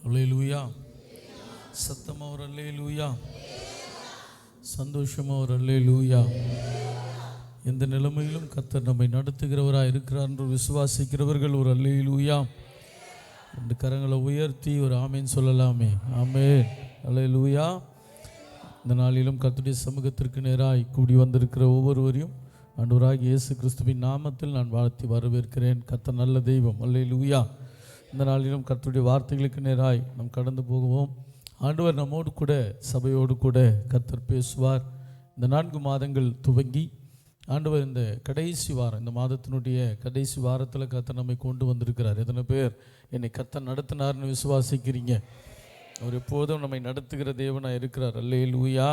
அல்லேலூயா. சத்தமா ஒரு அல்லேலூயா. சந்தோஷமா ஒரு அல்லேலூயா. எந்த நிலைமையிலும் கர்த்தர் நம்மை நடத்துகிறவராக இருக்கிறார் என்று விசுவாசிக்கிறவர்கள் ஒரு அல்லேலூயா. ரெண்டு கரங்களை உயர்த்தி ஒரு ஆமேன் சொல்லலாமே. ஆமேன், அல்லேலூயா. இந்த நாளிலும் கர்த்தருடைய சமூகத்திற்கு நேராய் கூடி வந்திருக்கிற ஒவ்வொருவரையும் ஆண்டவராகிய இயேசு கிறிஸ்துவின் நாமத்தில் நான் வாழ்த்தி வரவேற்கிறேன். கர்த்தர் நல்ல தெய்வம். அல்லேலூயா. இந்த நாளிலும் கர்த்தருடைய வார்த்தைகளுக்கு நேராய் நாம் கடந்து போகுவோம். ஆண்டவர் நம்மோடு கூட, சபையோடு கூட கர்த்தர் பேசுவார். இந்த 4 மாதங்கள் துவங்கி ஆண்டவர் இந்த கடைசி வாரம், இந்த மாதத்தினுடைய கடைசி வாரத்தில் கர்த்தர் நம்மை கொண்டு வந்திருக்கிறார். எத்தனை பேர் என்னை கர்த்தர் நடத்தினார்னு விசுவாசிக்கிறீங்க? அவர் எப்போதும் நம்மை நடத்துகிற தேவனாக இருக்கிறார். அல்லேலூயா.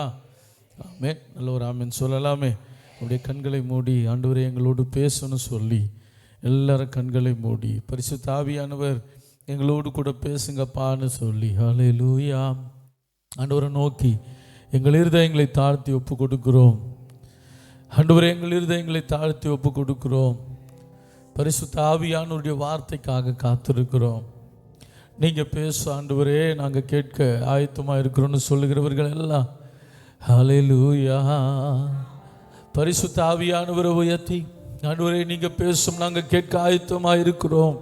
ஆமென். நல்ல ஒரு ஆமென் சொல்லலாமே. அவருடைய கண்களை மூடி ஆண்டவரே எங்களோடு பேசணும்னு சொல்லி எல்லாரும் கண்களை மூடி பரிசுத்த ஆவியானவர் எங்களோடு கூட பேசுங்கப்பான்னு சொல்லி அல்லேலூயா. ஆண்டவரை நோக்கி எங்கள் இருதயங்களை தாழ்த்தி ஒப்பு கொடுக்கிறோம். ஆண்டவரே எங்கள் இருதயங்களை தாழ்த்தி ஒப்பு கொடுக்கிறோம். பரிசுத்த ஆவியானவருடைய வார்த்தைக்காக காத்திருக்கிறோம். நீங்கள் பேச ஆண்டவரே, நாங்கள் கேட்க ஆயத்தமாக இருக்கிறோன்னு சொல்லுகிறவர்கள் எல்லாம் அல்லேலூயா. பரிசுத்த ஆவியானவரை உயர்த்தி ஆண்டவரே நீங்கள் பேசும், நாங்கள் கேட்க ஆயத்தமாக இருக்கிறோம்.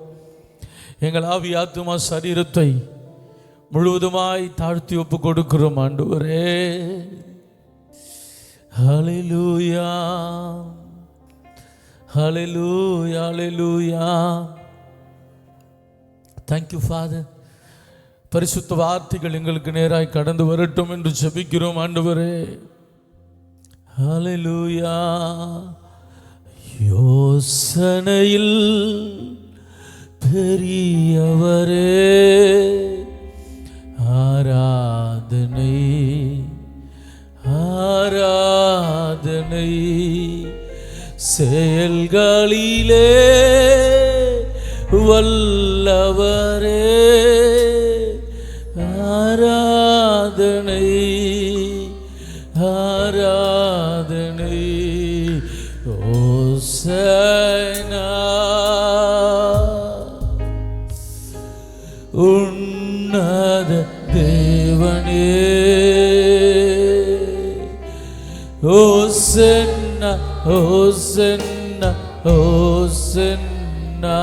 எங்கள் ஆவி ஆத்துமா சரீரத்தை முழுவதுமாய் தாழ்த்தி ஒப்பு கொடுக்கிறோம் ஆண்டவரே. Hallelujah, hallelujah, hallelujah. Thank you father. பரிசுத்த வார்த்தைகள் எங்களுக்கு நேராய் கடந்து வரட்டும் என்று ஜெபிக்கிறோம் ஆண்டவரே. ஹல்லேலூயா. யோசனையில் பெரியவரே, ஆராதனை ஆராதனை, செயல்களிலே வல்லவரே, ஆராதனை ஆராதனை. ஓசனா உன்னத தேவனே, ஓசன்னா ஓசன்னா ஓசன்னா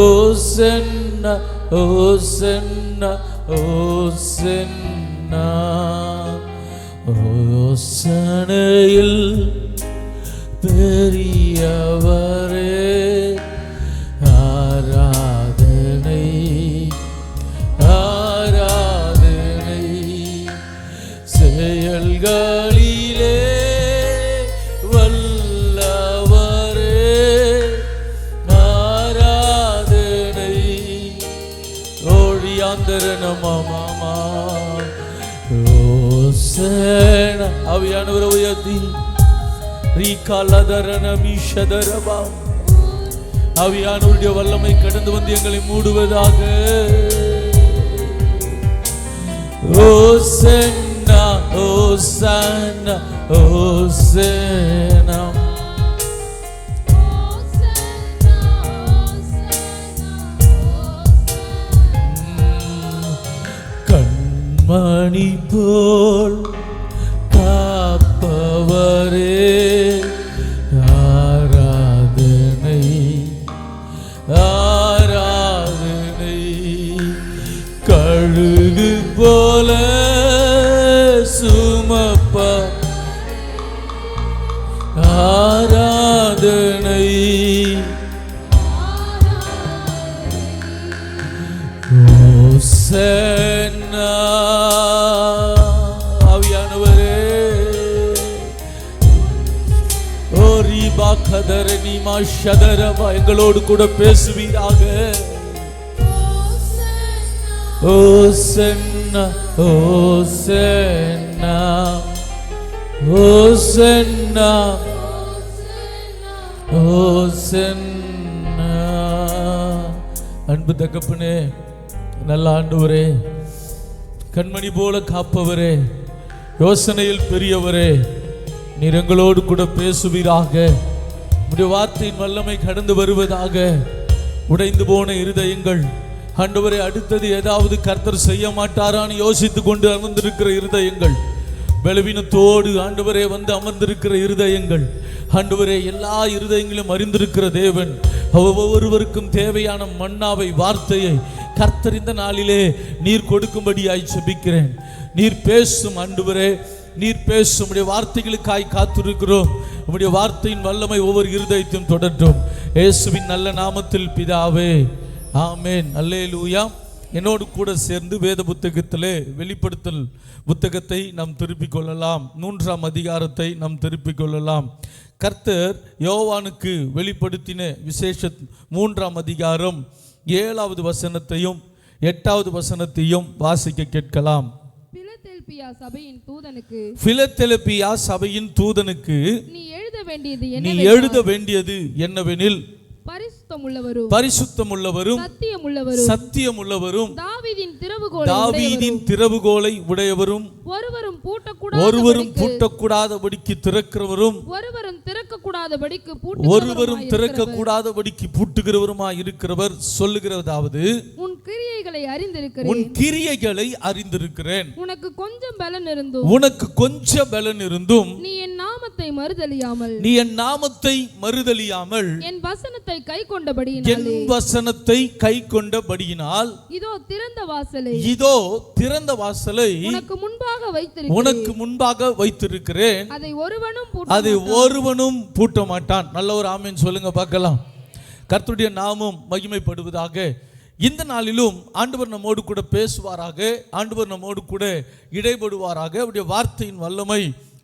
ஓசன்னா ஓசன்னா ஓசன்னா. ஓசனையில் பெரியவரே, ஆராதனை ஆராதனை, செயல்களிலே வல்லவரே, ஆராதனை. ஓழியாந்தரனமாமா ஓசேன. ஆவியானவரை உயர்த்தி ஆவியானவருடைய வல்லமை கடந்து வந்து எங்களை மூடுவதாக. ஓசன்னா ஓசன்னா ஓசன்னா. கண்மணி போல் காப்பவரே, ஆராதனை ஆராதனை. கழுகு போல சுமப்ப, ஆராதனை ஓசன்னா. ஆவியானவரே, எங்களோடு கூட பேசுவீராக. ஓசன்னா ஓசன்னா ஓசன்னா ஓசன்னா. அன்பு தகப்பனே, நல்ல ஆண்டவரே, கண்மணி போல காப்பவரே, யோசனையில் பெரியவரே, நீர் எங்களோடு கூட பேசுவீராக. உடைய வார்த்தையின் வல்லமை கடந்து வருவதாக. உடைந்து போன இருதயங்கள் ஆண்டவரே, அடுத்தது ஏதாவது கர்த்தர் செய்ய மாட்டாரான்னு யோசித்து கொண்டு அமர்ந்திருக்கிற இருதயங்கள், பலவீனத்தோடு ஆண்டவரே வந்து அமர்ந்திருக்கிற இருதயங்கள், ஆண்டவரே எல்லா இருதயங்களும் அறிந்திருக்கிற தேவன், ஒவ்வொருவருக்கும் தேவையான மன்னாவை, வார்த்தையை கர்த்தர் இந்த நாளிலே நீர் கொடுக்கும்படியாய் செபிக்கிறேன். நீர் பேசும் ஆண்டவரே, நீர் பேசும். உம்முடைய வார்த்தைகளுக்காய் காத்திருக்கிறோம். உம்முடைய வார்த்தையின் வல்லமை ஒவ்வொரு இருதயத்தையும் தொடரட்டும். இயேசுவின் நல்ல நாமத்தில் பிதாவே, ஆமென். அல்லேலூயா. என்னோடு கூட சேர்ந்து வேத புத்தகத்திலே வெளிப்படுத்தல் புத்தகத்தை நாம் திருப்பிக் கொள்ளலாம். 3ஆம் அதிகாரத்தை நாம் திருப்பிக் கொள்ளலாம். கர்த்தர் யோவானுக்கு வெளிப்படுத்தின விசேஷ 3ஆம் அதிகாரம் 7வது வசனத்தையும் 8வது வசனத்தையும் வாசிக்க கேட்கலாம். பிலதெல்பியா சபையின் தூதனுக்கு நீ எழுத வேண்டியது என்னவெனில், பரிசுத்தமுள்ளவரும் சத்தியமுள்ளவரும் தாவீதின் திறவுகோலை உடையவரும் ஒருவரும் பூட்டக்கூடாதபடிக்கு திறக்கிறவரும் ஒருவரும் திறக்கக்கூடாதபடிக்கு பூட்டுகிறவருமாய் இருக்கிறவர் சொல்லுகிறதாவது, உன் கிரியைகளை அறிந்திருக்கிறேன். உனக்கு கொஞ்சம் பலன் இருந்தும் நீ என் நாமத்தை மறுதலியாமல் என் வசனத்தை கை கொண்டபடியினால் இதோ திறந்த வாசலை உனக்கு முன்பாக வைத்திருக்கிறேன். அதை ஒருவனும் பூட்ட மாட்டான். நல்ல ஒரு ஆமென் சொல்லுங்க பார்க்கலாம். கர்த்தருடைய நாமம் மகிமைப்படுவதாக. இந்த நாளிலும் ஆண்டவர் நம்மோடு கூட பேசுவாராக, ஆண்டவர் நம்மோடு கூட இடைபடுவாராக. அவருடைய வார்த்தையின் வல்லமை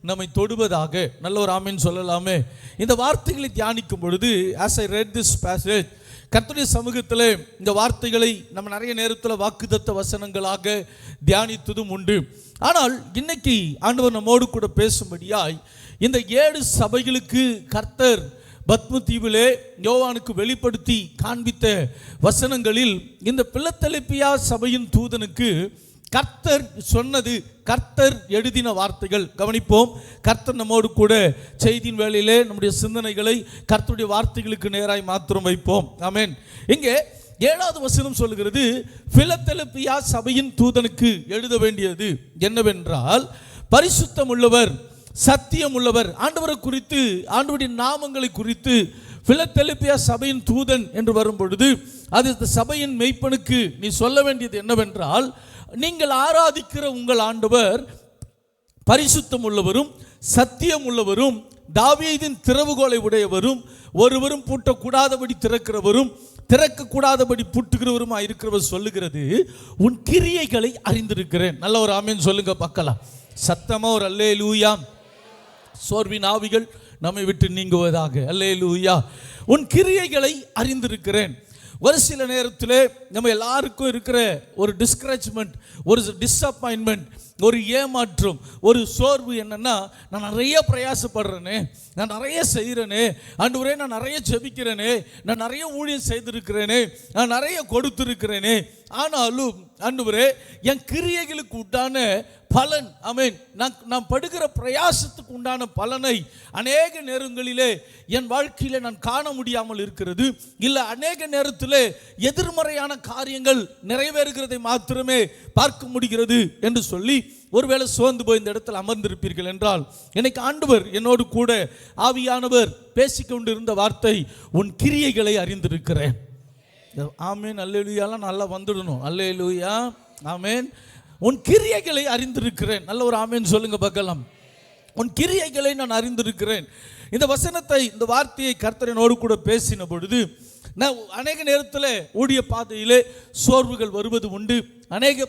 நம்மை தொடுவதாக. நல்ல ஒரு ஆமென் சொல்லலாமே. இந்த வார்த்தைகளை தியானிக்கும் பொழுது, as I read this passage, கர்த்தருடைய சமூகத்தில் இந்த வார்த்தைகளை நம்ம நிறைய நேரத்தில் வாக்குத்தத்த வசனங்களாக தியானித்ததும் உண்டு. ஆனால் இன்னைக்கு ஆண்டவர் நம்மோடு கூட பேசும்படியாய் இந்த 7 சபைகளுக்கு கர்த்தர் பத்ம தீவிலே யோவானுக்கு வெளிப்படுத்தி காண்பித்த வசனங்களில் இந்த பிலதெல்பியா சபையின் தூதனுக்கு கர்த்தர் சொன்னது, கர்த்தர் எழுதின வார்த்தைகள். கவனிப்போம். கர்த்தர் நம்மோடு கூட செய்தியின் வேளையிலே நம்முடைய சிந்தனைகளை கர்த்தருடைய வார்த்தைகளுக்கு நேராய் மாத்திரம் வைப்போம். ஆமென். இங்கே 7வது வசனம் சொல்லுகிறது, பிலதெல்பியா சபையின் தூதனுக்கு எழுத வேண்டியது என்னவென்றால், பரிசுத்தம் உள்ளவர், சத்தியம் உள்ளவர். ஆண்டவரை குறித்து, ஆண்டவருடைய நாமங்களை குறித்து பிலதெல்பியா சபையின் தூதன் என்று வரும் பொழுது, அது இந்த சபையின் மெய்ப்பனுக்கு நீ சொல்ல வேண்டியது என்னவென்றால், நீங்கள் ஆராதிக்கிற உங்கள் ஆண்டவர் பரிசுத்தம் உள்ளவரும் சத்தியம் உள்ளவரும் தாவீதின் திறவுகோலை உடையவரும் ஒருவரும் பூட்டக்கூடாதபடி திறக்கிறவரும் திறக்கக்கூடாதபடி பூட்டுகிறவருமா இருக்கிறவர் சொல்லுகிறது, உன் கிரியைகளை அறிந்திருக்கிறேன். நல்ல ஒரு ஆமென் சொல்லுங்க பார்க்கலாம். சத்தமா ஒரு அல்லேலூயா. சோர்வின் ஆவிகள் நம்மை விட்டு நீங்குவதாக. அல்லேலூயா. உன் கிரியைகளை அறிந்திருக்கிறேன். ஒரு சில நேரத்தில் நம்ம எல்லாருக்கும் இருக்கிற ஒரு டிஸ்கரேஜ்மெண்ட், ஒரு டிஸப்பாயின்மெண்ட், ஒரு ஏமாற்றம், ஒரு சோர்வு என்னன்னா, நான் நிறைய பிரயாசப்படுறேனே, நான் நிறைய செய்கிறேனே, ஆண்டவரே நான் நிறைய ஜெபிக்கிறேனே, நான் நிறைய ஊழியம் செய்திருக்கிறேனே, நான் நிறைய கொடுத்திருக்கிறேனே, ஆனாலும் ஆண்டவரே என் கிரியைகளுக்கு உண்டான பலன், ஆமென், நான் படுகிற பிரயாசத்துக்கு உண்டான பலனை அநேக நேரங்களிலே என் வாழ்க்கையில நான் காண முடியாமல் இருக்கிறது. இல்லை, அநேக நேரத்தில் எதிர்மறையான காரியங்கள் நிறைவேறுகிறதை மாத்திரமே பார்க்க முடிகிறது என்று சொல்லி ஒருவேளை சோர்ந்து போய் இந்த இடத்தில் அமர்ந்திருப்பீர்கள் என்றால், இன்னைக்கு ஆண்டவர் என்னோடு கூட ஆவியானவர் பேசிக்கொண்டிருந்த வார்த்தை, உன் கிரியைகளை அறிந்திருக்கிறேன். ஆமென். அல்லேலூயாலாம் நல்லா வந்துடணும். அல்லேலூயா. ஆமென். உன் கிரியைகளை அறிந்திருக்கிறேன். நல்ல ஒரு ஆமென் சொல்லுங்க பார்க்கலாம். உன் கிரியைகளை நான் அறிந்திருக்கிறேன். இந்த வசனத்தை, இந்த வார்த்தையை கர்த்தரனோடு கூட பேசின பொழுது, நான் அநேக நேரத்தில் ஊழிய பாதையிலே சோர்வுகள் வருவது உண்டு, அநேக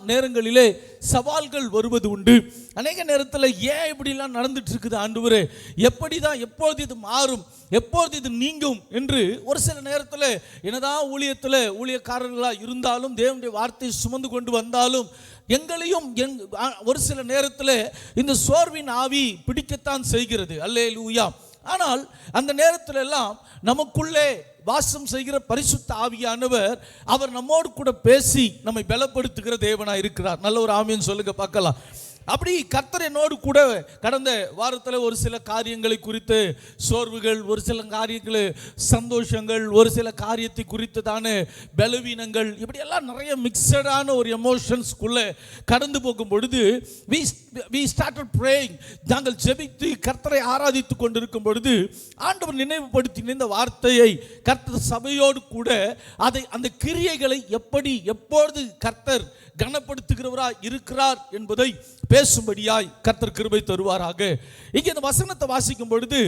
நேரங்களிலே சவால்கள் வருவது உண்டு. அநேக நேரத்தில் ஏன் இப்படிலாம் நடந்துட்டு இருக்குது ஆண்டவரே, எப்படி தான், எப்போது இது மாறும், எப்போது இது நீங்கும் என்று ஒரு சில நேரத்தில் என்னதான் ஊழியக்காரர்களாக இருந்தாலும், தேவனுடைய வார்த்தையை சுமந்து கொண்டு வந்தாலும், எங்களையும் ஒரு சில நேரத்தில் இந்த சோர்வின் ஆவி பிடிக்கத்தான் செய்கிறது. அல்லேலூயா. ஆனால் அந்த நேரத்தில் எல்லாம் நமக்குள்ளே வாசம் செய்கிற பரிசுத்த ஆவியானவர், அவர் நம்மோடு கூட பேசி நம்மை பலப்படுத்துகிற தேவனாய் இருக்கிறார். நல்ல ஒரு ஆமென் சொல்லுங்க பார்க்கலாம். அப்படி கர்த்தர் என்னோடு கூட கடந்த வாரத்தில் ஒரு சில காரியங்களை குறித்து சோர்வுகள், ஒரு சில காரியங்கள் சந்தோஷங்கள், ஒரு சில காரியத்தை குறித்து தானே பலவீனங்கள், இப்படியெல்லாம் நிறைய மிக்சடான ஒரு எமோஷன்ஸ்குள்ளே கடந்து போகும் பொழுது we started praying. நாங்கள் ஜெபித்து கர்த்தரை ஆராதித்து கொண்டிருக்கும் பொழுது ஆண்டவர் நினைவுபடுத்தின இந்த வார்த்தையை, கர்த்தர் சபையோடு கூட அதை அந்த கிரியைகளை எப்படி எப்பொழுது கர்த்தர் கனப்படுத்துகிறவராய் இருக்கிறார் என்பதை பேசும்படியாய் கர்த்தர் கிருபை தருவாராக. இங்கே இந்த வசனத்தை வாசிக்கும் பொழுது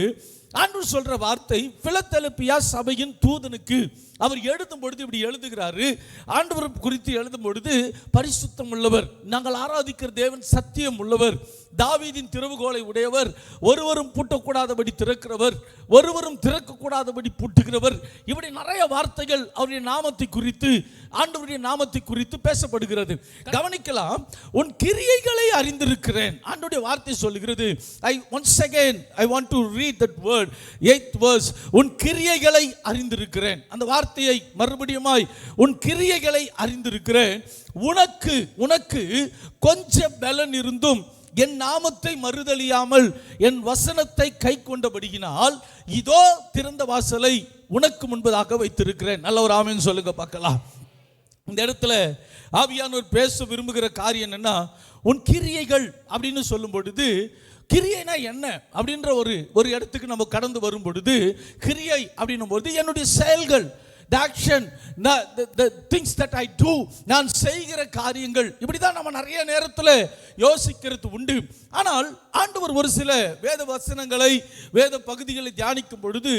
ஆண்டவர் சொல்ற வார்த்தை, பிலதெல்பியா சபையின் தூதனுக்கு அவர் எழுதும் பொழுது இப்படி எழுதுகிறாரு. ஆண்டவர் குறித்து எழுதும் பொழுது, பரிசுத்தம் உள்ளவர், நாங்கள் ஆராதிக்கிற தேவன் சத்தியம் உள்ளவர், தாவீதின் திறவுகோலை உடையவர், ஒருவரும் பூட்டக்கூடாதபடி திறக்கிறவர், ஒருவரும் திறக்கக்கூடாதபடி பூட்டுகிறவர், இப்படி நிறைய வார்த்தைகள் அவருடைய நாமத்தை குறித்து, ஆண்டவருடைய நாமத்தை குறித்து பேசப்படுகிறது. கவனிக்கலாம், உன் கிரியைகளை அறிந்திருக்கிறேன். ஆண்டவருடைய வார்த்தை சொல்லுகிறது. once again I want to read that word, 8th verse. உன் கிரியைகளை அறிந்திருக்கிறேன். அந்த வார்த்தையை மறுபடியுமாய், உன் கிரியைகளை அறிந்திருக்கிறேன். உனக்கு கொஞ்சம் பலன் இருந்தும் என் நாமத்தை மறுதலியாமல் என் வசனத்தை கை கொண்டபடியினால் இதோ திறந்த வாசலை உனக்கு முன்பதாக வைத்திருக்கிறேன். நல்ல ஒரு ஆமென் சொல்லுங்க பார்க்கலாம். இந்த இடத்துல ஆவியானவர் பேச விரும்புகிற காரியம் என்னன்னா, உன் கிரியைகள் அப்படின்னு சொல்லும் பொழுது, கிரியைனா என்ன அப்படின்ற ஒரு இடத்துக்கு நம்ம கடந்து வரும் பொழுது, கிரியை அப்படின்னும் பொழுது என்னுடைய செயல்கள், the action, the things that I do, நான் செய்கிற காரியங்கள், இப்படி தான் நம்ம நிறைய நேரத்தில் யோசிக்கிறது உண்டு. ஆனால் ஆண்டவர் ஒரு சில வேத வசனங்களை, வேத பகுதிகளை தியானிக்கும் பொழுது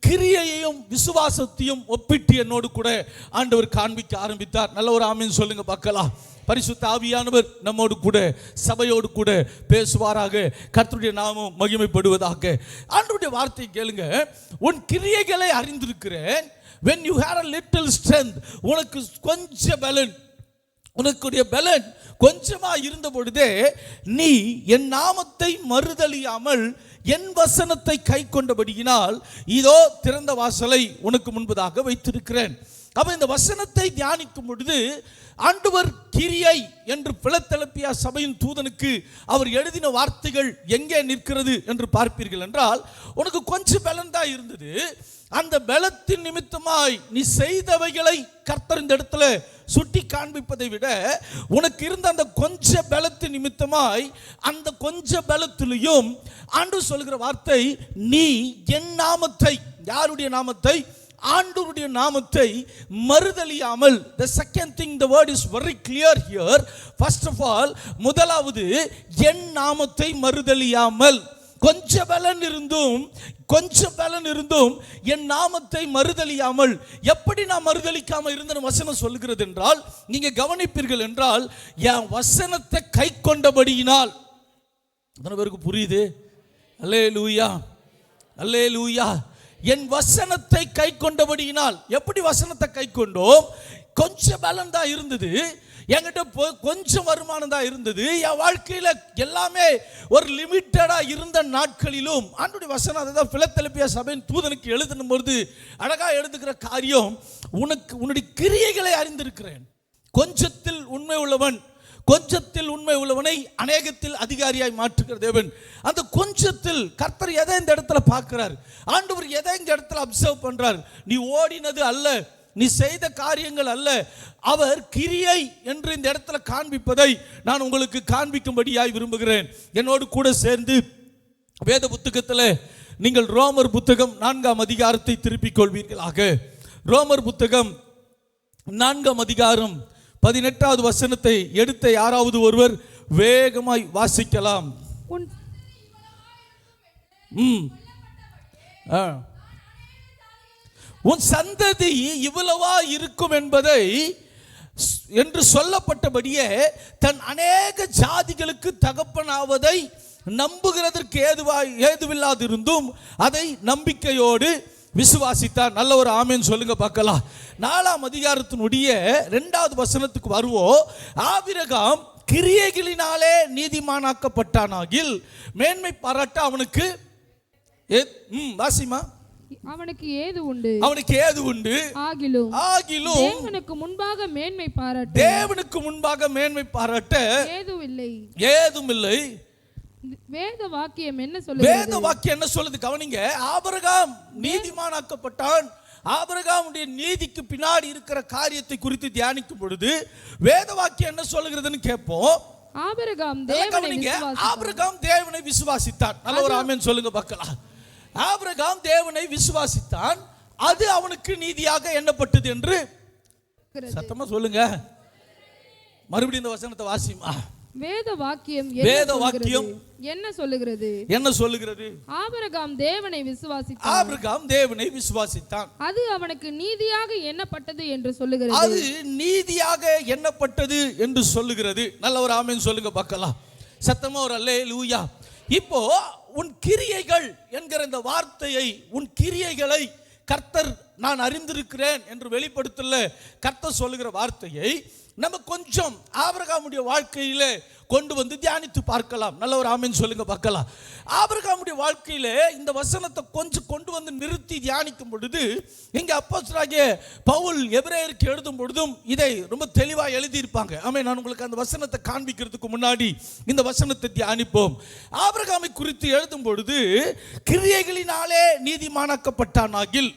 கிரியையையும் விசுவாசத்தையும் ஒப்பிட்டு என்னோடு கூட ஆண்டவர் காண்பிக்க ஆரம்பித்தார். நல்ல ஒரு ஆமென் சொல்லுங்க பார்க்கலாம். பரிசுத்த ஆவியானவர் நம்மோடு கூட சபையோடு கூட பேசுவாராக. கர்த்தருடைய நாமம் மகிமைப்படுவதாக. ஆண்டவருடைய வார்த்தை கேளுங்க. உன் கிரியைகளை அறிந்திருக்கிறேன். when you had a little strength, உனக்கு கொஞ்சம் பலன், உனக்குடைய பலன் கொஞ்சமா இருந்த பொழுதே நீ என் நாமத்தை மறுதலியாமல் என் வசனத்தை கை கொண்டபடியினால் இதோ திறந்த வாசலை உனக்கு முன்பதாக வைத்திருக்கிறேன். அப்ப இந்த வசனத்தை தியானிக்கும் பொழுது ஆண்டவர் கிரியை என்று பிலதெல்பியா சபையின் தூதனுக்கு அவர் எழுதின வார்த்தைகள் எங்கே நிற்கிறது என்று பார்ப்பீர்கள் என்றால், உனக்கு கொஞ்சம் பலன் தான் இருந்தது. அந்த பலத்தின் நிமித்தமாய் நீ செய்தவைகளை கர்த்தர் இந்த இடத்துல சுட்டி காண்பிப்பதை விட, உனக்கு இருந்த அந்த கொஞ்ச பலத்தின் நிமித்தமாய் அந்த கொஞ்ச பலத்திலையும் ஆண்டவர் சொல்கிற வார்த்தை, நீ என் நாமத்தை, யாருடைய நாமத்தை? ஆண்டவருடைய நாமத்தை மறுதலியாமல். The second thing, the word is very clear here. First of all, முதலாவது என் நாமத்தை மறுதலியாமல். கொஞ்ச பலன் இருந்தும் என் நாமத்தை மறுதலியாமல். எப்படி நான் மறுதலிக்காம இருந்த வசனம் சொல்லுகிறது என்றால், நீங்க கவனிப்பீர்கள் என்றால், என் வசனத்தை கை கொண்டபடியினால். எத்தனை பேருக்கு புரியுது? அல்லேலூயா, அல்லேலூயா. என் வசனத்தை கை கொண்டபடியினால். எப்படி வசனத்தை கை கொண்டோம்? கொஞ்சம் பலன் தான் இருந்தது என்கிட்ட, கொஞ்சம் வருமானம் தான் இருந்தது என் வாழ்க்கையில். எல்லாமே ஒரு லிமிட்டடா இருந்த நாட்களிலும் ஆண்டவருடைய வசனம், அதுதான் பிலதெல்பியா சபையின் தூதனுக்கு எழுதும் பொழுது அழகா எழுதுகிற காரியம், உன்னுடைய கிரியைகளை அறிந்திருக்கிறேன். கொஞ்சத்தில் உண்மை உள்ளவன், கொஞ்சத்தில் உண்மை உள்ளவனை அநேகத்தில் அதிகாரியாய் மாற்றுகிற தேவன். அந்த கொஞ்சத்தில் கர்த்தர் எதை இந்த இடத்துல பார்க்கிறார்? ஆண்டவர் எதை இந்த இடத்துல அப்சர்வ் பண்றார்? நீ ஓடினது அல்ல, நீ செய்த காரியங்கள் அல்ல, அவர் கிரியை என்று இந்த இடத்துல காண்பிப்பதை நான் உங்களுக்கு காண்பிக்கும்படியாய் விரும்புகிறேன். என்னோடு கூட சேர்ந்து வேத புத்தகத்தில் நீங்கள் ரோமர் புத்தகம் 4ஆம் அதிகாரத்தை திருப்பிக் கொள்வீர்களாக. ரோமர் புத்தகம் 4ஆம் அதிகாரம் 18வது வசனத்தை எடுத்த யாராவது ஒருவர் வேகமாய் வாசிக்கலாம். உன் சந்ததி இவ்வளவா இருக்கும் என்பதை என்று சொல்லப்பட்டபடியே தன் அநேக ஜாதிகளுக்கு தகப்பனாவதை நம்புகிறதற்கு ஏதுவில்லாதிருந்தும் அதை நம்பிக்கையோடு விசுவாசித்தார். நல்ல ஒரு ஆமென் சொல்லுங்க பார்க்கலாம். 4ஆம் அதிகாரத்தினுடைய 2வது வசனத்துக்கு வருவோம். ஆபிரகாம் கிரியைகளினாலே நீதிமானாக்கப்பட்டானாகில் மேன்மை பாராட்ட அவனுக்கு வாசிமா அவனுக்கு ஏது உண்டு? அவனுக்கு ஏது உண்டு? ஆகிலும் தேவனுக்கு முன்பாக மேன்மை பாராட்ட, தேவனுக்கு முன்பாக மேன்மை பாராட்ட ஏதும் இல்லை. வேத வாக்கியம் என்ன சொல்லுது? வேத வாக்கியம் என்ன சொல்லுது? கவனிங்க. ஆபிரகாம் நீதிமானாக்கப்பட்டான். ஆபிரகாமுடைய நீதிக்கு பின்னாடி இருக்கிற காரியத்தை குறித்து தியானிக்கும் பொழுது வேத வாக்கியம் என்ன சொல்லுகிறதுன்னு கேட்போம். ஆபிரகாம் தேவனை விசுவாசித்தான். நல்ல ஒரு ஆமென் சொல்லுங்க பார்க்கலாம். ஆபிரகாம் தேவனை விசுவாசித்தான், அது அவனுக்கு நீதியாக எண்ணப்பட்டது என்று. சத்தமா சொல்லுங்க. மறுபடியும் இந்த வசனத்தை வாசிமா. வேத வாக்கியம் என்ன சொல்லுகிறது? ஆபிரகாம் தேவனை விசுவாசித்தான், அது அவனுக்கு நீதியாக எண்ணப்பட்டது என்று சொல்லுகிறது. அது நீதியாக எண்ணப்பட்டது என்று சொல்லுகிறது. நல்ல ஒரு ஆமென் சொல்லுங்க பார்க்கலாம். சத்தமா ஒரு அல்லேலூயா. இப்போ உன் கிரியைகள் என்கிற இந்த வார்த்தையை, உன் கிரியைகளை கர்த்தர் நான் அறிந்திருக்கிறேன் என்று வெளிப்படுத்தல கர்த்தர் சொல்லுகிற வார்த்தையை நம்ம கொஞ்சம் ஆபிரகாமுடைய வாழ்க்கையில கொண்டு வந்து தியானித்து பார்க்கலாம். நல்ல ஒரு ஆமென் சொல்லுங்க பார்க்கலாம். ஆபிரகாமுடைய வாழ்க்கையில இந்த வசனத்தை கொஞ்சம் கொண்டு வந்து நிறுத்தி தியானிக்கும் பொழுது, இங்க அப்போஸ்தலனாகிய பவுல் எபிரேயருக்கு எழுதும் பொழுதும் இதை ரொம்ப தெளிவாக எழுதியிருப்பாங்க. ஆமென். நான் உங்களுக்கு அந்த வசனத்தை காண்பிக்கிறதுக்கு முன்னாடி இந்த வசனத்தை தியானிப்போம். ஆபிரகாமை குறித்து எழுதும் பொழுது கிரியைகளினாலே நீதிமானாக்கப்பட்டானாகில்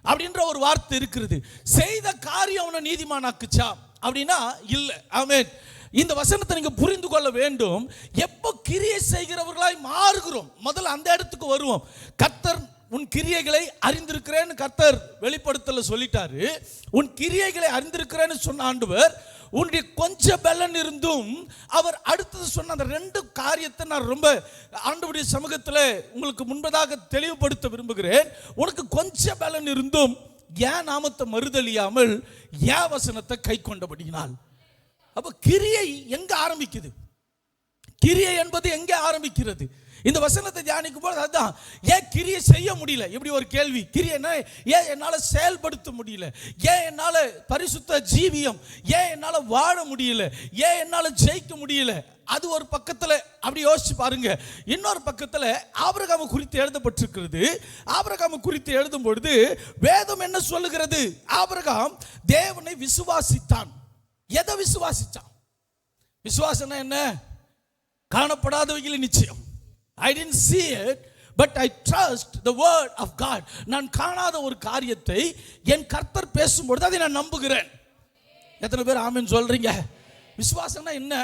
அப்படின்ற ஒரு வார்த்தை இருக்கிறது. செய்த காரியம் அவனை நீதிமானாக்குச்சா அப்படின்னா இல்ல. ஆமென். இந்த வசனத்தை நீங்க புரிந்து கொள்ள வேண்டும். எப்போ கிரியை செய்கிறவர்களாய் மாறுகிறோம், முதல்ல அந்த இடத்துக்கு வருவோம். கர்த்தர் உன் கிரியைகளை அறிந்திருக்கிறேன்னு கர்த்தர் வெளிப்படுத்தல சொல்லிட்டாரு. உன் கிரியைகளை அறிந்திருக்கிறேன்னு சொன்ன ஆண்டவர், உன்னுடைய கொஞ்சம் பலன் இருந்தும் அவர் அடுத்தது சொன்ன அந்த ரெண்டு காரியத்தை நான் ரொம்ப ஆண்டவருடைய சமூகத்தில் உங்களுக்கு முன்பதாக தெளிவுபடுத்த விரும்புகிறேன். உனக்கு கொஞ்சம் பலன் இருந்தும் ஏன் நாமத்தை மறுதலியாமல் ஏன் வசனத்தை கை கொண்டபடியினால். அப்ப கிரியை எங்க ஆரம்பிக்குது? கிரியை என்பது எங்க ஆரம்பிக்கிறது? இந்த வசனத்தை தியானிக்கும் போது அதுதான். ஏன் கிரியை செய்ய முடியல? இப்படி ஒரு கேள்வி. கிரியை ஏன் என்னால செயல்படுத்த முடியல? ஏன் என்னால பரிசுத்த ஜீவியம், ஏன் என்னால வாழ முடியல? ஏன் என்னால ஜெயிக்க முடியல? அது ஒரு பக்கத்தில் அப்படி யோசிச்சு பாருங்க. இன்னொரு பக்கத்தில் ஆபிரகாம் குறித்து எழுதப்பட்டிருக்கிறது. ஆபிரகாம் குறித்து எழுதும் பொழுது வேதம் என்ன சொல்லுகிறது? ஆபிரகாம் தேவனை விசுவாசித்தான். எதை விசுவாசித்தான்? விசுவாசம் என்ன? காணப்படாதவைகளை நிச்சயம். I didn't see it, but I trust the word of God. நான் காணாத ஒரு காரியத்தை என் கர்த்தர் பேசும்பொழுது அதை நான் நம்புகிறேன். எத்தனை பேர் ஆமென் சொல்றீங்க? விசுவாசம்னா என்ன?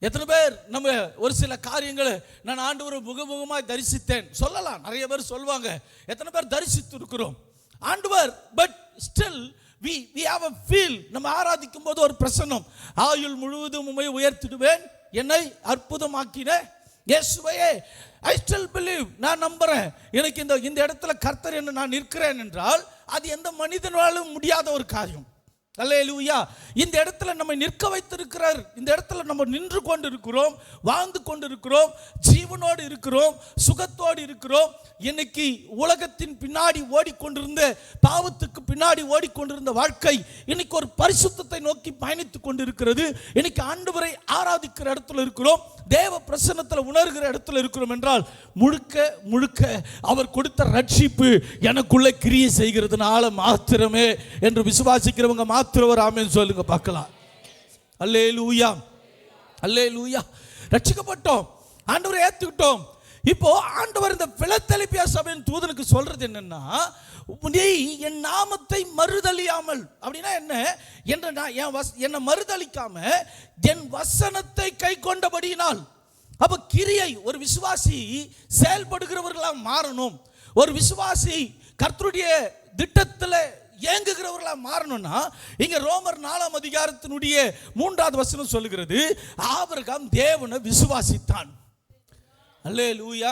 எத்தனை பேர் நம்ம ஒரு சில காரியங்களை நான் ஆண்டவரை முகமுகமாய் தரிசித்தேன் சொல்லலாம். நிறைய பேர் சொல்வாங்க. எத்தனை பேர் தரிசித்து இருக்கிறோம் ஆண்டவர்? But still we have a feel. நம்ம ஆராதிக்கும் போது ஒரு பிரசன்னம். ஆயுள் முழுவதும் உம்மை உயர்த்திடுவேன், என்னை அற்புதமாக்கின இயேசுவையே. I still believe. நான் நம்புறேன். எனக்கு இந்த இடத்துல கர்த்தர் என்ன நான் நிற்கிறேன் என்றால் அது எந்த மனிதனாலும் முடியாத ஒரு காரியம். அல்லேலூயா. இந்த இடத்துல நம்ம நிற்க வைத்திருக்கிறார். இந்த இடத்துல நம்ம நின்று கொண்டு இருக்கிறோம், வாழ்ந்து கொண்டு இருக்கிறோம், ஜீவனோடு இருக்கிறோம், சுகத்தோடு இருக்கிறோம். இன்னைக்கு உலகத்தின் பின்னாடி ஓடிக்கொண்டிருந்த, பாவத்துக்கு பின்னாடி ஓடிக்கொண்டிருந்த வாழ்க்கை இன்னைக்கு ஒரு பரிசுத்தத்தை நோக்கி பயணித்துக் கொண்டிருக்கிறது. இன்னைக்கு ஆண்டவரை ஆராதிக்கிற இடத்துல இருக்கிறோம், தேவ பிரசன்னத்தில் உணர்கிற இடத்துல இருக்கிறோம் என்றால் முழுக்க முழுக்க அவர் கொடுத்த ரட்சிப்பு எனக்குள்ள கிரியை செய்கிறதுனால மாத்திரமே என்று விசுவாசிக்கிறவங்க மாத்திரம் ஒரு ஆமென் சொல்லுங்க பார்க்கலாம். அல்லேலூயா, அல்லேலூயா. ரட்சிக்கப்பட்டோம், ஆண்டவரை ஏத்துக்கிட்டோம். இப்போ ஆண்டவர் இந்த பிலதெல்பியா சபையின் தூதனுக்கு சொல்றது என்னன்னா, நீ என் நாமத்தை மறுதலியாமல். அப்படின்னா என்ன? என்னை மறுதலிக்காம என் வசனத்தை கை கொண்டபடியினால். அப்ப கிரியை ஒரு விசுவாசி செயல்படுகிறவர்களா மாறணும். ஒரு விசுவாசி கர்த்தருடைய திட்டத்தில் ஏங்குகிறவர்களா மாறணும்னா இங்க ரோமர் 4ஆம் அதிகாரத்தினுடைய 3வது வசனம் சொல்லுகிறது, ஆபிரகாம் தேவனை விசுவாசித்தான். அல்லேலூயா.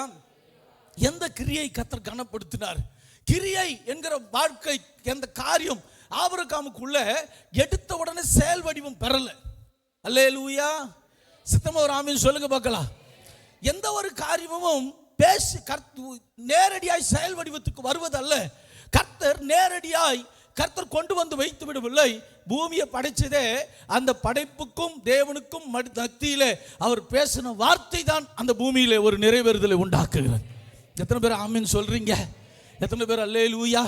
எந்த கிரியை கர்த்தர் கனப்படுத்தினார்? கிரியை என்கிற வாழ்க்கை, எந்த காரியம் ஆபிரகாமுக்குள்ள எடுத்த உடனே செயல் வடிவம் பெறல. அல்லேலூயா. சித்தமா ஒரு ஆமென் சொல்லுங்க பார்க்கலாம். எந்த ஒரு காரியமும் பேசி நேரடியாய் செயல் வடிவத்துக்கு வருவதல்ல. கர்த்தர் நேரடியாய் கர்த்தர் கொண்டு வந்து வைத்து விடவில்லை. பூமியை படைச்சதே அந்த படைப்புக்கும் தேவனுக்கும் மத்தியிலே அவர் பேசின வார்த்தை தான் அந்த பூமியிலே ஒரு நிறைவேறுதலை உண்டாக்குகிறது. எத்தனை பேர் ஆமென் சொல்றீங்க? எத்தனை பேர் அல்லேலூயா?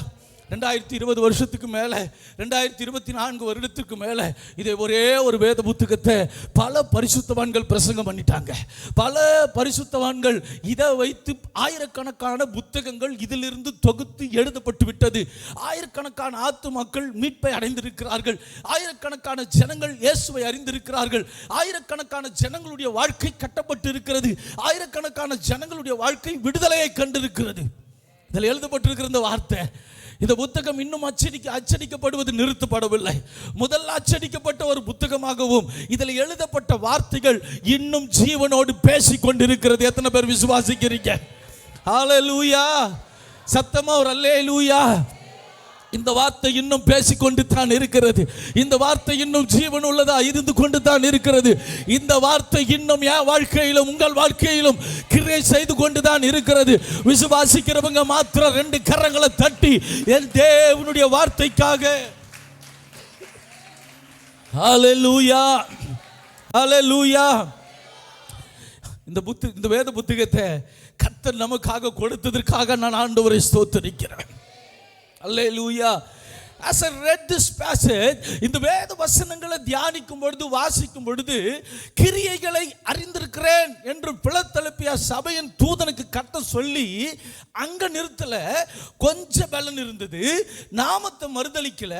2020 வருஷத்துக்கு மேலே, 2024 வருடத்துக்கு மேலே இதை ஒரே ஒரு வேத புத்தகத்தை பல பரிசுத்தவான்கள் பிரசங்கம் பண்ணிட்டாங்க. பல பரிசுத்தவான்கள் இதை வைத்து ஆயிரக்கணக்கான புத்தகங்கள் இதிலிருந்து தொகுத்து எழுதப்பட்டு விட்டது. ஆயிரக்கணக்கான ஆத்துமாக்கள் மீட்பை அடைந்திருக்கிறார்கள். ஆயிரக்கணக்கான ஜனங்கள் இயேசுவை அறிந்திருக்கிறார்கள். ஆயிரக்கணக்கான ஜனங்களுடைய வாழ்க்கை கட்டப்பட்டு இருக்கிறது. ஆயிரக்கணக்கான ஜனங்களுடைய வாழ்க்கை விடுதலையை கண்டிருக்கிறது. இதில் எழுதப்பட்டிருக்கிற இந்த வார்த்தை, இந்த புத்தகம் இன்னும் அச்சடிக்கப்படுவது நிறுத்தப்படவில்லை. முதல்ல அச்சடிக்கப்பட்ட ஒரு புத்தகமாகவும் இதில் எழுதப்பட்ட வார்த்தைகள் இன்னும் ஜீவனோடு பேசிக் கொண்டிருக்கிறது. எத்தனை பேர் விசுவாசிக்கிறீங்க? ஹல்லேலூயா! சத்தமா ஒரு அல்லேலூயா! இந்த வார்த்தை இன்னும் பேசிக்கொண்டு தான் இருக்கிறது. இந்த வார்த்தை இன்னும் ஜீவன் உள்ளதா இருந்து கொண்டு தான் இருக்கிறது. இந்த வார்த்தை இன்னும் என் வாழ்க்கையிலும் உங்கள் வாழ்க்கையிலும் கிரியை செய்து கொண்டு தான் இருக்கிறது. விசுவாசிக்கிறவங்க மாத்திரம் 2 கரங்களை தட்டி என் தேவனுடைய வார்த்தைக்காக ஹல்லேலூயா, ஹல்லேலூயா. இந்த வேத புத்தகத்தை கர்த்தர் நமக்காக கொடுத்ததற்காக நான் ஆண்டவரை ஸ்தோத்திரிக்கிறேன். அல்லேலூயா. As I read this passage, இந்த வேத வசனங்களை தியானிக்கும் பொழுது, வாசிக்கும் பொழுது, கிரியைகளை அறிந்திருக்கிறேன் என்று பிளத்தெழுப்பிய சபையின் தூதனுக்கு கர்த்தர் சொல்லி அங்க நிறுத்தல. கொஞ்சம் பலன் இருந்தது. நாமத்தை மறுதலிக்கல.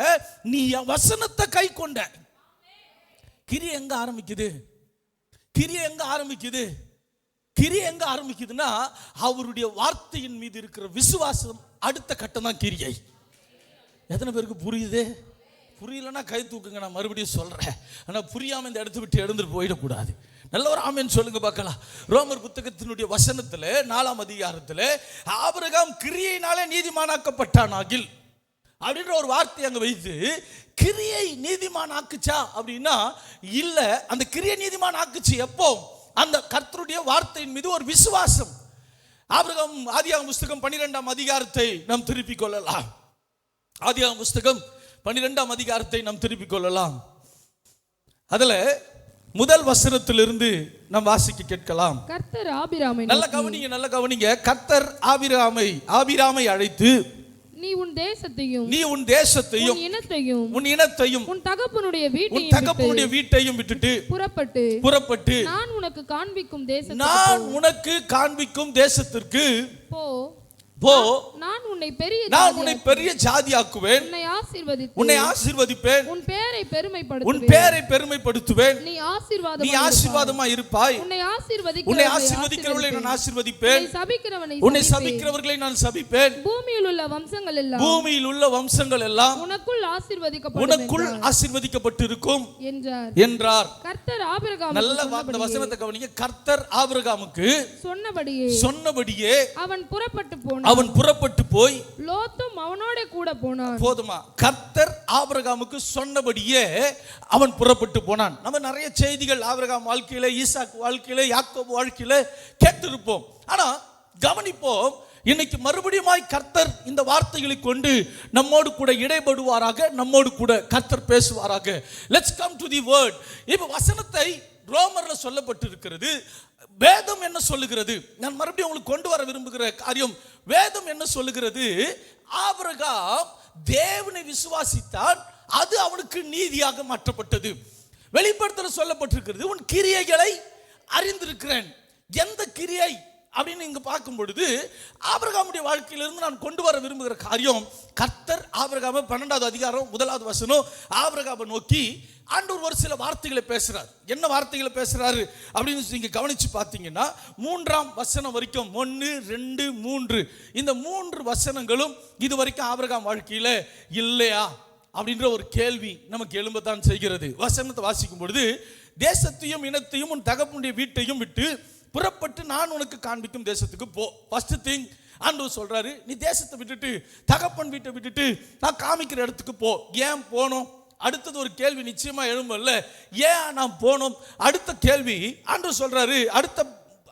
நீ வசனத்தை கை கொண்ட. கிரியை எங்க ஆரம்பிக்குது? கிரியை எங்க ஆரம்பிக்குது? கிரியை எங்க ஆரம்பிக்குதுன்னா அவருடைய வார்த்தையின் மீது இருக்கிற விசுவாசம் அடுத்த கட்டம் தான் கிரியை. எத்தனை பேருக்கு புரியுது? புரியலன்னா கை தூக்குங்க, நான் மறுபடியும் சொல்றேன். ஆனால் புரியாம இந்த இடத்த விட்டு எழுந்துட்டு போயிடக்கூடாது. நல்ல ஒரு ஆமென் சொல்லுங்க பார்க்கலாம். ரோமர் புத்தகத்தினுடைய வசனத்தில் 4ஆம் அதிகாரத்தில் ஆபிரகாம் கிரியையினாலே நீதிமானாக்கப்பட்டானாகில் அப்படின்ற ஒரு வார்த்தை அங்க வைத்து, கிரியை நீதிமான் ஆக்குச்சா அப்படின்னா இல்ல. அந்த கிரியை நீதிமான் ஆக்குச்சு எப்போ? அந்த கர்த்தருடைய வார்த்தையின் மீது ஒரு விசுவாசம். ஆபிரகாம் ஆதியாகமம் புஸ்தகம் 12ஆம் அதிகாரத்தை நாம் திருப்பிக் கொள்ளலாம். ஆதியாகமம் புஸ்தகம் 12ஆம் அதிகாரத்தை நாம் திருப்பிக் கொள்ளலாம். அதுல முதல் வசனத்திலிருந்து நாம் வாசிக்க கேட்கலாம். கர்த்தர் ஆபிராமை, நல்ல கவனிங்க. கர்த்தர் ஆபிராமை அழைத்து, நீ உன் தேசத்தையும் உன் இனத்தையும் உன் தகப்பனுடைய வீட்டையும் விட்டுட்டு புறப்பட்டு நான் உனக்கு காண்பிக்கும் தேசத்திற்கு போ. நான் உன்னை பெரிய ஜாதியாக்குவேன். உன்னை ஆசீர்வதிப்பேன். உன் பேரை பெருமைப்படுத்துவேன். நீ ஆசீர்வாதமாய் இருப்பாய். உன்னை ஆசீர்வதிக்கிறவர்களை நான் ஆசீர்வதிப்பேன். உன்னை சபிக்கிறவர்களை நான் சபிப்பேன். பூமியில் உள்ள வம்சங்கள் எல்லாம் உனக்குள் ஆசீர்வதிக்கப்பட்டிருக்கும் என்றார். கர்த்தர் ஆபிரகாம், நல்ல வசனத்தை கவனிங்க. கர்த்தர் ஆபிரகாமுக்கு சொன்னபடியே அவன் புறப்பட்டு போய் லோத்தும் அவனோட கூட போனான். போதுமா? கர்த்தர் ஆபிரகாமுக்கு சொன்னபடியே அவன் புறப்பட்டு போனான். நம்ம நிறைய செய்திகள் ஆபிரகாம் வாழ்க்கையில, ஈசாக்கு வாழ்க்கையில, யாக்கோபு வாழ்க்கையில கேட்டிருப்போம். ஆனா கவனிப்போம், இன்னைக்கு மறுபடியும் கர்த்தர் இந்த வார்த்தைகளை கொண்டு நம்மோடு கூட இடைபடுவாராக, நம்மோடு கூட கர்த்தர் பேசுவாராக. Let's come to the word. இப்ப வசனத்தை ரோமர்ல சொல்லப்பட்டிருக்கிறது. வேதம் என்ன சொல்லுகிறது? நான் மறுபடியும் உங்களுக்கு கொண்டு வர விரும்புகிற காரியம், வேதம் என்ன சொல்லுகிறது? ஆபிரகாம் தேவனை விசுவாசித்தான், அது அவனுக்கு நீதியாக மாற்றப்பட்டது. வெளிப்படுத்தல சொல்லப்பட்டிருக்கிறது, உன் கிரியைகளை அறிந்திருக்கிறேன். எந்த கிரியை அப்படின்னு இங்க பார்க்கும் பொழுது ஆபிரகாமுடைய வாழ்க்கையிலிருந்து நான் கொண்டு வர விரும்புகிற காரியம், கர்த்தர் ஆபிரகாமை 12ஆவது அதிகாரம் 1வது வசனம் ஆபிரகாமை நோக்கி ஆண்டவர் ஒரு சில வார்த்தைகளை பேசுறார். என்ன வார்த்தைகளை பேசுறாரு அப்படின்னு நீங்க கவனிச்சு பார்த்தீங்கன்னா 3ஆம் வசனம் வரைக்கும் 1, 2, 3 இந்த 3 வசனங்களும் இது வரைக்கும் ஆபிரகாம் வாழ்க்கையில இல்லையா அப்படின்ற ஒரு கேள்வி நமக்கு எழும்பத்தான் செய்கிறது. வசனத்தை வாசிக்கும் பொழுது, தேசத்தையும் இனத்தையும் உன் தகப்பனுடைய வீட்டையும் விட்டு புறப்பட்டு நான் உனக்கு காண்பிக்கும் தேசத்துக்கு போ. ஃபர்ஸ்ட் திங் ஆண்டவர் சொல்றாரு, நீ தேசத்தை விட்டுட்டு தகப்பன் வீட்டை விட்டுட்டு நான் காமிக்கிற இடத்துக்கு போ. ஏன் போனோம்? அடுத்தது ஒரு கேள்வி நிச்சயமா எழும்பல்ல, ஏன் நான் போனோம்? அடுத்த கேள்வி ஆண்டவர் சொல்றாரு,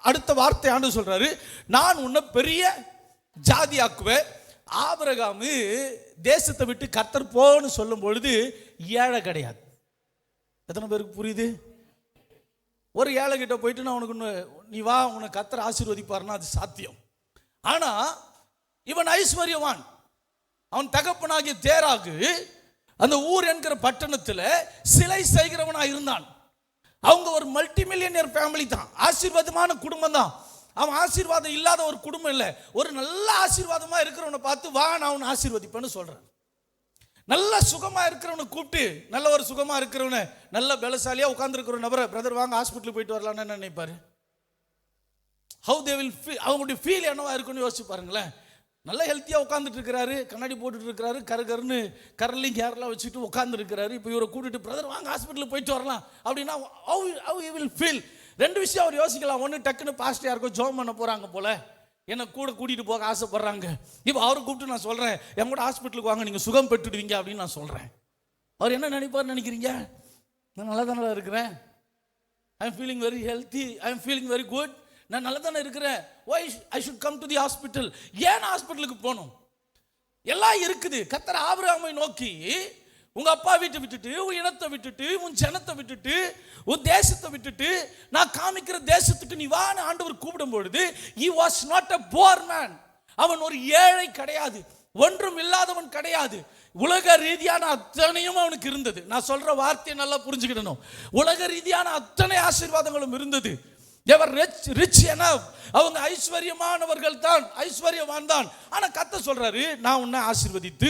அடுத்த வார்த்தை ஆண்டவர் சொல்றாரு, நான் உன்னை பெரிய ஜாதியாக்குவேன். ஆபிரகாமு தேசத்தை விட்டு கர்த்தர் போன்னு சொல்லும் பொழுது ஏழை கிடையாது. எத்தனை பேருக்கு புரியுது? ஒரு ஏழை கிட்ட போயிட்டு நான் உனக்கு நீ வா, உனக்கு கர்த்தர் ஆசீர்வதிப்பாருன்னா அது சாத்தியம். ஆனா இவன் ஐஸ்வர்யவான். அவன் தகப்பனாகிய தேராகு அந்த ஊர் என்கிற பட்டணத்தில் சிலை செய்கிறவனா இருந்தான். அவங்க ஒரு மல்டி மில்லியனியர் ஃபேமிலி தான், ஆசீர்வாதமான குடும்பம் தான். அவன் ஆசீர்வாதம் இல்லாத ஒரு குடும்பம் இல்லை. ஒரு நல்ல ஆசீர்வாதமா இருக்கிறவனை பார்த்து வா நான் அவனை ஆசீர்வதிப்பேன்னு சொல்றான். நல்ல சுகமா இருக்கிறவனை கூப்பிட்டு, நல்ல ஒரு சுகமா இருக்கிறவனை, நல்ல பலசாலியா உட்கார்ந்து இருக்கிற நபரை, பிரதர் வாங்க ஹாஸ்பிட்டலுக்கு போயிட்டு வரலான்னு என்ன நினைப்பாரு? ஹவு தே வில் ஃபீல், அவங்களுடைய ஃபீல் என்னவா இருக்குன்னு யோசிச்சு பாருங்களேன். நல்லா ஹெல்த்தியாக உட்காந்துட்டு இருக்கிறாரு, கண்ணாடி போட்டுட்டு இருக்கிறாரு, கருன்னு கரலிங் ஹேர்லாம் வச்சுட்டு உட்காந்து இருக்கிறாரு. இப்போ இவரை கூட்டிட்டு பிரதர் வாங்க ஹாஸ்பிட்டலுக்கு போயிட்டு வரலாம் அப்படின்னா ஹவு யூ வில் ஃபீல்? ரெண்டு விஷயம் அவர் யோசிக்கலாம். ஒன்று, டக்குன்னு பாஸ்ட் யாருக்கும் ஜோம் பண்ண போகிறாங்க போல, என்னை கூட கூட்டிகிட்டு போக ஆசைப்படுறாங்க. இப்போ அவரை கூப்பிட்டு நான் சொல்கிறேன், என் கூட ஹாஸ்பிட்டலுக்கு வாங்க, நீங்கள் சுகம் பெற்றுடுவீங்க அப்படின்னு நான் சொல்கிறேன். அவர் என்ன நினைப்பார் நினைக்கிறீங்க? நான் நல்லா தானே இருக்கிறேன், I am feeling very healthy, I am feeling very good, நான் நல்லா தானே இருக்கிறேன், why I should come to the hospital? ஏன் ஹாஸ்பிட்டலுக்கு போகணும்? எல்லாம் இருக்குது. கர்த்தர் ஆபிரகாமை நோக்கி, உங்க அப்பா வீட்டை விட்டுட்டு, உன் இனத்தை விட்டுட்டு, உன் ஜனத்தை விட்டுட்டு, உன் தேசத்தை விட்டுட்டு நான் காமிக்கிற தேசத்துக்கு நீ வான்னு ஆண்டவர் கூப்பிடும் பொழுது, he was not a poor man. அவன் ஒரு ஏழை கிடையாது, ஒன்றும் இல்லாதவன் கிடையாது. உலக ரீதியான அத்தனையும் அவனுக்கு இருந்தது. நான் சொல்ற வார்த்தையை நல்லா புரிஞ்சுக்கிடணும். உலக ரீதியான அத்தனை ஆசீர்வாதங்களும் இருந்தது. They were rich enough. அவங்க ஐஸ்வர்யமானவர்கள் தான், ஐஸ்வர்யவான் தான். ஆனா கர்த்தர் சொல்றாரு, நான் உன்னை ஆசீர்வதித்து,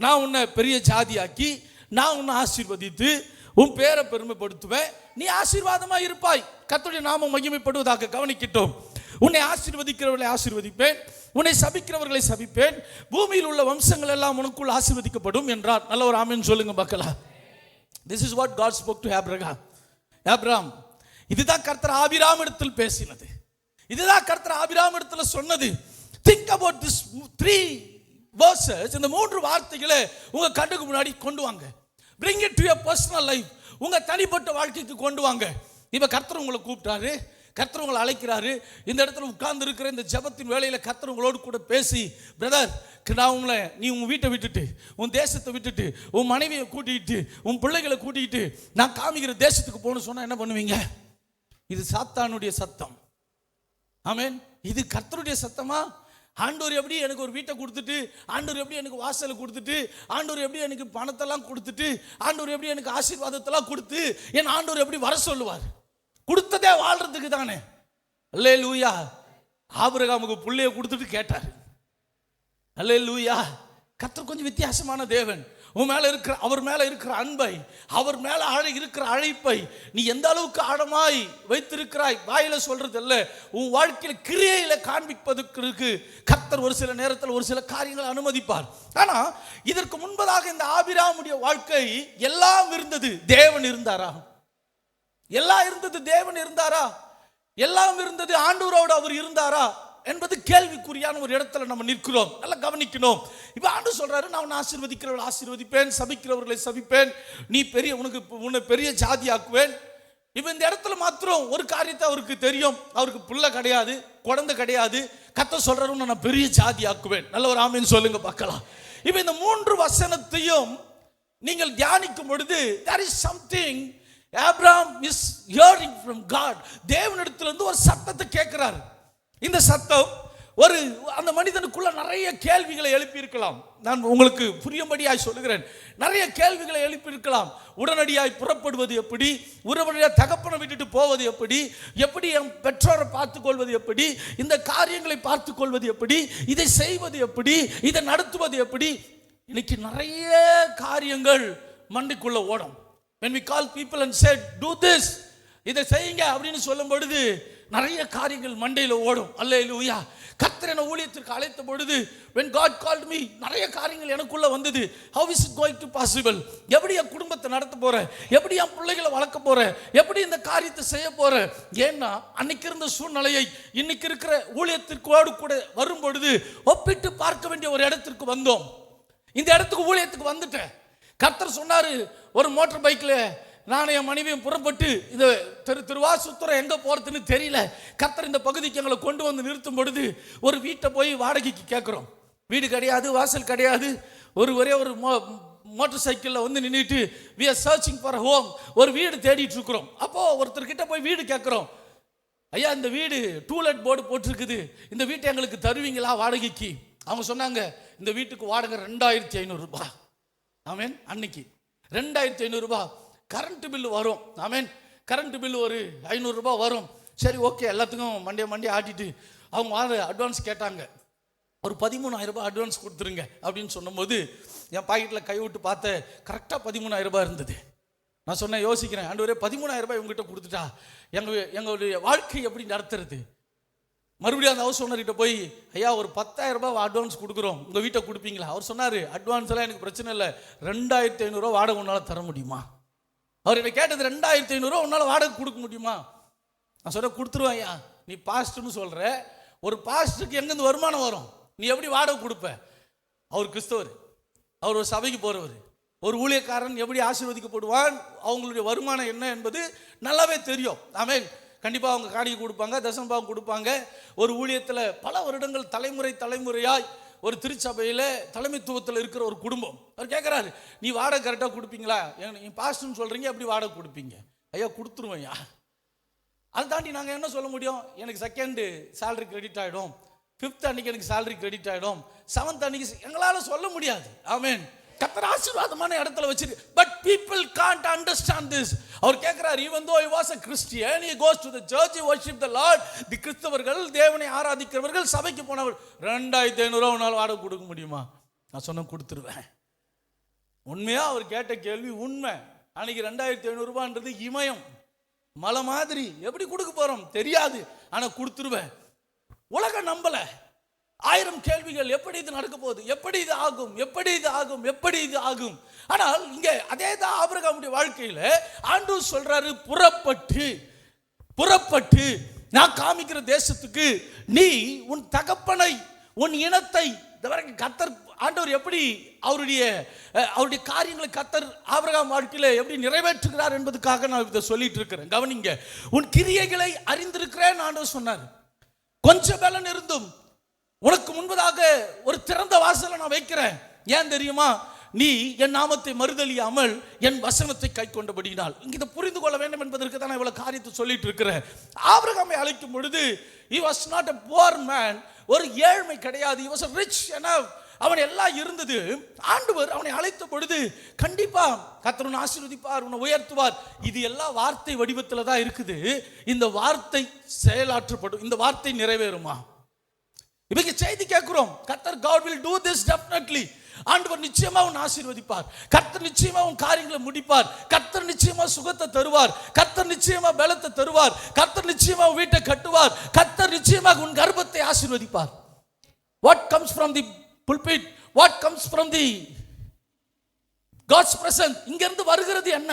நான் உன்னை பெரிய ஜாதியாக்கி, நான் உன்னை ஆசீர்வதித்து உன் பேரை பெருமைப்படுத்துவேன், நீ ஆசீர்வாதமா இருப்பாய். கர்த்தருடைய நாமம் மகிமைப்படுவதாக. கவனிக்கிட்டோம். உன்னை ஆசீர்வதிக்கிறவர்களை ஆசீர்வதிப்பேன், உன்னை சபிக்கிறவர்களை சபிப்பேன், பூமியில் உள்ள வம்சங்கள் எல்லாம் உனக்குள் ஆசீர்வதிக்கப்படும் என்றார். நல்ல ஒரு ஆமென் சொல்லுங்க மக்களா. This is what God spoke to Abraham. இதுதான் கர்த்தர் ஆபிராம் இடத்தில் பேசினது, இதுதான் கர்த்தர் ஆபிராம் இடத்தில் சொன்னது. Think about this 3 verses. இந்த 3 வார்த்தைகளை உங்க கண்ணுக்கு முன்னாடி கொண்டு வாங்க. Bring it to your personal life. உங்க தனிப்பட்ட வாழ்க்கைக்கு கொண்டு வாங்க. இப்ப கர்த்தர் உங்களை கூப்பிட்டாரு, கர்த்தர் உங்களை அழைக்கிறாரு. இந்த இடத்துல உட்கார்ந்து இருக்கிற இந்த ஜெபத்தின் வேளையில கர்த்தர் உங்களோடு கூட பேசி, பிரதர் நான் உங்களை, நீ உன் வீட்டை விட்டுட்டு, உன் தேசத்தை விட்டுட்டு, உன் மனைவியை கூட்டிகிட்டு, உன் பிள்ளைகளை கூட்டிகிட்டு நான் காமிக்கிற தேசத்துக்கு போகணும்னு சொன்னா என்ன பண்ணுவீங்க? இது சாத்தானுடைய சத்தம். ஆமென். இது கர்த்தருடைய சத்தமா? ஆண்டவர் எப்படி எனக்கு ஒரு வீட்டை கொடுத்துட்டு, ஆண்டவர் எப்படி எனக்கு வாசலை கொடுத்துட்டு, ஆண்டவர் எப்படி எனக்கு பணத்தெல்லாம் கொடுத்துட்டு, ஆண்டவர் எப்படி எனக்கு ஆசீர்வாதத்தெல்லாம் கொடுத்து என் ஆண்டவர் எப்படி வர சொல்லுவார்? கொடுத்ததே வாழ்றதுக்கு தானே. அல்லேலூயா. ஆபிரகாமுக்கு புள்ளைய கொடுத்துட்டு கேட்டார். அல்லேலூயா. கர்த்தர் கொஞ்சம் வித்தியாசமான தேவன். உன் மேல இருக்கிற, அவர் மேல இருக்கிற அன்பை, அவர் மேல இருக்கிற அழைப்பை நீ எந்த அளவுக்கு ஆழமாய் வைத்திருக்கிறாய், வாயில சொல்றது அல்ல, உன் வாழ்க்கையில கிரியையில காண்பிப்பதற்கு கர்த்தர் ஒரு சில நேரத்தில் ஒரு சில காரியங்களை அனுமதிப்பார். ஆனா இதற்கு முன்பதாக இந்த ஆபிராமுடைய வாழ்க்கை எல்லாம் இருந்தது, தேவன் இருந்தாரா? எல்லாம் இருந்தது, தேவன் இருந்தாரா? எல்லாம் இருந்தது, ஆண்டவரோடு அவர் இருந்தாரா என்பது கேள்விக்குறியான ஒரு இடத்துல நம்ம நிற்கிறோம். நல்லா கவனிக்கணும். இப்ப ஆண்டவர் சொல்றாரு, நான் உன்னை ஆசீர்வதிக்கிறவர்களை ஆசீர்வதிப்பேன், சபிக்கிறவர்களை சபிப்பேன், நீ பெரிய, உன்னை பெரிய ஜாதி ஆக்குவேன். இப்ப இந்த இடத்துல மாத்திரம் ஒரு காரியத்தை அவருக்கு தெரியும், அவருக்கு பிள்ளை கிடையாது, குழந்தை கிடையாது. கர்த்தர் சொல்றாரு, நான் பெரிய ஜாதி ஆக்குவேன். நல்ல ஒரு ஆமென் சொல்லுங்க பார்க்கலாம். இப்ப இந்த 3 வசனத்தையும் நீங்கள் தியானிக்கும் பொழுது there is something Abraham is hearing from God. தேவனிடத்திலிருந்து ஒரு சத்தத்தை கேட்கிறார். இந்த சத்தம் ஒரு அந்த மனிதனுக்குள்ள நிறைய கேள்விகளை எழுப்பி இருக்கலாம். நான் உங்களுக்கு புரியும்படியாய் சொல்லுகிறேன். நிறைய கேள்விகளை எழுப்பி இருக்கலாம். உடனடியாய் புறப்படுவது எப்படி, உடனடியாக தகப்பனை விட்டுட்டு போவது எப்படி, எப்படி என் பெற்றோரை பார்த்துக் கொள்வது எப்படி, இந்த காரியங்களை பார்த்துக் கொள்வது எப்படி, இதை செய்வது எப்படி, இதை நடத்துவது எப்படி. இன்னைக்கு நிறைய காரியங்கள் மண்டைக்குள்ள ஓடும். when we call people and said do this, இதை செய்யுங்க அப்படின்னு சொல்லும் பொழுது நிறைய காரியங்கள் மண்டையில் ஓடும். அல்லேலூயா. கர்த்தர் என்னை ஊழியத்திற்கு அழைத்த பொழுது when God called me, நிறைய காரியங்கள் எனக்குள்ள வந்தது. how is it going to possible? எப்படி என் குடும்பத்தை நடத்த போறேன், எப்படி என் பிள்ளைகளை வளர்க்க போறேன், எப்படி இந்த காரியத்தை செய்ய போறேன். ஏன்னா அன்னைக்கு இருந்த சூழ்நிலையை இன்னைக்கு இருக்கிற ஊழியத்திற்கோடு கூட வரும் பொழுது ஒப்பிட்டு பார்க்க வேண்டிய ஒரு இடத்திற்கு வந்தோம். இந்த இடத்துக்கு ஊழியத்துக்கு வந்துட்டேன். கர்த்தர் சொன்னாரு, ஒரு மோட்டார் பைக்ல நான் என் மனைவியும் புறப்பட்டு இந்த திருவா சுத்துறோம், எங்க போறதுன்னு தெரியல. கர்த்தர் இந்த பகுதிக்கு எங்களை கொண்டு வந்து நிறுத்தும் பொழுது ஒரு வீட்டை போய் வாடகைக்கு கேட்குறோம். வீடு கிடையாது, வாசல் கிடையாது. ஒரே ஒரு மோட்டார் சைக்கிளில் வந்து நின்றுட்டு we are searching for a home, ஒரு வீடு தேடிட்டு இருக்கிறோம். அப்போ ஒருத்தர்கிட்ட போய் வீடு கேட்குறோம். ஐயா இந்த வீடு டூலெட் போர்டு போட்டிருக்குது, இந்த வீட்டை எங்களுக்கு தருவீங்களா வாடகைக்கு அவங்க சொன்னாங்க இந்த வீட்டுக்கு வாடகை 2500 ரூபாய். ஆமேன். அன்னைக்கு 2500 ரூபாய். கரண்ட் பில்லு வரும். ஆமேன். கரண்ட் பில்லு ஒரு 500 ரூபாய் வரும். சரி ஓகே, எல்லாத்துக்கும் மண்டே ஆட்டிட்டு அவங்க அட்வான்ஸ் கேட்டாங்க. ஒரு 13,000 ரூபாய் அட்வான்ஸ் கொடுத்துருங்க அப்படின்னு சொன்னபோது என் பாக்கெட்டில் கை விட்டு பார்த்தேன், கரெக்டாக 13,000 ரூபாய் இருந்தது. நான் சொன்னேன், யோசிக்கிறேன், ஆண்டவரே 13,000 ரூபாய் உங்ககிட்ட கொடுத்துட்டா எங்களுடைய வாழ்க்கை எப்படி நடத்துறது? மறுபடியும் அந்த ஹவுஸ் ஓனர்கிட்ட போய், ஐயா ஒரு 10,000 ரூபாய் அட்வான்ஸ் கொடுக்குறோம், உங்கள் வீட்டை கொடுப்பீங்களா? அவர் சொன்னார், அட்வான்ஸ் எல்லாம் எனக்கு பிரச்சனை இல்லை, 2,500 ரூபா வாடகை உன்னால் தர முடியுமா? அவர் என்னை கேட்டது 2,500 ரூபா உன்னால் வாடகை கொடுக்க முடியுமா? நான் சொல்ல, கொடுத்துருவேன் ஐயா. நீ பாஸ்ட்னு சொல்கிற, ஒரு பாஸ்ட்டுக்கு எங்கேருந்து வருமானம் வரும்? நீ எப்படி வாடகை கொடுப்ப? அவர் கிறிஸ்தவர், அவர் ஒரு சபைக்கு போகிறவர். ஒரு ஊழியக்காரன் எப்படி ஆசீர்வதிக்கப்படுவான், அவங்களுடைய வருமானம் என்ன என்பது நல்லாவே தெரியும். ஆமென். கண்டிப்பாக அவங்க காணிக்கை கொடுப்பாங்க, தசமபாகம் கொடுப்பாங்க. ஒரு ஊழியத்தில் பல வருடங்கள் தலைமுறையாய் ஒரு திருச்சபையில் தலைமைத்துவத்தில் இருக்கிற ஒரு குடும்பம். அவர் கேட்குறாரு, நீ வாடகை கரெக்டாக கொடுப்பீங்களா? நீ பாஸ்ட்னு சொல்கிறீங்க, எப்படி வாடகை கொடுப்பீங்க? ஐயா கொடுத்துருவேன் ஐயா. அதை தாண்டி நாங்கள் என்ன சொல்ல முடியும்? எனக்கு 2nd சேலரி கிரெடிட் ஆகிடும், 5th அன்னைக்கு எனக்கு சேலரி கிரெடிட் ஆகிடும், 7th அன்னைக்கு எங்களால் சொல்ல முடியாது. ஆமென். கர்த்தர் ஆசீர்வாதமான இடத்துல வச்சிரு. But people can't understand this. அவர் கேட்கிறார், even though he was a Christian, he goes to the church, he worship the Lord. தி கிறிஸ்தவர்கள், தேவனை ஆராதிக்கிறவர்கள், சபைக்கு போனவர் 2,500 ரூபா உன்னால் வாடகை கொடுக்க முடியுமா? நான் சொன்ன கொடுத்துருவேன். உண்மையா அவர் கேட்ட கேள்வி உண்மை. அன்னைக்கு 2,500 ரூபான்றது இமயம், மலை மாதிரி. எப்படி கொடுக்க போறோம் தெரியாது, ஆனா கொடுத்துருவேன். உலகம் நம்பல. 1000 கேள்விகள், எப்படி இது நடக்க போகுது, எப்படி இது ஆகும், எப்படி இது ஆகும், எப்படி இது ஆகும். ஆனால் இங்கே அதே தான் ஆபிரகாமுடைய வாழ்க்கையில ஆண்டவர் சொல்றாரு, புறப்பட்டு நான் காமிக்கிற தேசத்துக்கு நீ உன் தகப்பனை, உன் இனத்தை. கர்த்தர் ஆண்டவர் எப்படி அவருடைய காரியங்களை கர்த்தர் ஆபிரகாம் வாழ்க்கையில எப்படி நிறைவேற்றுகிறார் என்பதுக்காக நான் இதை சொல்லிட்டு இருக்கிறேன். கவனிங்க, உன் கிரியைகளை அறிந்திருக்கிறேன் ஆண்டவர் சொன்னார். கொஞ்சம் பலன் இருந்தும் உனக்கு முன்பதாக ஒரு திறந்த வாசலை நான் வைக்கிறேன். ஏன் தெரியுமா? நீ என் நாமத்தை மறுதலியாமல் என் வசனத்தை கை கொண்டபடியினால். இதை புரிந்து கொள்ள வேண்டும் என்பதற்கு தான் இவ்வளவு காரியத்தை சொல்லிட்டு இருக்கிறேன். ஆபிரகாமை அழைக்கும் பொழுது he was not a poor man, ஒரு ஏழ்மை கிடையாது. he was a rich enough. அவன் எல்லாம் இருந்தது. ஆண்டவர் அவனை அழைத்த பொழுது கண்டிப்பா கர்த்தர் உன்னை ஆசீர்வதிப்பார், உன்னை உயர்த்துவார். இது எல்லாம் வார்த்தை வடிவத்தில் தான் இருக்குது. இந்த வார்த்தை செயலாற்றப்படும், இந்த வார்த்தை நிறைவேறுமா? இவங்க செய்தி கேட்கிறோம், கர்த்தர் God will do this definitely. ஆண்டவர் நிச்சயமா உன் ஆசீர்வதிப்பார், கர்த்தர் நிச்சயமா உன் காரியங்களை முடிப்பார், கர்த்தர் நிச்சயமா சுகத்தை தருவார், கர்த்தர் நிச்சயமா பலத்தை தருவார், கர்த்தர் நிச்சயமா வீட்டை கட்டுவார், கர்த்தர் நிச்சயமா உன் கர்ப்பத்தை ஆசீர்வதிப்பார். What comes from the pulpit, what comes from the God's presence, இங்க இருந்து வருகிறது என்ன?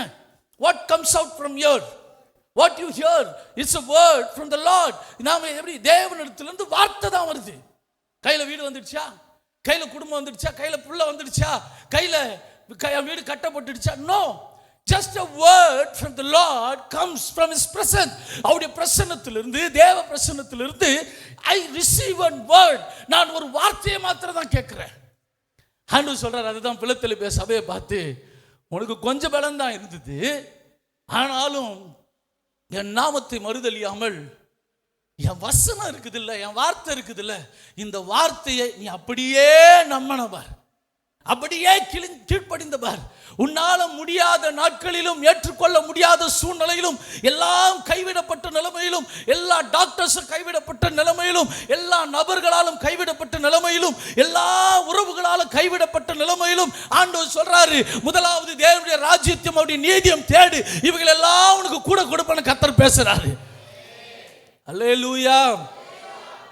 What comes out from here, what you hear, it's a word from the Lord. நாம எப்படி தேவனிடத்திலிருந்து வார்த்தை தான் வருது. கையில வீடு வந்துடுச்சா, கையில குடும்பம் வந்துடுச்சா, கையில புள்ள வந்துடுச்சா, கையில வீடு கட்டப்பட்டுடுச்சா? No, just a word from the Lord comes from his presence. அவருடைய பிரசன்னத்திலிருந்து, தேவ பிரசன்னத்திலிருந்து I receive one word. நான் ஒரு வார்த்தையை மாத்திரம் தான் கேட்கிறேன். ஆண்டவர் சொல்றார், அதுதான் பிலத்தெலிப்பே சபையை பார்த்து, உனக்கு கொஞ்சம் பலம் தான் இருந்தது, ஆனாலும் என் நாமத்தை மறுதலியாமல் என் வசனம் இருக்குது இல்ல, என் வார்த்தை இருக்குது இல்ல, இந்த வார்த்தையை நீ அப்படியே நம்பினவர், அப்படியே கீழ்ப்படிந்தவர். உன்னால முடியாத நாட்களிலும், ஏற்றுக்கொள்ள முடியாத சூழ்நிலையிலும், எல்லாம் கைவிடப்பட்ட நிலைமையிலும், எல்லா டாக்டர்ஸும் கைவிடப்பட்ட நிலைமையிலும், எல்லா நபர்களாலும் கைவிடப்பட்ட நிலைமையிலும், எல்லா உறவுகளாலும் கைவிடப்பட்ட நிலைமையிலும் ஆண்டவர் சொல்றாரு, முதலாவது தேவனுடைய ராஜ்யத்தையும் அவருடைய நீதியும் தேடு, இவைகள் எல்லாம் உனக்கு கூட கொடுப்பேன்னு கர்த்தர் பேசுறாரு. அல்லேலூயா.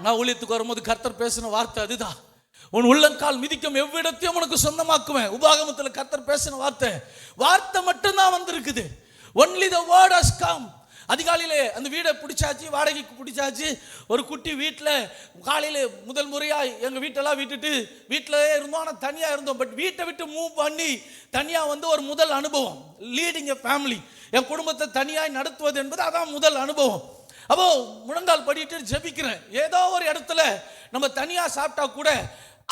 நான் ஊழியத்துக்கு வரும்போது கர்த்தர் பேசின வார்த்தை அதுதான். உன் உள்ளங்கால் மிதிக்கும் எவ்விடத்தையும் உனக்கு சொந்தமாக்குவேன். உபாகமத்தில் கர்த்தர் பேசின வார்த்தை மட்டும்தான் வந்திருக்குது. only the word has come. அதிகாலையிலே அந்த வீடை பிடிச்சாச்சு, வாடகைக்கு பிடிச்சாச்சு. ஒரு குட்டி வீட்டில் காலையில் முதல் முறையாக எங்கள் வீட்டெல்லாம் விட்டுட்டு வீட்டில் இருந்தோம், ஆனால் தனியாக இருந்தோம். பட் வீட்டை விட்டு மூவ் பண்ணி தனியாக ஒரு முதல் அனுபவம். லீடிங் எ ஃபேமிலி, என் குடும்பத்தை தனியாக நடத்துவது என்பது அதான் முதல் அனுபவம். அப்போ முழங்கால் படிட்டு ஜெபிக்கிறேன். ஏதோ ஒரு இடத்துல நம்ம தனியாக சாப்பிட்டா கூட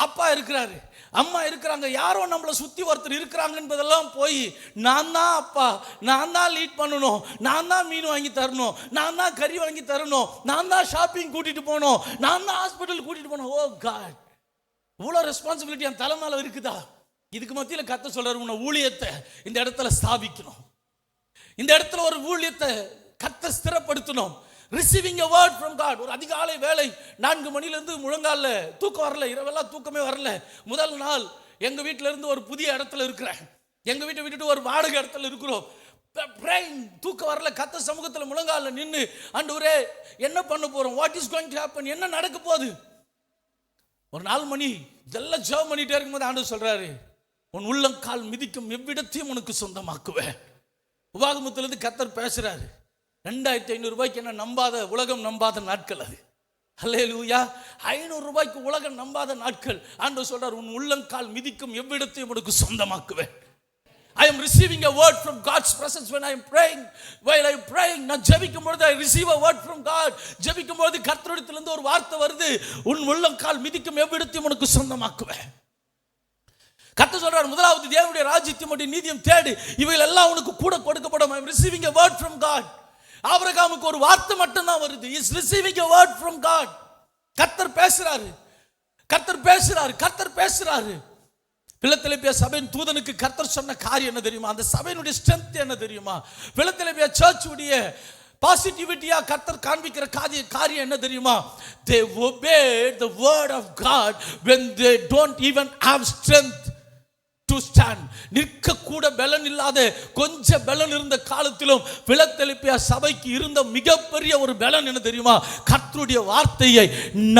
அப்பா இருக்கிறாரு, அம்மா இருக்கிறாங்க, யாரோ நம்மளை சுற்றி ஒருத்தர் இருக்கிறாங்க என்பதெல்லாம் போய் நான் தான் அப்பா, நான் தான் லீட் பண்ணணும், நான் தான் மீன் வாங்கி தரணும், நான் தான் கறி வாங்கி தரணும், நான் தான் ஷாப்பிங் கூட்டிகிட்டு போகணும், நான் தான் ஹாஸ்பிட்டல் கூட்டிகிட்டு போகணும். ஓ காட், இவ்வளோ ரெஸ்பான்சிபிலிட்டி என் தலை மேல இருக்குதா? இதுக்கு மத்தியில் கர்த்தர் சொல்றாரு, உன்னை ஊழியத்தை இந்த இடத்துல ஸ்தாபிக்கணும், இந்த இடத்துல ஒரு ஊழியத்தை கர்த்தர் ஸ்திரப்படுத்தணும். Receiving a word from God. ஒரு அதிகாலை வேலை 4 மணிலேருந்து முழங்கால தூக்கம் வரல, இரவெல்லாம் தூக்கமே வரல. முதல் நாள் எங்க வீட்டில இருந்து ஒரு புதிய இடத்துல இருக்கிறேன், எங்க வீட்டை விட்டுட்டு ஒரு வாடகை இடத்துல இருக்கிறோம். தூக்கம் வரல, கர்த்தர் சமூகத்தில் முழங்கால நின்று, ஆண்டவரே என்ன பண்ண போறோம், what is going to happen, என்ன நடக்க போகுது. ஒரு 4 மணி இதெல்லாம் ஜெபம் பண்ணிட்டே இருக்கும்போது ஆண்டவர் சொல்றாரு, உன் உள்ளங்கால் மிதிக்கும் எவ்விடத்தையும் உனக்கு சொந்தமாக்குவேன். உபாகமத்திலிருந்து கர்த்தர் பேசுறாரு. 2500 ரூபாய்க்கு என்ன நம்பாத, உலகம் நம்பாத நாட்கள் அது. அல்லேலூயா. 500 ரூபாய்க்கு உலகம் நம்பாத நாட்கள். ஆண்டவர் சொல்றார், உன் உள்ளங்கால் மிதிக்கும் எவ்விடத்தையும் உனக்கு சொந்தமாக்குவேன். I am receiving a word from God's presence when I am praying. While I am praying, நான் ஜெபிக்கும் பொழுது I receive a word from God. ஜெபிக்கும் பொழுது கர்த்தரிடத்திலிருந்து ஒரு வார்த்தை வருது, உன் உள்ளங்கால் மிதிக்கும் எவ்விடத்தையும் உனக்கு சொந்தமாக்குவேன். கர்த்தர் சொல்றார், முதலாவது தேவனுடைய ராஜ்யத்தையும் அவருடைய நீதியையும் தேடு, இவைகள் எல்லாம் உனக்கு கூட கொடுக்கப்படும். I am receiving a word from God. ஆபிரகாமுக்கு ஒரு வார்த்தை மட்டும் தான் வருது. He is receiving a word from God. கர்த்தர் பேசுறாரு, கர்த்தர் பேசுறாரு, கர்த்தர் பேசுறாரு. பிலதெல்பியா சபையின் தூதனுக்கு கர்த்தர் சொன்ன காரியம் என்ன தெரியுமா? அந்த சபையினுடைய ஸ்ட்ரென்த் என்ன தெரியுமா? பிலதெல்பியா சர்ச் உடைய பாசிட்டிவிட்டியா கர்த்தர் காண்பிக்கிற காரியம் என்ன தெரியுமா? They obeyed the word of God when they don't even have strength to stand. நிற்க கூட பலன் இல்லாத, கொஞ்சம் பலன் இருந்த காலத்திலும் பிலதெல்பியா சபைக்கு இருந்த மிகப்பெரிய ஒரு பலன் என்ன தெரியுமா? கர்த்தருடைய வார்த்தையை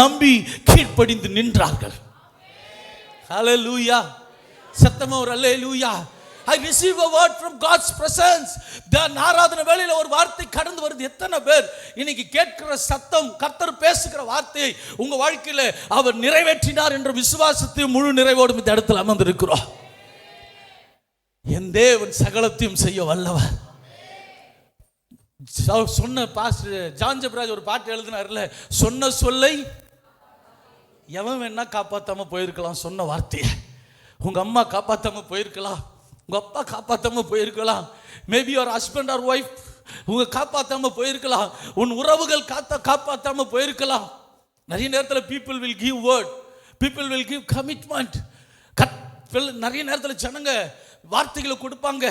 நம்பி கீழ்ப்படிந்து நின்றார்கள். ஹalleluya. சத்தமா ஒரு அல்லேலூயா. I receive a word from God's presence. ஆராதனை வேளையில ஒரு வார்த்தை கடந்து வருது. எத்தனை பேர் இன்னைக்கு கேட்கிற சத்தம், கர்த்தர் பேசுகிற வார்த்தையை உங்க வாழ்க்கையில அவர் நிறைவேற்றினார் என்ற விசுவாசத்தையும் முழு நிறைவோடு இந்த இடத்துல அமர்ந்திருக்கிறோம். என் தேவன் சகலத்தையும் செய்ய வல்லவர். சொன்ன பாஸ்டர் ஜான் ஜெபராஜ் ஒரு பாட்டு எழுதினார்ல, சொன்ன சொல்லை எவன் வேணா காப்பாத்தாம போயிருக்கலாம். சொன்ன வார்த்தையை உங்க அம்மா காப்பாத்தாம போயிருக்கலாம், உங்க அப்பா காப்பாத்தாம போயிருக்கலாம், maybe your husband or wife உங்க காப்பாத்தாம போயிருக்கலாம், உன் உறவுகள் காப்பாத்தாம போயிருக்கலாம். நிறைய நேரத்தில் people will give word, people will give commitment. நிறைய நேரத்தில் ஜனங்க வார்த்தைகளை கொடுப்பாங்க,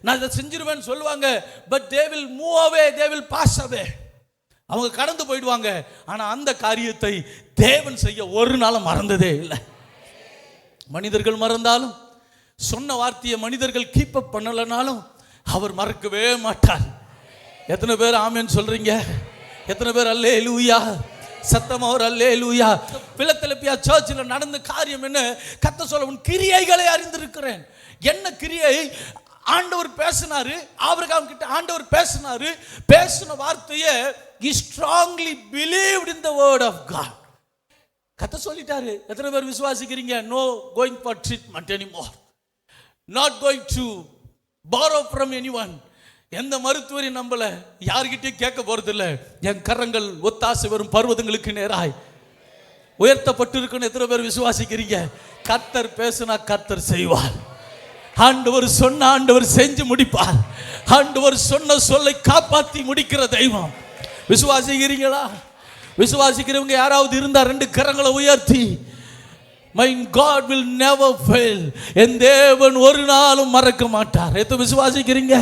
நான் இதை செஞ்சிருவேன்னு சொல்லுவாங்க, but they will move away, they will pass away. அவங்க கடந்து போயிடுவாங்க. ஆனா அந்த காரியத்தை தேவன் செய்ய ஒரு நாளும் மறந்ததே இல்லை. மனிதர்கள் மறந்தாலும், சொன்ன வார்த்தையை மனிதர்கள் கீப் அப் பண்ணலனாலும் அவர் மறக்கவே மாட்டார். எத்தனை பேர் ஆமென் சொல்றீங்க? எத்தனை பேர் அல்லேலூயா? சத்தமா ஒரு அல்லேலூயா. பிலதெல்பியா சர்ச்சில் நடந்த காரியம் என்ன? கர்த்தர் சொல்ல, உன் கிரியைகளை அறிந்திருக்கிறேன். என்ன கிரியை? ஆண்டவர் பேசினாரு, ஆபிரகாம் கிட்ட ஆண்டவர் பேசினாரு. பேசின வார்த்தையை he strongly believed in the word of God. கர்த்தர் சொல்லிட்டாரு. எத்தனை பேர் விசுவாசிக்கிறீங்க? no going for treatment anymore, not going to borrow from anyone. எந்த மருத்துவரையும் நம்பல, யார்கிட்டயும் கேட்க போறது இல்லை. என் கரங்கள் ஒத்தாசை வரும் பர்வதங்களுக்கு நேராய் உயர்த்தப்பட்டிருக்குன்னு எத்தனை பேர் விசுவாசிக்கிறீங்க? கர்த்தர் பேசினா கர்த்தர் செய்வார். ஆண்டவர் சொன்ன ஆண்டவர் செஞ்சு முடிப்பார். ஆண்டவர் சொன்ன சொல்லை காப்பாற்றி முடிக்கிற தெய்வம். விசுவாசிக்கிறீங்களா? விசுவாசிக்கிறவங்க யாராவது இருந்தா 2 கரங்களை உயர்த்தி, my God will never fail. என் தேவன் ஒரு நாளும் மறக்க மாட்டார். எத்தனை விசுவாசிக்கிறீங்க?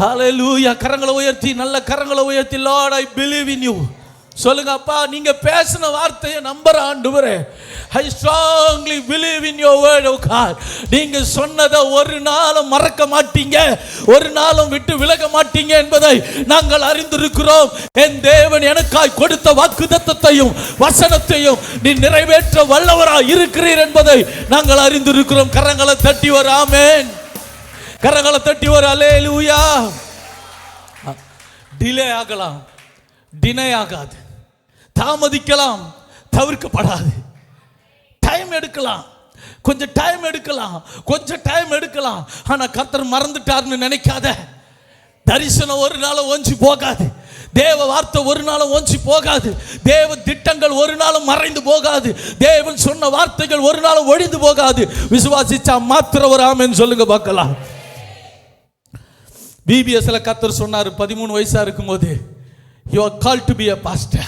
ஹalleluya. கரங்களை உயர்த்தி, நல்ல கரங்களை உயர்த்தி, Lord I believe in you சொல்லுங்க. அப்பா, நீங்க பேசின வார்த்தையை நம்புற ஆண்டவரே, I strongly believe in your word, oh God. நீங்க சொன்னதை ஒரு நாளும் மறக்க மாட்டீங்க, ஒரு நாளும் விட்டு விலக மாட்டீங்க என்பதை நாங்கள் அறிந்திருக்கிறோம். என் தேவன் எனக்காய் கொடுத்த வாக்குத்தத்தத்தையும் வசனத்தையும் நீ நிறைவேற்ற வல்லவராய் இருக்கிறீர் என்பதை நாங்கள் அறிந்திருக்கிறோம். கரங்களை தட்டி வர ஆமென், கரங்களை தட்டி வர அல்லேலூயா. டிலே ஆகலாம், டினை ஆகாது, தாமதிக்கலாம், தவிர்க்கப்படாது. டைம் எடுக்கலாம், கொஞ்சம் டைம் எடுக்கலாம், கொஞ்சம் டைம் எடுக்கலாம். ஆனா கர்த்தர் மறந்துட்டார்னு நினைக்காத. தரிசனம் ஒரு நாளும் ஒஞ்சி போகாது, தேவ வார்த்தை ஒரு நாளும் ஒஞ்சி போகாது, தேவ திட்டங்கள் ஒரு நாளும் மறைந்து போகாது, தேவன் சொன்ன வார்த்தைகள் ஒரு நாளும் ஒழிந்து போகாது. விசுவாசிச்சா மாத்திர ஒரு ஆமென் சொல்லுங்க பார்க்கலாம். பிபிஎஸ்ல கர்த்தர் சொன்னார், 13 வயசா இருக்கும்போது, you are called to be a pastor.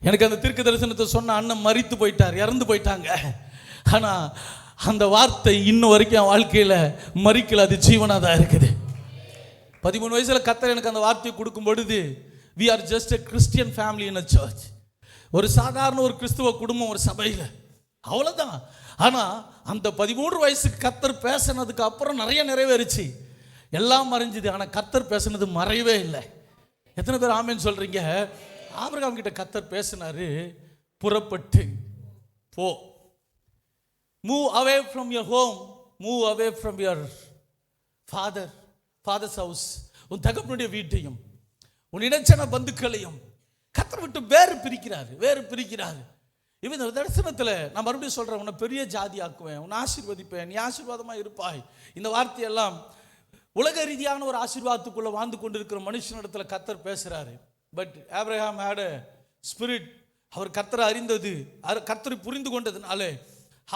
எனக்கு அந்த தீர்க்க தரிசனத்தை சொன்ன அண்ணன் மரித்து போயிட்டார், இறந்து போயிட்டாங்க. ஆனால் அந்த வார்த்தை இன்னும் வரைக்கும் என் வாழ்க்கையில் மறிக்கல, அது ஜீவனாக தான் இருக்குது. 13 வயசில் கர்த்தர் எனக்கு அந்த வார்த்தையை கொடுக்கும் பொழுது, we are just a Christian family in a church, ஒரு சாதாரண ஒரு கிறிஸ்துவ குடும்பம் ஒரு சபையில், அவ்வளோதான். ஆனால் அந்த 13 வயசுக்கு கர்த்தர் பேசினதுக்கு அப்புறம் நிறைய நிறைவேறிச்சு, எல்லாம் மறைஞ்சுது. ஆனால் கர்த்தர் பேசினது மறையவே இல்லை. எத்தனை பேர் ஆமேன்னு சொல்கிறீங்க? ஆபிரகாம் கிட்ட கர்த்தர் பேசினாரு, புறப்பட்டு போ, move away from your home, move away from your fathers house, உன் தகப்பனுடைய வீட்டையும் உன் இடைச்சன பந்துக்களையும் கர்த்தர் விட்டு வேறு பிரிக்கிறாரு. இவன் இந்த தரிசனத்தில் நான் மறுபடியும் சொல்கிறேன், உன்னை பெரிய ஜாதி ஆக்குவேன், உன்னை ஆசீர்வதிப்பேன், நீ ஆசீர்வாதமாக இருப்பாய். இந்த வார்த்தையெல்லாம் உலக ரீதியான ஒரு ஆசீர்வாதத்துக்குள்ளே வாழ்ந்து கொண்டிருக்கிற மனுஷனிடத்தில் கர்த்தர் பேசுகிறாரு. But Abraham had a spirit. அவர் கர்த்தரை அறிந்தது, கர்த்தரை புரிந்து கொண்டதுனால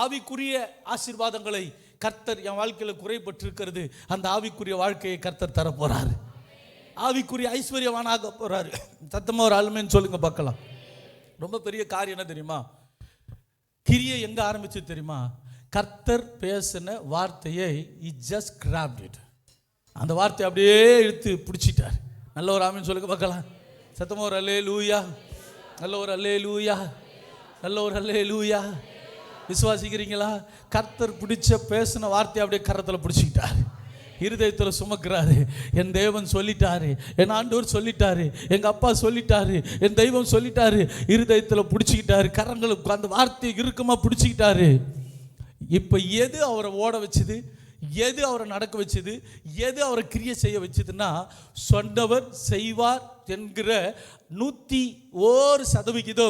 ஆவிக்குரிய ஆசீர்வாதங்களை கர்த்தர் என் வாழ்க்கையில் குறைபட்டிருக்கிறது, அந்த ஆவிக்குரிய வாழ்க்கையை கர்த்தர் தர போறாரு, ஆவிக்குரிய ஐஸ்வர்யவானாக போறாரு. சத்தமா ஒரு ஆளுமேன்னு சொல்லுங்க பார்க்கலாம். ரொம்ப பெரிய காரியம் என்ன தெரியுமா? கிரியை எங்க ஆரம்பிச்சு தெரியுமா? கர்த்தர் பேசின வார்த்தையை he just grabbed it. அந்த வார்த்தையை அப்படியே இழுத்து பிடிச்சிட்டார். நல்ல ஒரு ஆமீன் சொல்லுங்க பார்க்கலாம். சத்தமா ஒரு அல்லேலூயா, நல்ல ஒரு அல்லேலூயா, நல்ல ஒரு அல்லேலூயா. விசுவாசிக்கிறீங்களா? கர்த்தர் பிடிச்ச பேசின வார்த்தையை அப்படியே கரத்தில் பிடிச்சிக்கிட்டார், இருதயத்தில் சுமக்கிறாரு. என் தேவன் சொல்லிட்டாரு, என் ஆண்டவர் சொல்லிட்டாரு, எங்கள் அப்பா சொல்லிட்டாரு, என் தெய்வம் சொல்லிட்டாரு. இருதயத்தில் பிடிச்சிக்கிட்டாரு, கரங்களுக்கு அந்த வார்த்தையை இறுக்கமாக பிடிச்சிக்கிட்டாரு. இப்போ எது அவரை ஓட வச்சுது, எது அவரை நடக்க வச்சுது, எது அவரை கிரியை செய்ய வச்சுதுன்னா, சொன்னவர் செய்வார் என்கிற 101%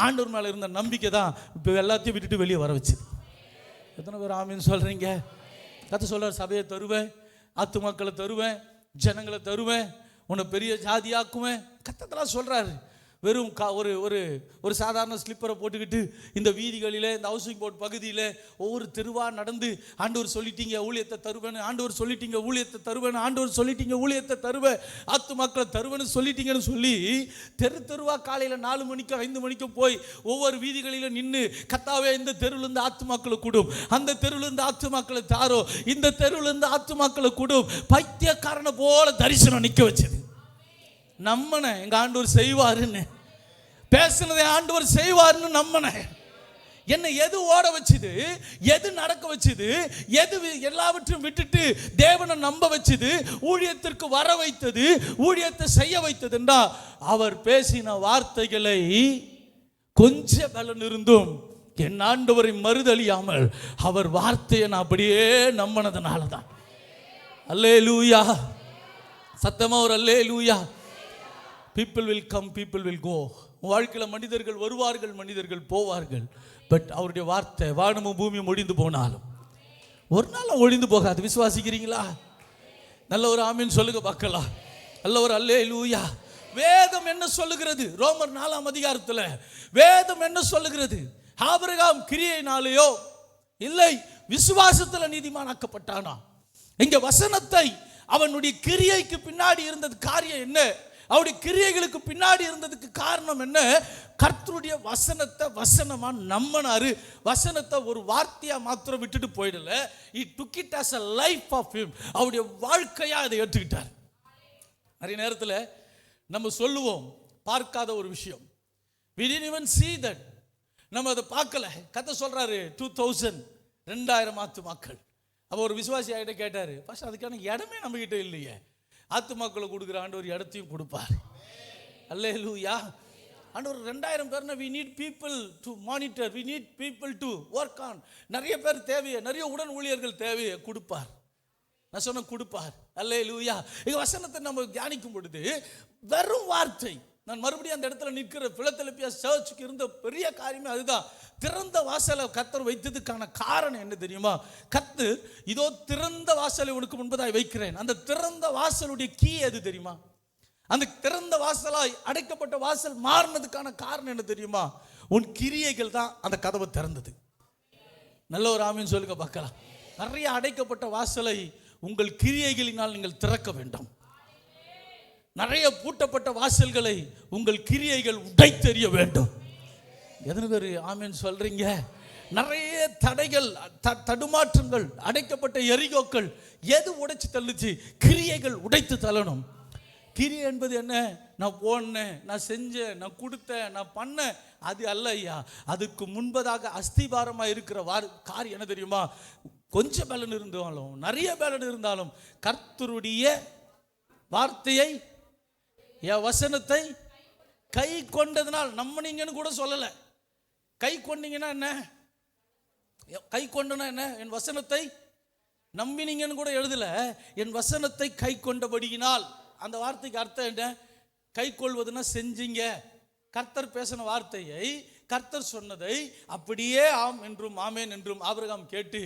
ஆண்டவர் மேலே இருந்த நம்பிக்கை தான் இப்போ எல்லாத்தையும் விட்டுட்டு வெளியே வர வச்சுது. எத்தனை பேர் ஆமீன் சொல்கிறீங்க? கர்த்தர் சொல்றார், சபையை தருவேன், ஆத்துமாக்களை தருவேன், ஜனங்களை தருவேன், உன்னை பெரிய ஜாதியாக்குவேன். கர்த்தர் சொல்றாரு. வெறும் ஒரு சாதாரண ஸ்லிப்பரை போட்டுக்கிட்டு இந்த வீதிகளில், இந்த ஹவுசிங் போர்ட் பகுதியில் ஒவ்வொரு தெருவாக நடந்து ஆண்டவர் சொல்லிட்டீங்க ஊழியத்தை தருவேன், ஆண்டவர் சொல்லிட்டீங்க ஊழியத்தை தருவேன், ஆண்டவர் சொல்லிட்டீங்க ஊழியத்தை தருவேன், ஆத்துமாக்களை தருவேன்னு சொல்லிட்டீங்கன்னு சொல்லி தெருவாக காலையில் 4 மணிக்கு 5 மணிக்கு போய் ஒவ்வொரு வீதிகளில் நின்று, கர்த்தாவே இந்த தெருவிலேருந்து ஆத்துமாக்களை கூடும், அந்த தெருவிலேருந்து ஆத்துமாக்களை தாரோ, இந்த தெருவிலேருந்து ஆத்துமாக்களை கூடும், பைத்தியக்காரனை போல தரிசனம் நிற்க வச்சது. நம்பன எங்க ஆண்டவர் செய்வாருன்னு, பேசுனதை ஆண்டவர் செய்வாருன்னு நம்பன. என்ன எது ஓட வச்சுது, எது நடக்க வச்சுது, எது எல்லாவற்றையும் விட்டுட்டு தேவனை நம்ப வச்சுது, ஊழியத்திற்கு வர வைத்தது, ஊழியத்தை செய்ய வைத்ததுண்டா, அவர் பேசின வார்த்தைகளை கொஞ்ச பலன் இருந்தும் என் ஆண்டவரை மறுதலியாமல் அவர் வார்த்தையை நான் அப்படியே நம்பினதுனால தான். அல்லேலூயா, சத்தமா ஒரு அல்லேலூயா. People will come, people will go. வாழ்க்கையில் மனிதர்கள் வருவார்கள், மனிதர்கள் போவார்கள். பட் அவருடைய வார்த்தை வானமும் பூமியும் ஒழிந்து போனாலும் ஒரு நாள் ஒழிந்து போகாது. விசுவாசிக்கிறீங்களா? நல்ல ஒரு ஆமீன் சொல்லுங்க பார்க்கலாம். நல்ல ஒரு அல்லேலூயா. வேதம் என்ன சொல்லுகிறது? ரோமர் 4ஆம் அதிகாரத்தில் வேதம் என்ன சொல்லுகிறது? ஆபிரகாம் கிரியையினாலேயோ இல்லை விசுவாசத்தில் நீதிமானாக்கப்பட்டானா. இங்க வசனத்தை அவனுடைய கிரியைக்கு பின்னாடி இருந்தது காரியம் என்ன? அவருடைய கிரியைகளுக்கு பின்னாடி இருந்ததுக்கு காரணம் என்ன? கர்த்தருடைய வசனத்தை வசனமா நம்பினாரு. வசனத்தை ஒரு வார்த்தையா மாத்திரம் விட்டுட்டு போயிடல. he took it as a life of him. அவருடைய வாழ்க்கையா அதை ஏற்றுக்கிட்டார். நிறைய நேரத்தில் நம்ம சொல்லுவோம் பார்க்காத ஒரு விஷயம், we didn't even see that, நம்ம அதை பார்க்கல. கர்த்தர் சொல்றாரு 2000 ஆத்துமாக்கள். அப்போ ஒரு விசுவாசி ஆகிட்ட கேட்டாரு, பாஸ்டர் அதுக்கான இடமே நம்ம கிட்ட இல்லையே. ஆத்துமாக்களை கொடுக்குற ஆண்டவர் இடத்தையும் கொடுப்பார். அல்லேலூயா. ஆண்டவர் 2000 பேர்னா we need people to monitor, we need people to work on. நிறைய பேர் தேவையே, நிறைய உடன் ஊழியர்கள் தேவையே, கொடுப்பார். நான் சொன்ன கொடுப்பார். அல்லேலூயா. இந்த வசனத்தை நம்ம தியானிக்கும் பொழுது வெறும் வார்த்தை. நான் மறுபடியும் அந்த இடத்துல நிற்கிற பிலதெல்பியா சர்ச்சுக்கு இருந்த பெரிய காரியமே அதுதான். திறந்த வாசலை கர்த்தர் வைத்ததுக்கான காரணம் என்ன தெரியுமா? கர்த்தர் இதோ திறந்த வாசலை உனக்கு முன்பதாய் வைக்கிறேன். அந்த திறந்த வாசலுடைய கீ எது தெரியுமா? அந்த திறந்த வாசலாய் அடைக்கப்பட்ட வாசல் மாறினதுக்கான காரணம் என்ன தெரியுமா? உன் கிரியைகள் தான் அந்த கதவை திறந்தது. நல்ல ஒரு ஆமீன் சொல்லுங்க பார்க்கலாம். நிறைய அடைக்கப்பட்ட வாசலை உங்கள் கிரியைகளினால் நீங்கள் திறக்க வேண்டும். நிறைய பூட்டப்பட்ட வாசல்களை உங்கள் கிரியைகள் உடைத்தெறிய வேண்டும். எத்தனை பேர் ஆமென் சொல்றீங்க? நிறைய தடைகள், தடுமாற்றங்கள், அடைக்கப்பட்ட எரிகோக்கள் எது உடைச்சு தள்ளுச்சு? கிரியைகள் உடைத்து தள்ளணும். கிரியை என்பது என்ன? நான் போனேன், நான் செஞ்சேன், நான் கொடுத்தேன், நான் பண்ணேன், அது அல்ல ஐயா. அதுக்கு முன்பதாக அஸ்திபாரமாக இருக்கிற காரியம் என்ன தெரியுமா? கொஞ்சம் பலன் இருந்தாலும் நிறைய பலன் இருந்தாலும் கர்த்தருடைய வார்த்தையை, என் வசனத்தை கை கொண்டதுனால், நம்பினீங்கன்னு கூட சொல்லலை. கை கொண்டீங்கன்னா என்ன? கை கொண்டனா என்ன? என் வசனத்தை நம்பினீங்கன்னு கூட எழுதல. என் வசனத்தை கை கொண்டபடியினால். அந்த வார்த்தைக்கு அர்த்தம் என்ன? கை கொள்வதுன்னா செஞ்சீங்க. கர்த்தர் பேசின வார்த்தையை, கர்த்தர் சொன்னதை அப்படியே ஆம் என்றும் ஆமேன் என்றும் ஆபிரகாம் கேட்டு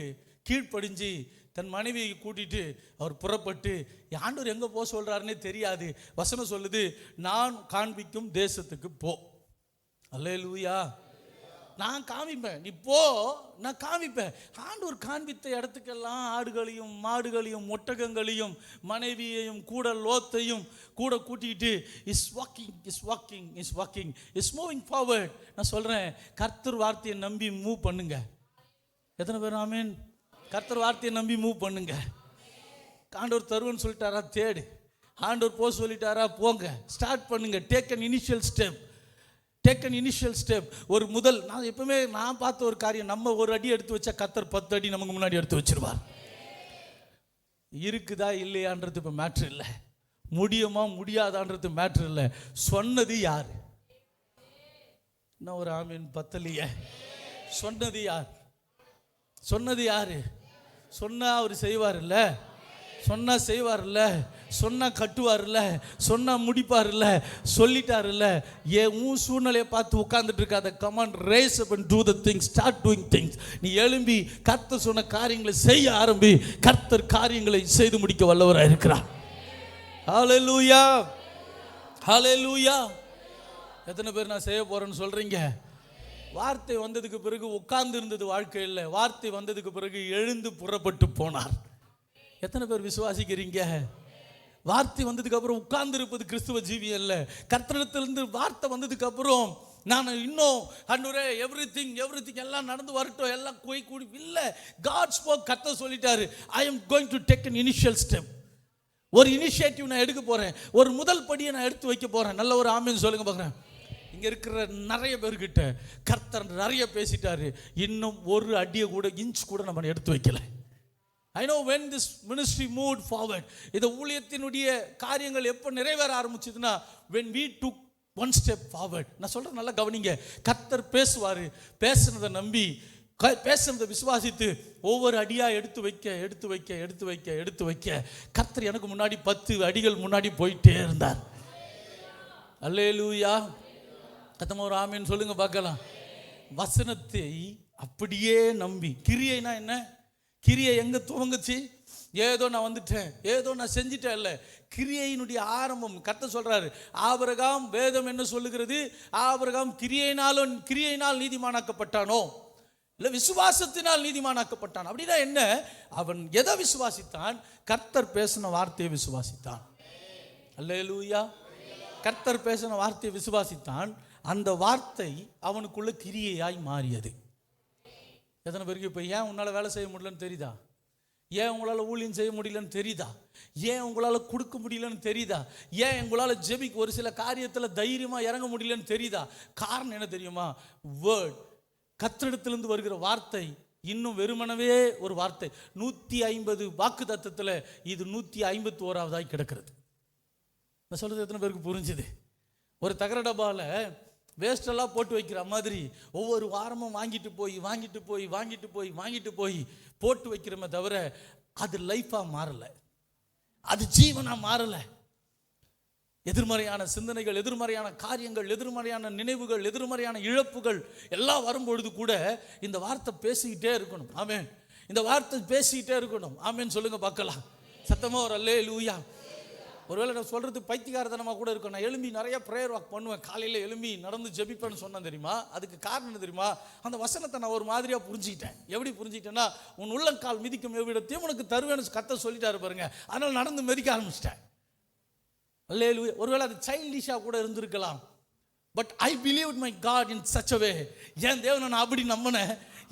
கீழ்ப்படிஞ்சு தன் மனைவியை கூட்டிட்டு அவர் புறப்பட்டு, ஆண்டவர் எங்கே போக சொல்றாருன்னே தெரியாது. வசனம் சொல்லுது, நான் காண்பிக்கும் தேசத்துக்கு போ. அல்லேலூயா. நான் காமிப்பேன், நீ போ, நான் காமிப்பேன். ஆண்டவர் காண்பித்த இடத்துக்கெல்லாம் ஆடுகளையும் மாடுகளையும் ஒட்டகங்களையும் மனைவியையும் கூட லோத்தையும் கூட கூட்டிகிட்டு இஸ் மூவிங் ஃபார்வர்ட். நான் சொல்கிறேன், கர்த்தர் வார்த்தையை நம்பி மூவ் பண்ணுங்க. எத்தனை பேர் ஆமேன்? கர்த்தர் வார்த்தையை நம்பி மூவ் பண்ணுங்க. ஆண்டவர் தருவன்னு சொல்லிட்டாரா? தேடு. ஆண்டவர் போ சொல்லிட்டாரா? போங்க. ஸ்டார்ட் பண்ணுங்க. Take an initial step. ஒரு முதல், நான் எப்பவுமே நான் பார்த்த ஒரு காரியம், நம்ம ஒரு அடி எடுத்து வச்சா கர்த்தர் 10 அடி நமக்கு முன்னாடி எடுத்து வச்சிருவார். இருக்குதா இல்லையான்றது இப்போ மேட்ரு இல்லை, முடியுமா முடியாதான்றது மேட்ரு இல்லை. சொன்னது யாரு? இன்னும் ஒரு ஆமீன் பத்தலையே. சொன்னது யாரு? சொன்னா அவர் செய்வார் இல்ல, சொன்னா செய்வார் இல்ல, சொன்னா கட்டுவார் இல்ல, சொன்னா முடிப்பார் இல்ல, சொல்லிட்டார் இல்ல. உன் சூழ்நிலையை பார்த்து உட்கார்ந்துட்டு இருக்காத. come on, raise up and do the things, start doing things. நீ எழும்பி கர்த்தர் சொன்ன காரியங்களை செய்ய ஆரம்பி. கர்த்தர் காரியங்களை செய்து முடிக்க வல்லவராக இருக்கிறார். ஹalleluya, ஹalleluya. எத்தனை பேர் நான் செய்ய போறேன்னு சொல்றீங்க? வார்த்தை வந்ததுக்கு பிறகு உட்கார்ந்து இருந்தது வாழ்க்கை இல்லை. வார்த்தை வந்ததுக்கு பிறகு எழுந்து புறப்பட்டு போனார். எத்தனை பேர் விசுவாசிக்கிறீங்க? வார்த்தை வந்ததுக்கு அப்புறம் உட்கார்ந்து இருப்பது கிறிஸ்துவ ஜீவி அல்ல. கர்த்தரிடத்திலிருந்து வார்த்தை வந்ததுக்கு அப்புறம் நான் இன்னும் ஆண்டவரே எவ்ரிதிங் எல்லாம் நடந்து வரட்டும், எல்லாம் கூடி இல்லை. God spoke. கர்த்தர் சொல்லிட்டாரு, I am going to take an initial step. ஒரு இனிஷியேட்டிவ் நான் எடுக்க போறேன். ஒரு முதல் படியை நான் எடுத்து வைக்க போறேன். நல்ல ஒரு ஆமீன் சொல்லுங்க பார்க்குறேன். இங்க இருக்கிற நிறைய பேர்கிட்ட கர்த்தர் நிறைய பேசிட்டாரு. இன்னும் ஒரு அடியை கூட, இன்ச் கூட நம்ம எடுத்து வைக்கல. I know when this ministry moved forward, இந்த ஊழியத்தினுடைய காரியங்கள் எப்போ நிறைவேற ஆரம்பிச்சதுன்னா, when we took one step forward. நான் சொல்றேன், நல்லா கவனிங்க. கர்த்தர் பேசுவாரு. பேசுனதை நம்பி, பேசுனதை விசுவாசித்து ஒவ்வொரு அடியா எடுத்து வைக்க கர்த்தர் எனக்கு முன்னாடி 10 அடிகள் முன்னாடி போயிட்டே இருந்தார். அல்லேலூயா. கத்தமா ஒரு ஆமீன் சொல்லுங்க பார்க்கலாம். வசனத்தை அப்படியே நம்பி. கிரியைனா என்ன? கிரியை எங்க துவங்குச்சு? ஏதோ நான் வந்துட்டேன், ஏதோ நான் செஞ்சிட்டேன் இல்லை. கிரியையினுடைய ஆரம்பம் கர்த்தர் சொல்றாரு. ஆபிரகாம், வேதம் என்ன சொல்லுகிறது? ஆபிரகாம் கிரியையினால் நீதிமானாக்கப்பட்டானோ இல்லை விசுவாசத்தினால் நீதிமானாக்கப்பட்டான். அப்படின்னா என்ன? அவன் எதை விசுவாசித்தான்? கர்த்தர் பேசின வார்த்தையை விசுவாசித்தான். அல்லேலூயா. கர்த்தர் பேசின வார்த்தையை விசுவாசித்தான். அந்த வார்த்தை அவனுக்குள்ள கிரியையாய் மாறியது. எத்தனை பேருக்கு இப்போ ஏன் உன்னால் வேலை செய்ய முடியலன்னு தெரியுதா? ஏன் உங்களால் ஊழியம் செய்ய முடியலன்னு தெரியுதா? ஏன் உங்களால் கொடுக்க முடியலன்னு தெரியுதா? ஏன் உங்களால் ஜெபிக்க ஒரு சில காரியத்தில் தைரியமாக இறங்க முடியலன்னு தெரியுதா? காரணம் என்ன தெரியுமா? வேர்ட், கர்த்தரிடத்திலிருந்து வருகிற வார்த்தை இன்னும் வெறுமனவே ஒரு வார்த்தை. 150 வாக்கு தத்தத்தில் இது 151ஆவதாய் கிடக்கிறது. நான் சொல்கிறது எத்தனை பேருக்கு புரிஞ்சுது? ஒரு தகர டப்பாவில் வேஸ்டெல்லாம் போட்டு வைக்கிற மாதிரி ஒவ்வொரு வாரமும் வாங்கிட்டு போய் போட்டு வைக்கிறோமே தவிர அது லைஃபாக மாறலை, அது ஜீவனாக மாறலை. எதிர்மறையான சிந்தனைகள், எதிர்மறையான காரியங்கள், எதிர்மறையான நினைவுகள், எதிர்மறையான இழப்புகள் எல்லாம் வரும்பொழுது கூட இந்த வார்த்தை பேசிக்கிட்டே இருக்கணும். ஆமேன். இந்த வார்த்தை பேசிக்கிட்டே இருக்கணும். ஆமேன் சொல்லுங்க பார்க்கலாம். சத்தமாக ஒரு அல்லேலூயா. ஒருவேளை நான் சொல்கிறது பைத்தியகாரத்தனமாக கூட இருக்கும். நான் எழும்பி நிறைய ப்ரேயர் வாக் பண்ணுவேன். காலையில் எழும்பி நடந்து ஜெபிப்பேன்னு சொன்னேன் தெரியுமா? அதுக்கு காரணம் என்ன தெரியுமா? அந்த வசனத்தை நான் ஒரு மாதிரியாக புரிஞ்சுக்கிட்டேன். எப்படி புரிஞ்சுக்கிட்டேன்னா, உன் உள்ளங்கால் மிதிக்கும் எவ்விடத்தையும் உனக்கு தருவேன்னு கர்த்தர் சொல்லிட்டாரு பாருங்க. அதனால் நடந்து மிதிக்க ஆரம்பிச்சிட்டேன். அல்லேலூயா. ஒருவேளை அது சைல்டிஷாக கூட இருந்திருக்கலாம். But I believe my God in such a way. என் தேவனை நான் அப்படி நம்பினேன்,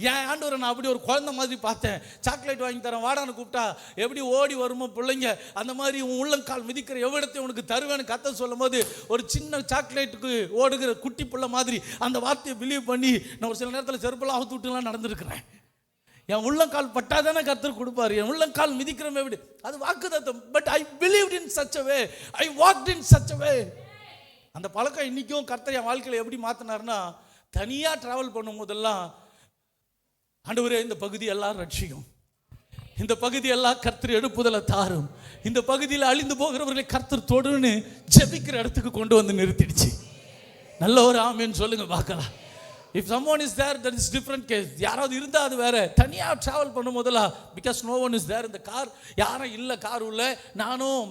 என் ஆண்டவரை நான் அப்படி ஒரு குழந்தை மாதிரி பார்த்தேன். சாக்லேட் வாங்கி தரேன் வாடான்னு கூப்பிட்டா எப்படி ஓடி வருமோ பிள்ளைங்க, அந்த மாதிரி உன் உள்ளங்கால் மிதிக்கிற எவ்விடத்தையும் உனக்கு தருவேன்னு கத்த சொல்லும் போது ஒரு சின்ன சாக்லேட்டுக்கு ஓடுகிற குட்டி பிள்ளை மாதிரி அந்த வார்த்தையை பிலீவ் பண்ணி நான் ஒரு சில நேரத்தில் செருப்பெல்லாம் அவுத்து விட்டுலாம் நடந்திருக்கிறேன். என் உள்ளங்கால் பட்டாதானே கர்த்தர் கொடுப்பாரு, என் உள்ளங்கால் மிதிக்கிறமே எப்படி, அது வாக்குத்தத்தம். But I believed in such a way, I walked in such a way. அந்த பழக்கம் இன்னைக்கும் கர்த்தர் என் வாழ்க்கையில் எப்படி மாற்றினார்னா, தனியாக டிராவல் பண்ணும் போதெல்லாம் ஆண்டவரே இந்த பகுதி எல்லாம் ரட்சிக்கும், இந்த பகுதி எல்லாம் கர்த்தர் எழுப்புதலை தாரும், இந்த பகுதியில் அழிந்து போகிறவர்களை கர்த்தர் தொடுன்னு ஜெபிக்கிற இடத்துக்கு கொண்டு வந்து நிறுத்திடுச்சு. நல்ல ஒரு ஆமேன்னு சொல்லுங்க பார்க்கலாம். If someone is there, that is different case. யாராவது இருந்தால் அது வேற. தனியாக ட்ராவல் பண்ணும் போதெல்லாம் because no one is there இந்த கார், யாரும் இல்லை கார் உள்ள, நானும்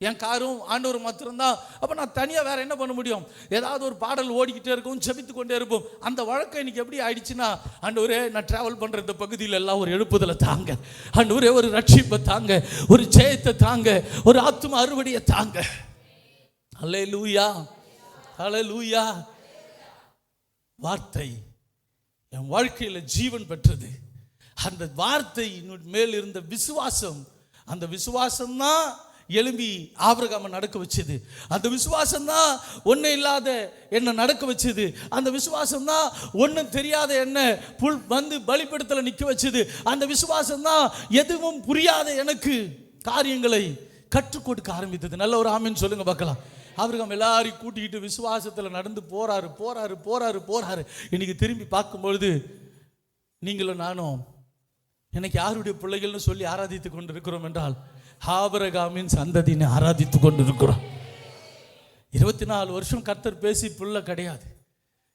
என் காரும் ஆண்டவர் மாத்திரம்தான். அப்போ நான் தனியாக வேற என்ன பண்ண முடியும்? ஏதாவது ஒரு பாடல் ஓடிக்கிட்டே இருக்கும், ஜெபித்து கொண்டே இருப்போம். அந்த வழக்கம் இன்னைக்கு எப்படி ஆயிடுச்சுன்னா, ஆண்டவரே நான் ட்ராவல் பண்ணுற இந்த பகுதியில் எல்லாம் ஒரு எழுப்புதலை தாங்க, ஆண்டவரே ஒரு ரட்சிப்பை தாங்க, ஒரு ஜெயத்தை தாங்க, ஒரு ஆத்தும அறுவடையை தாங்க. அல்லேலூயா, அல்லேலூயா. வார்த்தை என் வாழ்க்கையில் ஜீவன் பெற்றது. அந்த வார்த்தை மேல் இருந்த விசுவாசம், அந்த விசுவாசம் தான் எழும்பி ஆபிரகாமை நடக்க வச்சது. அந்த விசுவாசம் தான் ஒன்றும் இல்லாத என்ன நடக்க வச்சது. அந்த விசுவாசம் தான் ஒன்றும் தெரியாத என்ன வந்து பலிபீடத்தில் நிற்க வச்சது. அந்த விசுவாசம் தான் எதுவும் புரியாத எனக்கு காரியங்களை கற்றுக் கொடுக்க ஆரம்பித்தது. நல்ல ஒரு ஆமீன் சொல்லுங்க பார்க்கலாம். ஆபிரகாம் எல்லாரையும் கூட்டிக்கிட்டு விசுவாசத்தில் நடந்து போறாரு போறாரு போறாரு போறாரு. இன்னைக்கு திரும்பி பார்க்கும்பொழுது நீங்களும் நானும் எனக்கு யாருடைய பிள்ளைகள்னு சொல்லி ஆராதித்து கொண்டு இருக்கிறோம் என்றால் ஆபிரகாமின் சந்ததியை ஆராதித்து கொண்டு இருக்கிறோம். 24 வருஷம் கர்த்தர் பேசி பிள்ளை கிடையாது.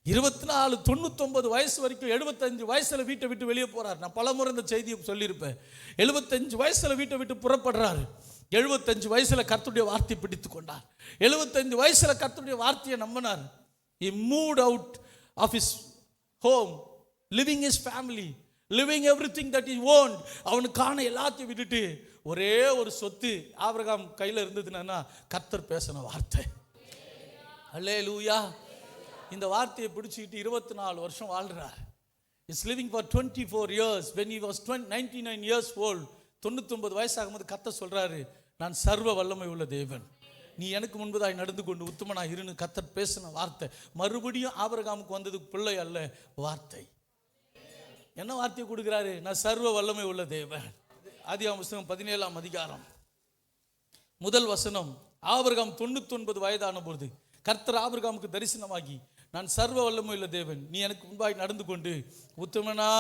24 99 வயசு வரைக்கும் 75 வயசுல வீட்டை விட்டு வெளியே போறாரு. நான் பலமுறை இந்த செய்தியை சொல்லியிருப்பேன். 75 வயசுல வீட்டை விட்டு புறப்படுறாரு. 75 வயசுல கர்த்தருடைய வார்த்தையை பிடித்து கொண்டார். 75 வயசுல கர்த்தருடைய வார்த்தையை நம்பினார். He moved out of his home, living his family, living everything that he owned. அவனுக்கான எல்லாத்தையும் விட்டுட்டு ஒரே ஒரு சொத்து ஆபிரகாம் கையில் இருந்ததுன்னா கர்த்தர் பேசின வார்த்தை. அல்லேலூயா. இந்த வார்த்தையை பிடிச்சிக்கிட்டு 24 வருஷம் வாழ்றார். He's living for 24 years. When he was 99 years old, 99 வயசாகும்போது கர்த்தர் சொல்றாரு, நான் சர்வ வல்லமை உள்ள தேவன், நீ எனக்கு முன்பதாய் நடந்து கொண்டு உத்தமனாய் இருன்னு கர்த்தர் பேசின வார்த்தை. மறுபடியும் ஆபிரகாமுக்கு வந்தது பிள்ளை அல்ல, வார்த்தை. என்ன வார்த்தையை கொடுக்கிறாரு? நான் சர்வ வல்லமை உள்ள தேவன். ஆதியாகமம் புத்தகம் 17ஆம் அதிகாரம் முதல் வசனம். ஆபிரகாம் 99 வயதான பொழுது கர்த்தர் ஆபிரகாமுக்கு தரிசனமாகி, நான் சர்வ வல்லமை உள்ள தேவன், நீ எனக்கு முன்பாய் நடந்து கொண்டு உத்தமனா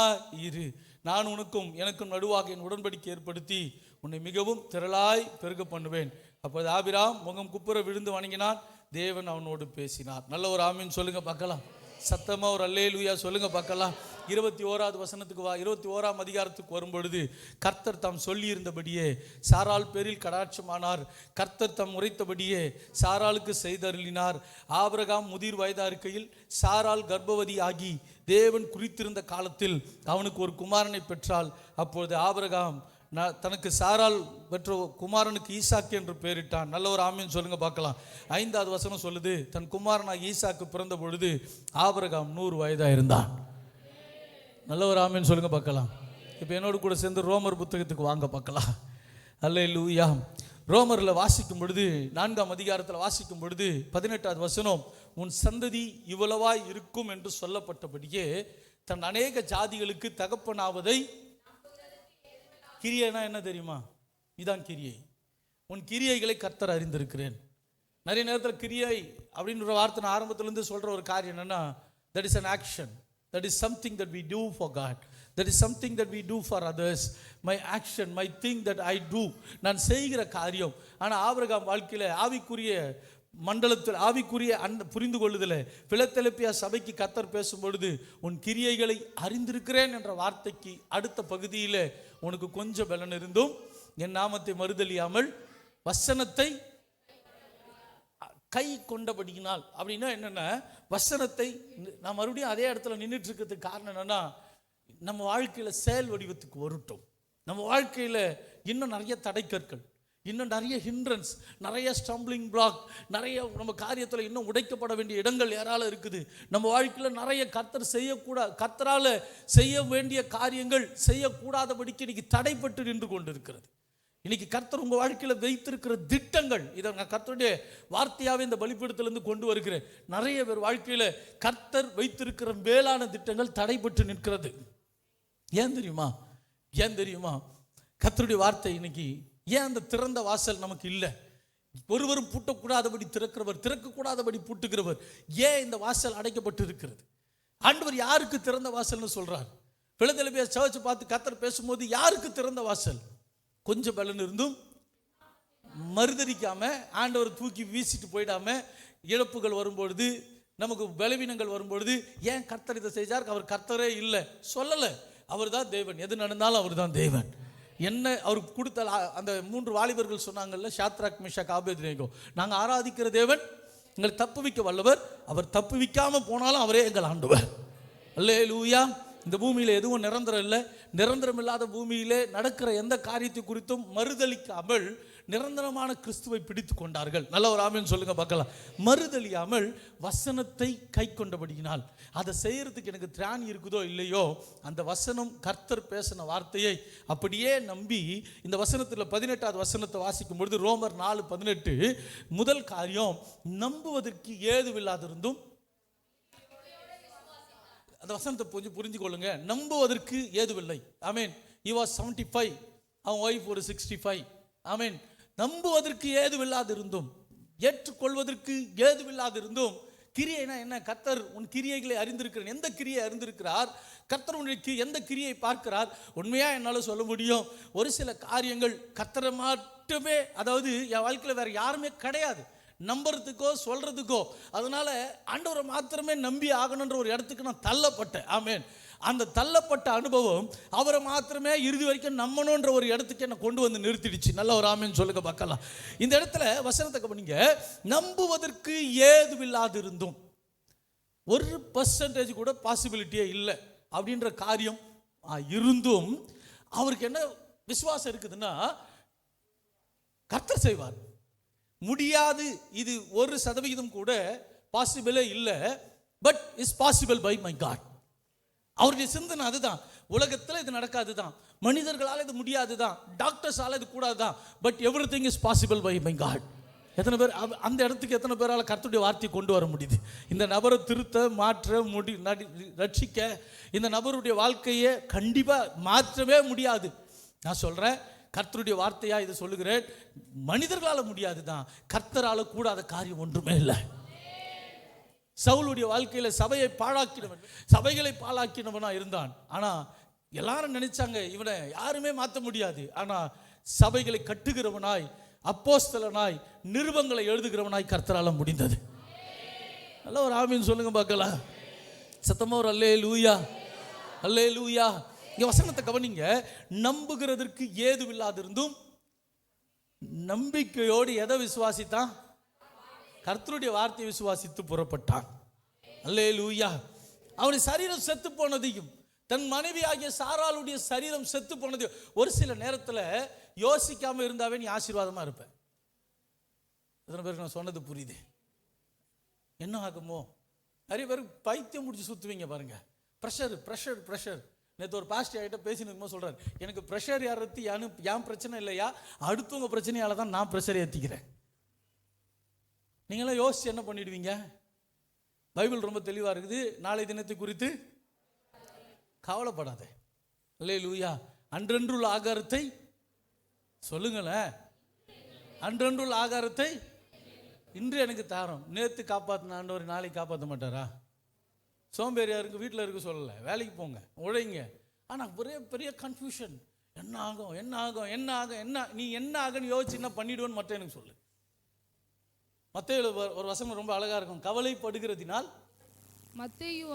இரு, நான் உனக்கும் எனக்கும் நடுவாக என் உடன்படிக்கை ஏற்படுத்தி உன்னை மிகவும் திரளாய் பெருக பண்ணுவேன். அப்போது ஆபிராம் முகம் குப்புற விழுந்து வணங்கினான். தேவன் அவனோடு பேசினார். நல்ல ஒரு ஆமீன் சொல்லுங்க பார்க்கலாம். சத்தமா ஒரு அல்லேலூயா சொல்லுங்க பார்க்கலாம். 21வது வசனத்துக்கு 21ஆம் அதிகாரத்துக்கு வரும்பொழுது கர்த்தர் தாம் சொல்லி இருந்தபடியே சாராள் பேரில் கடாட்சமானார். கர்த்தர் தாம் உரைத்தபடியே சாராளுக்கு செய்தருளினார். ஆபிரகாம் முதிர் வயதா இருக்கையில் சாராள் கர்ப்பவதி ஆகி தேவன் குறித்திருந்த காலத்தில் அவனுக்கு ஒரு குமாரனை பெற்றாள். அப்பொழுது ஆபிரகாம் தனக்கு சாராள் பெற்ற குமாரனுக்கு ஈசாக்கு என்று பெயரிட்டான். நல்ல ஒரு ஆமீன் சொல்லுங்க பார்க்கலாம். 5வது வசனம் சொல்லுது, தன் குமாரனாக ஈசாக்கு பிறந்த பொழுது ஆபிரகாம் 100 வயதா இருந்தான். நல்ல ஒரு ஆமீன் சொல்லுங்க பார்க்கலாம். இப்போ என்னோடு கூட சேர்ந்து ரோமர் புத்தகத்துக்கு வாங்க பார்க்கலாம். அல்லேலூயா. ரோமரில் வாசிக்கும் பொழுது 4ஆம் அதிகாரத்தில் வாசிக்கும் பொழுது 18வது வசனம், உன் சந்ததி இவ்வளவாய் இருக்கும் என்று சொல்லப்பட்டபடியே தன் அநேக ஜாதிகளுக்கு தகப்பனாவதை. கிரியைனா என்ன தெரியுமா? இதான் கிரியை. உன் கிரியைகளை கர்த்தர் அறிந்திருக்கிறேன். நிறைய நேரத்தில் கிரியை அப்படின்ற வார்த்தை நான் ஆரம்பத்திலேருந்து சொல்கிற ஒரு காரியம் என்னென்னா, that is an action, that is something that we do for God, that is something that we do for others. My action, my thing that I do, நான் செய்கிற காரியம். ஆனால் ஆபிரகாம் வாழ்க்கையில் ஆவிக்குரிய மண்டலத்தில் ஆவிக்குரிய புரிந்து கொள்ளுதல பிலதெல்பியா சபைக்கு கர்த்தர் பேசும்பொழுது உன் கிரியைகளை அறிந்திருக்கிறேன் என்ற வார்த்தைக்கு அடுத்த பகுதியில் உனக்கு கொஞ்சம் பலன் இருந்தும் என் நாமத்தை மறுதலியாமல் வசனத்தை கை கொண்டபடியினால். அப்படின்னா என்னென்னா, வசனத்தை நான் மறுபடியும் அதே இடத்துல நின்றுட்டு இருக்கிறதுக்கு காரணம் என்னென்னா, நம்ம வாழ்க்கையில் செயல் வடிவத்துக்கு வரட்டும். நம்ம வாழ்க்கையில் இன்னும் நிறைய தடைக்கற்கள், இன்னும் நிறைய ஹிண்ட்ரன்ஸ், நிறைய ஸ்டம்பிளிங் பிளாக், நிறைய நம்ம காரியத்தில் இன்னும் உடைக்கப்பட வேண்டிய இடங்கள் ஏராளம் இருக்குது. நம்ம வாழ்க்கையில் நிறைய கர்த்தரால் செய்ய வேண்டிய காரியங்கள் செய்யக்கூடாதபடிக்கு இன்னைக்கு தடைப்பட்டு நின்று கொண்டு இருக்கிறது. இன்னைக்கு கர்த்தர் உங்கள் வாழ்க்கையில் வைத்திருக்கிற திட்டங்கள், இதை நான் கர்த்தருடைய வார்த்தையாகவே இந்த பலிபீடத்திலிருந்து கொண்டு வருகிறேன். நிறைய பேர் வாழ்க்கையில் கர்த்தர் வைத்திருக்கிற மேலான திட்டங்கள் தடைப்பட்டு நிற்கிறது. ஏன் தெரியுமா? கர்த்தருடைய வார்த்தை இன்னைக்கு ஏன் அந்த திறந்த வாசல் நமக்கு இல்லை? ஒருவரும் பூட்டக்கூடாதபடி திறக்கிறவர், திறக்கக்கூடாதபடி பூட்டுகிறவர். ஏன் இந்த வாசல் அடைக்கப்பட்டு இருக்கிறது? ஆண்டவர் யாருக்கு திறந்த வாசல்னு சொல்றார்? பிலதெல்பியா சர்ச்சை பார்த்து கர்த்தர் பேசும்போது யாருக்கு திறந்த வாசல்? கொஞ்சம் பலன் இருந்தும் மறுதரிக்காம, ஆண்டவர் தூக்கி வீசிட்டு போயிடாம, இழப்புகள் வரும்பொழுது, நமக்கு பலவீனங்கள் வரும்பொழுது ஏன் கர்த்தர் இதை செய்தார்? அவர் கர்த்தரே இல்லை சொல்லலை. அவர் தான் தேவன், எது நடந்தாலும் அவர் தான் தேவன். என்ன அவருக்கு கொடுத்த அந்த 3 வாலிபர்கள் சொன்னாங்கல்ல, ஷாத்ராக் மேஷாக் ஆபேத்நேகோ, நாங்கள் ஆராதிக்கிற தேவன் எங்களை தப்புவிக்க வல்லவர், அவர் தப்புவிக்காம போனாலும் அவரே எங்கள் ஆண்டவர். அல்லேலூயா. இந்த பூமியில் எதுவும் நிரந்தரம் இல்லை. நிரந்தரம் இல்லாத பூமியிலே நடக்கிற எந்த காரியத்தை குறித்தும் மறுதளிக்காமல் நிரந்தரமான கிறிஸ்துவை பிடித்து கொண்டார்கள். நல்ல ஒரு ஆமென் சொல்லுங்க பார்க்கலாம். மறுதலியாமல் வசனத்தை கை கொண்டபடியினால், அதை செய்யறதுக்கு எனக்கு திராணி இருக்குதோ இல்லையோ, அந்த வசனம் கர்த்தர் பேசின வார்த்தையை அப்படியே நம்பி, இந்த வசனத்தில் 18வது வசனத்தை வாசிக்கும் பொழுது, ரோமர் 4:18, முதல் காரியம் நம்புவதற்கு ஏதுவில்லாதிருந்தும், அந்த வசனத்தை கொஞ்சம் புரிஞ்சு கொள்ளுங்க. நம்புவதற்கு ஏதுவில்லை. ஆமேன். he was 75, அவன் ஒய்ஃப் ஒரு 65. ஆமேன். நம்புவதற்கு ஏதுவில்லாதிருந்தும், ஏற்றுக்கொள்வதற்கு ஏதுவில்லாதிருந்தும், கிரியைனா என்ன? கர்த்தர் உன் கிரியைகளை அறிந்திருக்கிறேன். எந்த கிரியை அறிந்திருக்கிறார்? கர்த்தர் உனக்கு எந்த கிரியை பார்க்கிறார்? உண்மையா என்னால் சொல்ல முடியும், ஒரு சில காரியங்கள் கர்த்தரை மட்டுமே, அதாவது என் வாழ்க்கையில் வேற யாருமே கிடையாது நம்புறதுக்கோ சொல்றதுக்கோ. அதனால ஆண்டவரை மாத்திரமே நம்பி ஆகணுன்ற ஒரு இடத்துக்கு நான் தள்ளப்பட்டேன். ஆமேன். அந்த தள்ளப்பட்ட அனுபவம் அவரை மாத்திரமே இறுதி வரைக்கும் நம்பணுன்ற ஒரு இடத்துக்கு என்ன கொண்டு வந்து நிறுத்திடுச்சு. நல்ல ஒரு ஆமேன் சொல்லுங்க பார்க்கலாம். இந்த இடத்துல வசனத்தை கவனிங்க. நம்புவதற்கு ஏதுவில்லாதிருந்தும், 1% கூட பாசிபிலிட்டியே இல்லை அப்படின்ற காரியம் இருந்தும், அவருக்கு என்ன விசுவாசம் இருக்குதுன்னா, கர்த்தர் செய்வார். முடியாது, இது 1% கூட பாசிபிளே இல்லை, but is possible by my God. அவருடைய சிந்தனை அதுதான். உலகத்தில் இது நடக்காது தான், மனிதர்களால் இது முடியாது தான், டாக்டர்ஸால் இது கூடாது தான், but everything is possible by my God. எத்தனை பேர் அந்த இடத்துக்கு எத்தனை பேரால் கர்த்தருடைய வார்த்தையை கொண்டு வர முடியுது? இந்த நபரை திருத்த, மாற்ற ரட்சிக்க, இந்த நபருடைய வாழ்க்கையை கண்டிப்பாக மாற்றவே முடியாது. நான் சொல்கிறேன், கர்த்தருடைய வார்த்தையா இதை சொல்லுகிறேன், மனிதர்களால் முடியாது தான், கர்த்தரால் கூடாத காரியம் ஒன்றுமே இல்லை. சவுலுடைய வாழ்க்கையில சபையை பாழாக்கினவன், சபைகளை பாழாக்கினவனா இருந்தான். ஆனா எல்லாரும் நினைச்சாங்க இவனை யாருமே மாற்ற முடியாது. ஆனா சபைகளை கட்டுகிறவனாய், அப்போஸ்தலனாய், நிருபங்களை எழுதுகிறவனாய் கர்த்தரால முடிந்தது. நல்ல ஒரு ஆமீன் சொல்லுங்க பார்க்கலாம். சத்தமா ஒரு அல்லேலூயா, அல்லேலூயா. இங்க வசனத்தை கவனிங்க. நம்புகிறதற்கு ஏதுவில்லாதிருந்தும், நம்பிக்கையோடு எதை விசுவாசித்தான்? கர்த்தருடைய வார்த்தையை விசுவாசித்து புறப்பட்டான். அல்லேலூயா. அவனுடைய சரீரம் செத்து போனதையும், தன் மனைவி ஆகிய சாராளுடைய சரீரம் செத்து போனதையும், ஒரு சில நேரத்தில் யோசிக்காம இருந்தாவே நீ ஆசீர்வாதமா இருப்ப. எத்தனை பேருக்கு நான் சொன்னது புரியுது? என்ன ஆகுமோ? நிறைய பேருக்கு பைத்தியம் முடிச்சு சுத்துவீங்க பாருங்க. Pressure pressure pressure. நேற்று ஒரு பாஸ்டர் ஆகிட்ட பேசினு சொல்றாரு, எனக்கு ப்ரெஷர் ஏறத்தி என் பிரச்சனை இல்லையா, அடுத்தவங்க பிரச்சனையால தான் நான் ப்ரெஷர் ஏற்றிக்கிறேன். நீங்களாம் யோசிச்சு என்ன பண்ணிடுவீங்க? பைபிள் ரொம்ப தெளிவாக இருக்குது. நாளை தினத்தை குறித்து கவலைப்படாதே. அல்லேலூயா. அன்றன்றுள்ள ஆகாரத்தை சொல்லுங்களேன். அன்றன்றுள்ள ஆகாரத்தை இன்று எனக்கு தாரோம். நேற்று காப்பாற்றின ஆண்டவர் நாளைக்கு காப்பாற்ற மாட்டாரா? சோம்பேறியா இருக்கு, வீட்டில் இருக்க சொல்லலை, வேலைக்கு போங்க, உழைங்க. ஆனால் ஒரே பெரிய கன்ஃபியூஷன். என்ன ஆகும், என்ன ஆகும், என்ன ஆகும், என்ன நீ என்ன ஆகுன்னு யோசிச்சு என்ன பண்ணிடுவோன்னு மட்டும் எனக்கு சொல்லு. மத்தேயு ஒரு வசனம் ரொம்ப அழகா இருக்கும். கவலைப்படுகிறதினால், மத்தேயு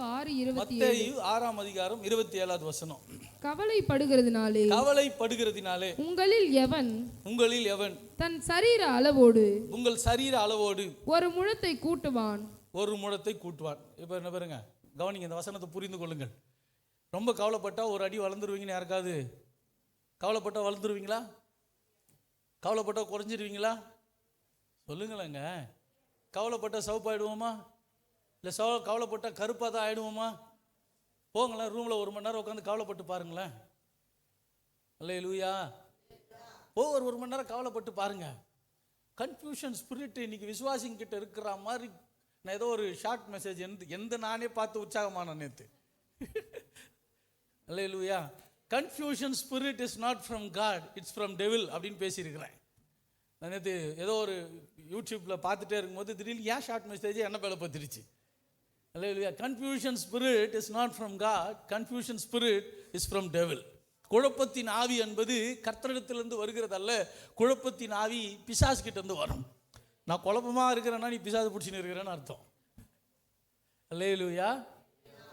6ஆம் அதிகாரம் 27வது வசனம். கவலைப்படுகிறதினாலே, கவலைப்படுகிறதினாலே உங்களில் எவன் தன் சரீர அளவோடு, உங்கள் சரீர அளவோடு ஒரு முழத்தை கூட்டுவான், ஒரு முழத்தை கூட்டுவான். இப்போ என்ன பாருங்க, கவனிங்க, இந்த வசனத்தை புரிந்து கொள்ளுங்கள். ரொம்ப கவலைப்பட்டா ஒரு அடி வளர்ந்துருவீங்கன்னு யாருக்காவது கவலைப்பட்டா வளர்ந்துருவீங்களா? கவலைப்பட்டால் குறைஞ்சிருவீங்களா? சொல்லுங்களேங்க. கவலைப்பட்டால் சவுப்பாயிடுவோமா? இல்லை கவலைப்பட்டால் கருப்பாக தான் ஆகிடுவோமா? போங்களேன், ரூமில் 1 மணி நேரம் உட்காந்து கவலைப்பட்டு பாருங்களேன். அல்லேலூயா. ஒரு மணி நேரம் கவலைப்பட்டு பாருங்க. கன்ஃபியூஷன் ஸ்பிரிட் இன்னைக்கு விசுவாசிங்கிட்ட இருக்கிற மாதிரி. நான் ஏதோ ஒரு ஷார்ட் மெசேஜ் எந்த நானே பார்த்து உற்சாகமான நேற்று. Hallelujah. Confusion spirit is not from God, it's from devil அப்படின்னு பேசியிருக்கிறேன். நான் நேற்று ஏதோ ஒரு யூடியூப்பில் பார்த்துட்டே இருக்கும்போது திடீர்னு ஏன் ஷார்ட் மெசேஜ் என்ன பேல பத்திருச்சு. Hallelujah. Confusion spirit is not from God, confusion spirit is from devil. குழப்பத்தின் ஆவி என்பது கர்த்தரிடத்திலிருந்து வருகிறதல்ல, குழப்பத்தின் ஆவி பிசாசுகிட்டேருந்து வரும். நான் குழப்பமாக இருக்கிறேன்னா நீ பிசாசு பிடிச்சின்னு இருக்கிறேன்னு அர்த்தம். அல்லேலூயா.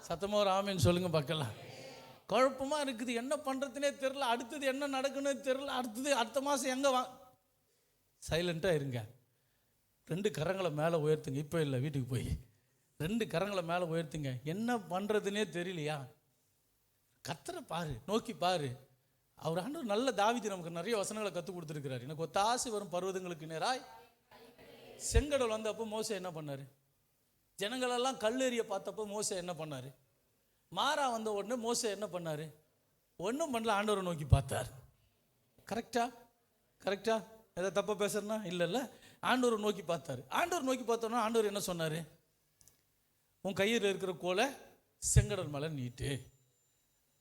சத்தமாக ஒரு ஆமேன்னு சொல்லுங்க பார்க்கலாம். குழப்பமாக இருக்குது, என்ன பண்ணுறதுனே தெரில, அடுத்தது என்ன நடக்குன்னு தெரில, அடுத்த மாதம் எங்கே சைலண்ட்டாக இருங்க. 2 கரங்களை மேலே உயர்த்துங்க. இப்போ இல்லை, வீட்டுக்கு போய் 2 கரங்களை மேலே உயர்த்துங்க. என்ன பண்ணுறதுனே தெரியலையா, கர்த்தரை பாரு, நோக்கி பாரு. அவர் ஆண்டவர் நல்ல தாவீது நமக்கு நிறைய வசனங்களை கற்றுக் கொடுத்துருக்கிறார். எனக்கு ஒத்தாசை வரும் பர்வதங்களுக்கு நேராய் செங்கடல் வந்தப்போ மோசே என்ன பண்ணார்? ஜனங்களெல்லாம் கல்லெறிய பார்த்தப்போ மோசே என்ன பண்ணார்? மாறா வந்த உடனே மோசே என்ன பண்ணார்? ஒன்றும் பண்ணல, ஆண்டவரை நோக்கி பார்த்தார். கரெக்டா? எதை தப்பாக பேசுறேன்னா இல்லை, ஆண்டவரை நோக்கி பார்த்தார். ஆண்டவர் நோக்கி பார்த்தோன்னா ஆண்டவர் என்ன சொன்னார்? உன் கையில் இருக்கிற கோலை செங்கடல் மேலே நீட்டு.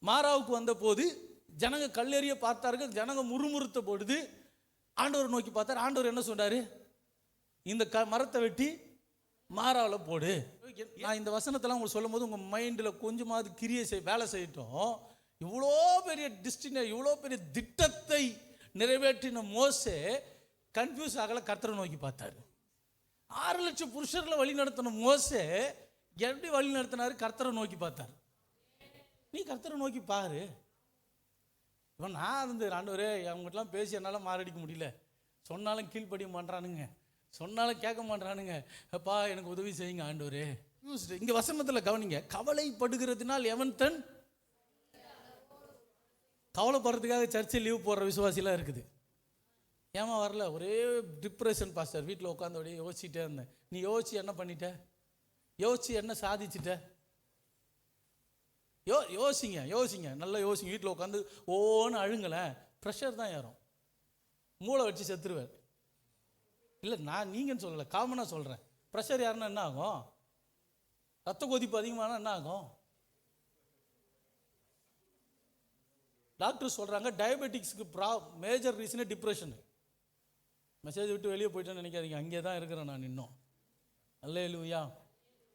மாறாவுக்கு வந்த போது ஜனங்க கல்லெறிய பார்த்தார்கள், ஜனங்க முறுமுறுத்த பொழுது ஆண்டவர் நோக்கி பார்த்தார். ஆண்டவர் என்ன சொன்னார்? இந்த மரத்தை வெட்டி மாறாவில் போடு. நான் இந்த வசனத்தெல்லாம் உங்களுக்கு சொல்லும் போது உங்கள் மைண்டில் கொஞ்சமாவது வேலை செய்யட்டும். இவ்வளோ பெரிய இவ்வளோ பெரிய திட்டத்தை நிறைவேற்றின மோசே கன்ஃபியூஸ் ஆகலை, கர்த்தரை நோக்கி பார்த்தாரு. 6 லட்சம் புருஷர்களை வழி நடத்தின மோசே எப்படி வழி நடத்தினாரு? கர்த்தரை நோக்கி பார்த்தார். நீ கர்த்தரை நோக்கி பாரு. இப்போ நான் ஆண்டவரே அவங்ககிட்டலாம் பேசி என்னால் மாரடிக்க முடியல, சொன்னாலும் கீழ்ப்படிய மாட்டானுங்க, சொன்னாலும் கேட்க மாட்டானுங்க, அப்பா எனக்கு உதவி செய்யுங்க ஆண்டவரே. இங்கே வசனத்தில் கவனிங்க. கவலைப்படுகிறதுனால் எவன் தன் கவலைப்படுறதுக்காக சர்ச்சை லீவ் போடுற விசுவாசிலாம் இருக்குது. ஏமா வரல? ஒரே டிப்ரெஷன் பாஸ்டர், வீட்டில் உட்காந்து அப்படியே யோசிச்சுட்டே இருந்தேன். நீ யோசிச்சு என்ன பண்ணிட்ட? யோசிச்சு என்ன சாதிச்சிட்ட? யோசிங்க நல்லா யோசிங்க. வீட்டில் உட்காந்து ஓன்னு அழுங்கலேன், ப்ரெஷர் தான் ஏறும், மூளை வச்சு செத்துருவேன். இல்லை நான் நீங்கன்னு சொல்லலை, காமனாக சொல்கிறேன். ப்ரெஷர் ஏறினா என்ன ஆகும்? ரத்த கொதிப்பு அதிகமானால் என்ன ஆகும்? டாக்டர் சொல்கிறாங்க டயபெட்டிக்ஸுக்கு மேஜர் ரீசனே டிப்ரெஷனு. மெசேஜ் விட்டு வெளியே போயிட்டேன்னு நினைக்காதீங்க, அங்கே தான் இருக்கிறேன் நான் இன்னும். அல்லேலூயா.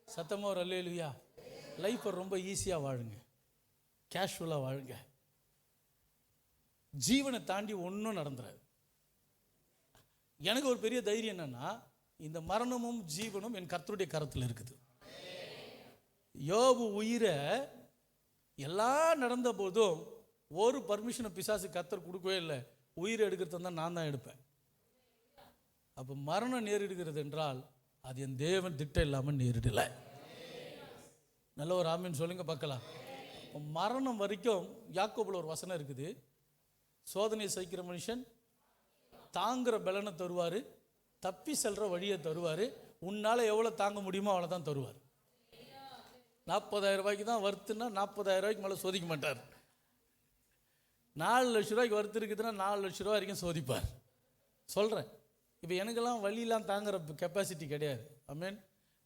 சத்தமாக ஒரு அல்லேலூயா. லைஃப்பை ரொம்ப ஈஸியாக வாழுங்க, கேஷுவலாக வாழுங்க. ஜீவனை தாண்டி ஒன்றும் நடந்துறாது. எனக்கு ஒரு பெரிய தைரியம் என்னன்னா, இந்த மரணமும் ஜீவனும் என் கர்த்தருடைய கரத்தில் இருக்குது. யோபு உயிரை எல்லாம் நடந்த போதும் ஒரு பர்மிஷனை பிசாசு கர்த்தர் கொடுக்கவே இல்லை. உயிரை எடுக்கிறது தான் நான் தான் எடுப்பேன். அப்போ மரணம் நேரிடுகிறது என்றால் அது என் தேவன் திட்டம் இல்லாமல் நேரிடலை. நல்ல ஒரு ஆமீன் சொல்லுங்க பார்க்கலாம். மரணம் வரைக்கும் யாக்கோபுல ஒரு வசனம் இருக்குது, சோதனையை சகிக்கிற மனுஷன் தாங்குற பலனை தருவார், தப்பி செல்கிற வழியை தருவார், உன்னால் எவ்வளோ தாங்க முடியுமோ அவ்வளோ தான் தருவார். 40,000 ரூபாய்க்கு தான் வறுத்துன்னா 40,000 ரூபாய்க்கு மேலே சோதிக்க மாட்டார். 4 லட்ச ரூபாய்க்கு வறுத்து இருக்குதுன்னா 4 லட்ச ரூபா வரைக்கும் சோதிப்பார். சொல்கிறேன், இப்போ எனக்கெல்லாம் வலியெலாம் தாங்குற கெப்பாசிட்டி கிடையாது. ஆமென்.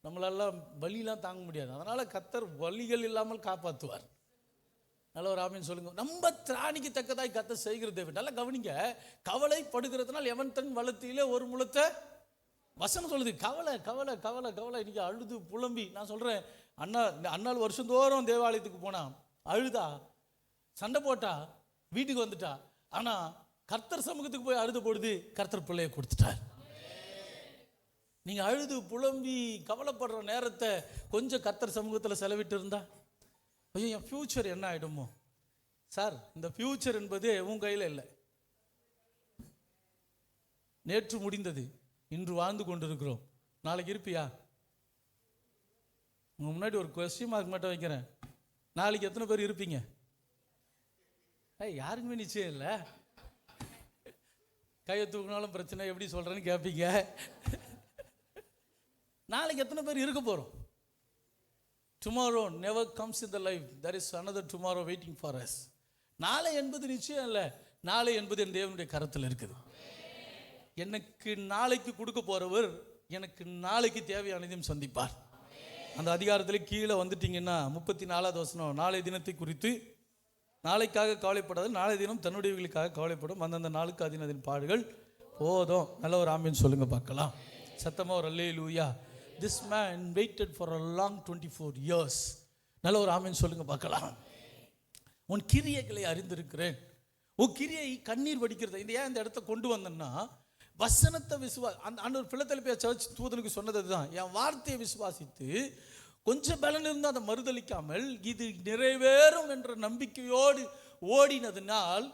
நம்மளெல்லாம் வலியெலாம் தாங்க முடியாது. அதனால் கர்த்தர் வலிகள் இல்லாமல் காப்பாற்றுவார். நல்ல ஒரு ஆமீன் சொல்லுங்க. நம்ம திராணிக்கு தக்கதாய் கர்த்தர் செய்கிற தேவன். நல்லா கவனிங்க. கவலைப்படுகிறதுனால் எவன் தன் வளத்திலே ஒரு முழத்தை வசனம் சொல்லுது. கவலை கவலை கவலை கவலை. இன்னைக்கு அழுது புலம்பி நான் சொல்கிறேன், அண்ணாள் வருஷந்தோறும் தேவாலயத்துக்கு போனா, அழுதா, சண்டை போட்டா, வீட்டுக்கு வந்துட்டா. ஆனால் கர்த்தர் சமூகத்துக்கு போய் அழுத பொழுது கர்த்தர் பிள்ளையை கொடுத்துட்டார். நீங்கள் அழுது புலம்பி கவலைப்படுற நேரத்தை கொஞ்சம் கர்த்தர் சமூகத்தில் செலவிட்டு இருந்தா, ஐயோ என் ஃப்யூச்சர் என்ன ஆகிடுமோ சார். இந்த ஃப்யூச்சர் என்பது உன் கையில் இல்லை. நேற்று முடிந்தது, இன்று வாழ்ந்து கொண்டிருக்கிறோம். நாளைக்கு இருப்பியா? உங்க முன்னாடி ஒரு கொஸ்டின் மார்க் மட்டும் வைக்கிறேன். நாளைக்கு எத்தனை பேர் இருப்பீங்க? யாருக்குமே நிச்சயம் இல்லை. கையை தூக்கினாலும் பிரச்சனை, எப்படி சொல்கிறேன்னு கேட்பீங்க. நாளைக்கு எத்தனை பேர் இருக்க போகிறோம்? Tomorrow never comes in the life, there is another tomorrow waiting for us. நாளை என்பது நிச்சயம் இல்லை, நாளை என்பது என் தேவனுடைய கரத்தில் இருக்குது. எனக்கு நாளைக்கு கொடுக்க போகிறவர் எனக்கு நாளைக்கு தேவையானதையும் சந்திப்பார். அந்த அதிகாரத்தில் கீழே வந்துட்டீங்கன்னா 34வது வசனம், நாளை தினத்தை குறித்து நாளைக்காக கவலைப்படாது, நாளை தினம் தன்னுடையவர்களுக்காக கவலைப்படும், அந்தந்த நாளுக்கு அதினதின் பாடுகள் போதும். நல்ல ஒரு ஆமீன் சொல்லுங்க பார்க்கலாம். சத்தமாக ஒரு அல்லேலூயா. This man waited for a long 24 years. நல்ல ஒரு ஆமீன் சொல்லுங்க பார்க்கலாம். உன் கிரியைகளை அறிந்திருக்கிறேன். உன் கிரியை கண்ணீர் வடிக்கிறது. இந்த ஏன் இந்த இடத்த கொண்டு வந்தேன்னா, வசனத்தை அந்த ஆண்டவர் பிலதெல்பியா சர்ச் தூதனுக்கு சொன்னது தான், என் வார்த்தையை விசுவாசித்து கொஞ்சம் பலன் இருந்தால் அதை மறுதளிக்காமல் இது நிறைவேறும் என்ற நம்பிக்கையோடு ஓடினதுனால்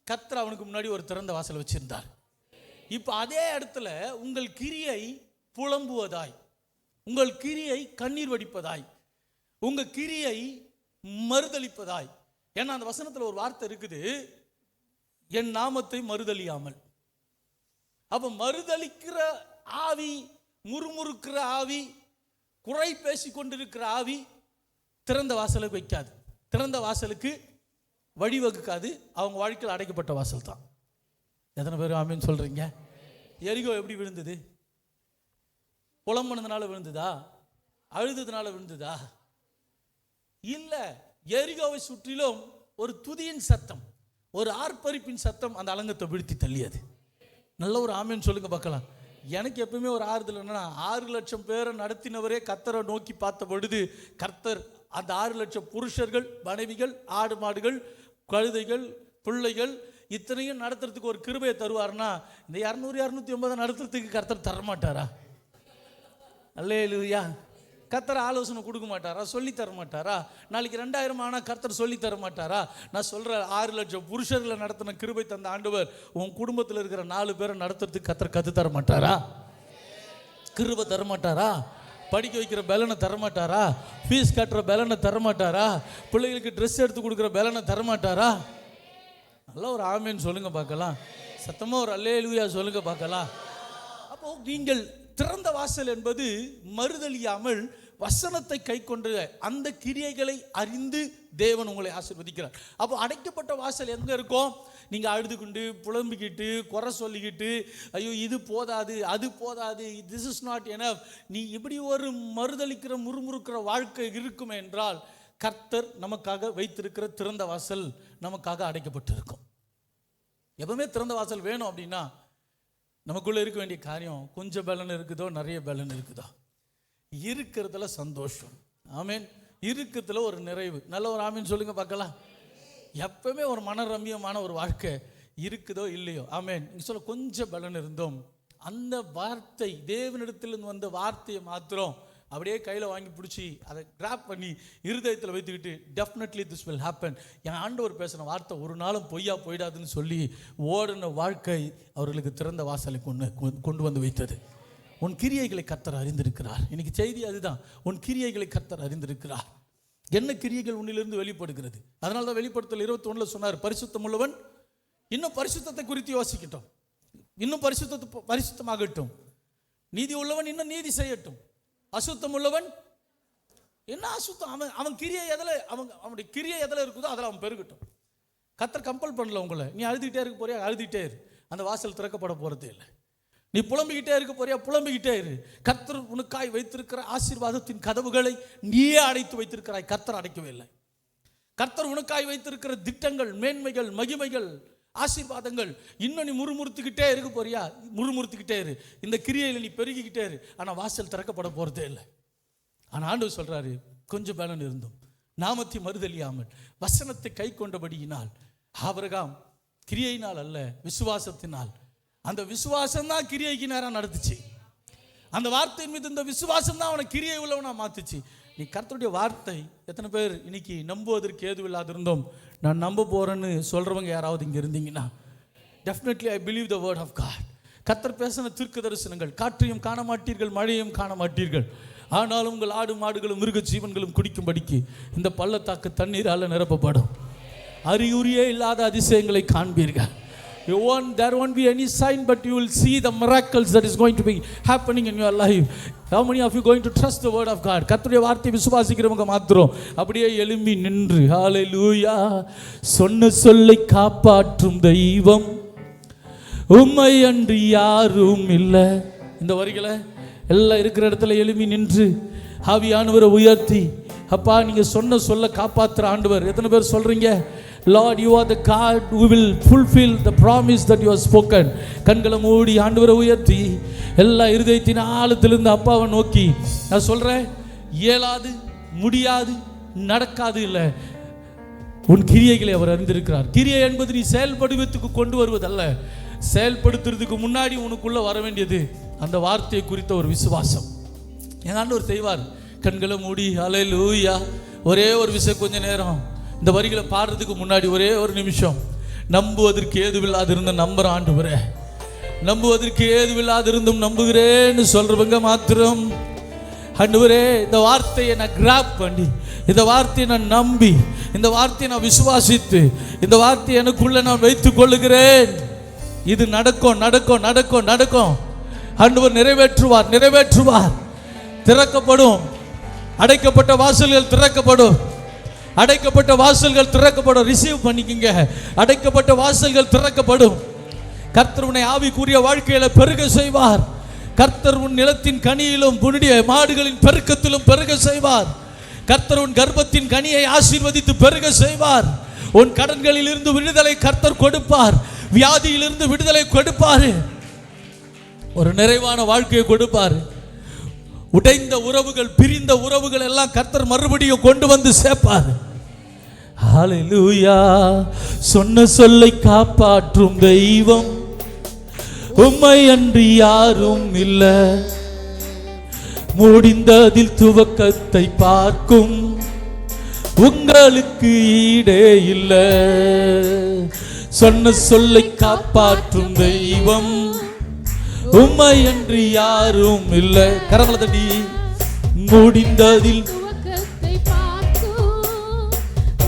கர்த்தர் அவனுக்கு முன்னாடி ஒரு திறந்த வாசல் வச்சிருந்தார். இப்போ அதே இடத்துல உங்கள் கிரியை புலம்புவதாய், உங்கள் கிரியை கண்ணீர் வடிப்பதாய், உங்கள் கிரியை மறுதளிப்பதாய். ஏன்னா அந்த வசனத்தில் ஒரு வார்த்தை இருக்குது, என் நாமத்தை மறுதலியாமல். அப்போ மறுதளிக்கிற ஆவி, முறுமுறுக்கிற ஆவி, குறை பேசி கொண்டிருக்கிற ஆவி திறந்த வாசலுக்கு வைக்காது, திறந்த வாசலுக்கு வழிவகுக்காது. அவங்க வாழ்க்கையில் அடைக்கப்பட்ட வாசல் தான். எத்தனை பேர் ஆமீன் சொல்றீங்க? எரிகோ எப்படி விழுந்தது? புலம்பனதுனால விழுந்ததா? அழுததுனால விழுந்ததா? இல்லை. எரிகோவை சுற்றிலும் ஒரு துதியின் சத்தம், ஒரு ஆர்ப்பரிப்பின் சத்தம் அந்த அலங்கத்தை வீழ்த்தி தள்ளியது. நல்ல ஒரு ஆமீன் சொல்லுங்க பார்க்கலாம். எனக்கு எப்பவுமே ஒரு ஆறுதல் என்னன்னா, 6 லட்சம் பேரை நடத்தினவரே கர்த்தரை நோக்கி பார்த்த பொழுது கர்த்தர் அந்த 6 லட்சம் புருஷர்கள், மனைவிகள், ஆடு மாடுகள், கழுதைகள், பிள்ளைகள் இத்தனையும் நடத்துறதுக்கு ஒரு கிருபையை தருவார்னா, இந்த 200-250 நடத்துறதுக்கு கர்த்தர் தரமாட்டாரா? அல்லேலூயா. கர்த்தர் ஆலோசனை கொடுக்க மாட்டாரா? சொல்லி தர மாட்டாரா? நாளைக்கு 2000 ஆனால் கர்த்தர் சொல்லி தர மாட்டாரா? நான் சொல்கிறேன், 6 லட்சம் புருஷர்களை நடத்தின கிருபை தந்த ஆண்டவர் உன் குடும்பத்தில் இருக்கிற 4 பேரை நடத்துறதுக்கு கர்த்தர் கற்று தர மாட்டாரா? கிருபை தர மாட்டாரா? படிக்க வைக்கிற பலனை தரமாட்டாரா? ஃபீஸ் கட்டுற பலனை தரமாட்டாரா? பிள்ளைகளுக்கு ட்ரெஸ் எடுத்து கொடுக்குற பலனை தரமாட்டாரா? நல்லா ஒரு ஆமீன் சொல்லுங்க பார்க்கலாம். சத்தமாக ஒரு அல்லேலூயா சொல்லுங்க பார்க்கலாம். அப்போ நீங்கள் திறந்த வாசல் என்பது மறுதலியாமல் வசனத்தை கை கொண்டு அந்த கிரியைகளை அறிந்து தேவன் உங்களை ஆசீர்வதிக்கிறார். அப்போ அடைக்கப்பட்ட வாசல் எங்கே இருக்கும்? நீங்கள் அழுது கொண்டு புலம்பிக்கிட்டு குறை சொல்லிக்கிட்டு, ஐயோ இது போதாது, அது போதாது, திஸ் இஸ் நாட் எனஃப், நீ இப்படி ஒரு மறுதலிக்கிற முறுமுறுக்கிற வாழ்க்கை இருக்கும் என்றால் கர்த்தர் நமக்காக வைத்திருக்கிற திறந்த வாசல் நமக்காக அடைக்கப்பட்டு இருக்கும். எப்பவுமே திறந்த வாசல் வேணும் அப்படின்னா நமக்குள்ளே இருக்க வேண்டிய காரியம், கொஞ்சம் பலன் இருக்குதோ நிறைய பலன் இருக்குதோ, இருக்கிறதுல சந்தோஷம். ஆமீன். இருக்கிறதுல ஒரு நிறைவு. நல்ல ஒரு ஆமீன் சொல்லுங்க பார்க்கலாம். எப்பவுமே ஒரு மனரம்யமான ஒரு வாழ்க்கை இருக்குதோ இல்லையோ, ஆமீன். நீங்கள் சொல்ல கொஞ்சம் பலன் இருந்தோம், அந்த வார்த்தை தேவனிடத்திலிருந்து வந்த வார்த்தையை மாத்திரம் அப்படியே கையில் வாங்கி பிடிச்சி அதை கிராப் பண்ணி இருதயத்தில் வைத்துக்கிட்டு, டெஃபினெட்லி திஸ் வில் ஹேப்பன், என் ஆண்டவர் பேசின வார்த்தை ஒரு நாளும் பொய்யா போயிடாதுன்னு சொல்லி ஓடின வாழ்க்கை அவர்களுக்கு திறந்த வாசலை கொண்டு வந்து வைத்தது. உன் கிரியைகளை கர்த்தர் அறிந்திருக்கிறார். இன்னைக்கு செய்தி அதுதான், உன் கிரியைகளை கர்த்தர் அறிந்திருக்கிறார். என்ன கிரியைகள் உன்னிலிருந்து வெளிப்படுகிறது? அதனால தான் வெளிப்படுத்தல் 21 சொன்னார், பரிசுத்தம் உள்ளவன் இன்னும் பரிசுத்தத்தை குறித்து யோசிக்கட்டும், இன்னும் பரிசுத்தமாகட்டும், நீதி உள்ளவன் இன்னும் நீதி செய்யட்டும், அசுத்தம் உள்ளவன் என்ன அசுத்தம், அவன் கிரியை எதில், அவனுடைய கிரியை எதில் இருக்குதோ அதில் அவன் பெருகட்டும். கர்த்தர் கம்பல் பண்ணல உங்களை. நீ அழுதுகிட்டே இருக்க போறியா, அழுதுகிட்டே இரு, அந்த வாசல் திறக்கப்பட போகிறதே இல்லை. நீ புலம்பிக்கிட்டே இருக்க போறியா, புலம்பிக்கிட்டே இரு. கர்த்தர் உனக்காய் வைத்திருக்கிற ஆசீர்வாதத்தின் கதவுகளை நீயே அடைத்து வைத்திருக்கிறாய், கர்த்தர் அடைக்கவே இல்லை. கர்த்தர் உனக்காய் வைத்திருக்கிற திட்டங்கள், மேன்மைகள், மகிமைகள், ஆசீர்வாதங்கள் இன்னும் நீ முறுமுறுத்துக்கிட்டே இருக்க போறியா, முறுமுறுத்துக்கிட்டே இரு. இந்த கிரியையில் நீ பெருகிக்கிட்டே இரு, ஆனால் வாசல் திறக்கப்பட போகிறதே இல்லை. ஆனால் ஆண்டவர் சொல்கிறாரு, கொஞ்சம் பலன் இருந்தும் நாமத்தை மறுதலியாமல் வசனத்தை கை கொண்டபடியினால், ஆபிரகாம் கிரியையினால் அல்ல விசுவாசத்தினால், அந்த விசுவாசம் தான் கிரியைக்கு நேரம் நடத்துச்சு. அந்த வார்த்தையின் மீது இந்த விசுவாசம் தான் அவனை கிரியை உள்ளவனா மாத்துச்சு. நீ கர்த்தருடைய வார்த்தை எத்தனை பேர் இன்னைக்கு நம்புவதற்கு ஏதுவில்லாது இருந்தோம், நான் நம்ப போகிறேன்னு சொல்கிறவங்க யாராவது இங்கே இருந்தீங்கன்னா, definitely I believe the word of God. கர்த்தர் பேசின தீர்க்க தரிசனங்கள், காற்றையும் காண மாட்டீர்கள், மழையும் காண மாட்டீர்கள், ஆனாலும் உங்கள் ஆடு மாடுகளும் மிருக ஜீவன்களும் குடிக்கும்படிக்கு இந்த பள்ளத்தாக்கு தண்ணீரால் நிரப்பப்படும். அறிகுறியே இல்லாத அதிசயங்களை காண்பீர்கள். There won't be any sign, but you will see the miracles that is going to be happening in your life. How many of you going to trust the word of God? கர்த்தருடைய வார்த்தையை விசுவாசிக்கிறவங்க மாத்திரம் அப்படியே எழும்பி நின்று ஹalleluya. சொன்ன சொல்லை காப்பாற்றும் தெய்வம் உம்மை அன்றி யாரும் இல்லை. இந்த வரிகளை எல்லாம் இருக்கிற இடத்துல எழும்பி நின்று ஆவியானவரை உயர்த்தி, அப்பா நீங்க சொன்ன சொல்ல காப்பாற்றுற ஆண்டவர். எத்தனை பேர் சொல்றீங்க, Lord, you are the God who will fulfill the promise that you have spoken. கண்களை மூடி ஆண்டவரை உயர்த்தி எல்லா இருதயத்தின் ஆழத்திலிருந்து அப்பாவை நோக்கி நான் சொல்றேன், இயலாது, முடியாது, நடக்காது இல்லை, உன் கிரியைகளை அவர் அறிந்திருக்கிறார். கிரியை என்பது நீ செயல்படுவதற்கு கொண்டு வருவதல்ல, செயல்படுத்துறதுக்கு முன்னாடி உனக்குள்ள வர வேண்டியது அந்த வார்த்தையை குறித்த ஒரு விசுவாசம். என் ஆண்டவர் செய்வார். கண்களை மூடி ஹல்லேலூயா. ஒரே ஒரு விஷயம், கொஞ்ச நேரம் இந்த வரிகளை பாடுறதுக்கு முன்னாடி ஒரே ஒரு நிமிஷம், நம்புவதற்கு ஏதுவில்லாதிருந்த நம்புற ஆண்டவரே, நம்புவதற்கு ஏதுவில்லாதிருந்தும் நம்புகிறேன்னு சொல்றவங்க மாத்திரம் ஆண்டவரே இந்த வார்த்தையை நான் கிராப் பண்ணி, இந்த வார்த்தையை நான் நம்பி, இந்த வார்த்தையை நான் விசுவாசித்து, இந்த வார்த்தையை எனக்குள்ள நான் வைத்துக் கொள்ளுகிறேன். இது நடக்கும் நடக்கும் நடக்கும் நடக்கும். ஆண்டவர் நிறைவேற்றுவார் நிறைவேற்றுவார். திறக்கப்படும், அடைக்கப்பட்ட வாசல்கள் திறக்கப்படும், அடைக்கப்பட்ட வாசல்கள் திறக்கப்படும். ரிசீவ் பண்ணிக்கங்க. அடைக்கப்பட்ட வாசல்கள் திறக்கப்படும். கர்த்தர் உன்னை ஆவிக்குரிய வாழ்க்கையில பெருக செய்வார். கர்த்தர் உன் நிலத்தின் கனியிலும் புனிய மாடுகளின் பெருக்கத்திலும் பெருக செய்வார். கர்த்தர் உன் கர்ப்பத்தின் கனியை ஆசீர்வதித்து பெருக செய்வார். உன் கடன்களில் இருந்து விடுதலை கர்த்தர் கொடுப்பார். வியாதியிலிருந்து விடுதலை கொடுப்பார். ஒரு நிறைவான வாழ்க்கையை கொடுப்பார். உடைந்த உறவுகள், பிரிந்த உறவுகள் எல்லாம் கர்த்தர் மறுபடியும் கொண்டு வந்து சேர்ப்பார். ஹல்லேலூயா. சொன்ன சொல்லை காப்பாற்றும் தெய்வம் உம்மை அன்றி யாரும் இல்லை. முடிந்ததில் துவக்கத்தை பார்க்கும் உங்களுக்கு ஈடே இல்லை. சொன்ன சொல்லை காப்பாற்றும் தெய்வம் உம்மை அன்றி யாரும் இல்லை. கரங்களை தட்டி முடிந்ததில் துவக்கத்தை பார்க்கும்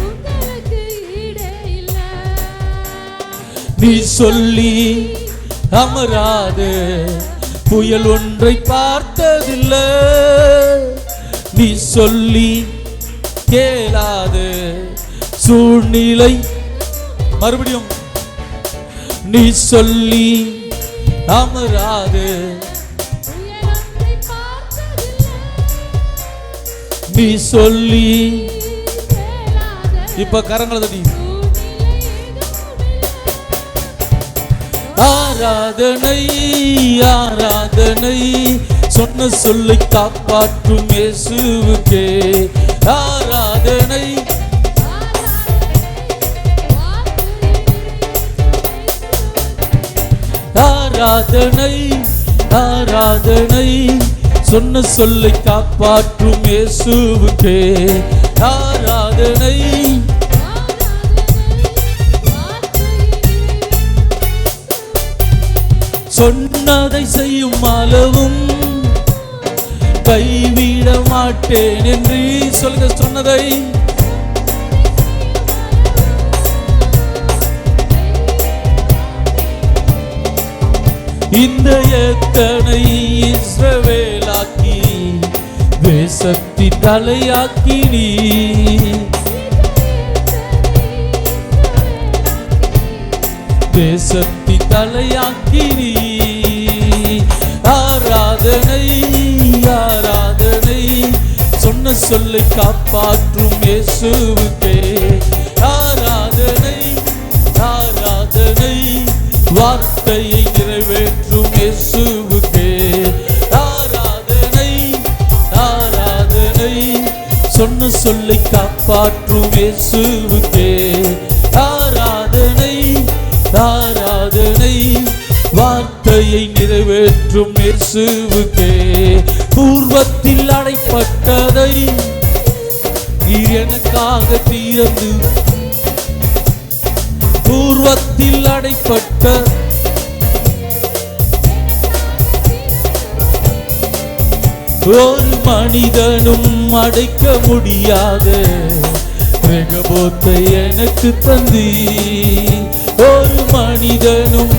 உங்களுக்கு ஈடே இல்லை. நீ சொல்லி அமராத புயல் ஒன்றை பார்த்ததில்லை. நீ சொல்லி கேளாத சூழ்நிலை, மறுபடியும் நீ சொல்லி அமராது, நீ சொல்லி இப்ப கரங்களை தட்டி ஆராதனை ஆராதனை சொன்ன சொல்லை காப்பாற்றும் இயேசுவுக்கே ஆராதனை. ஆராதனை ஆராதனை சொன்ன சொல்லை காப்பாற்றும் இயேசுவுக்கே ஆராதனை. சொன்னதை செய்யும் அளவும் கைவிட மாட்டேன் என்று சொல்லுங்க. சொன்னதை இந்த எத்தனை இஸ்ரவேலாக்கி தேசத்தி தலையாக்கி நீ தேசத்தி தலையாக்கி நீ. ஆராதனை ஆராதனை சொன்ன சொல்லை காப்பாற்றும் இயேசுவுக்கே ஆராதனை ஆராதனை வார்த்தையை நிறைவேற்றும் இயேசுவுக்கே ஆராதனை ஆராதனை சொன்ன சொல்லை காப்பாற்றும் இயேசுவுக்கே ஆராதனை ஆராதனை வார்த்தையை நிறைவேற்றும் இயேசுவுக்கே. பூர்வத்தில் அடைப்பட்டதை நீர் எனக்காக தீர்ந்து, பூர்வத்தில் அடைப்பட்ட ஒரு மனிதனும் அடைக்க முடியாத ரெகபோத்தை எனக்கு தந்தி. ஒரு மனிதனும்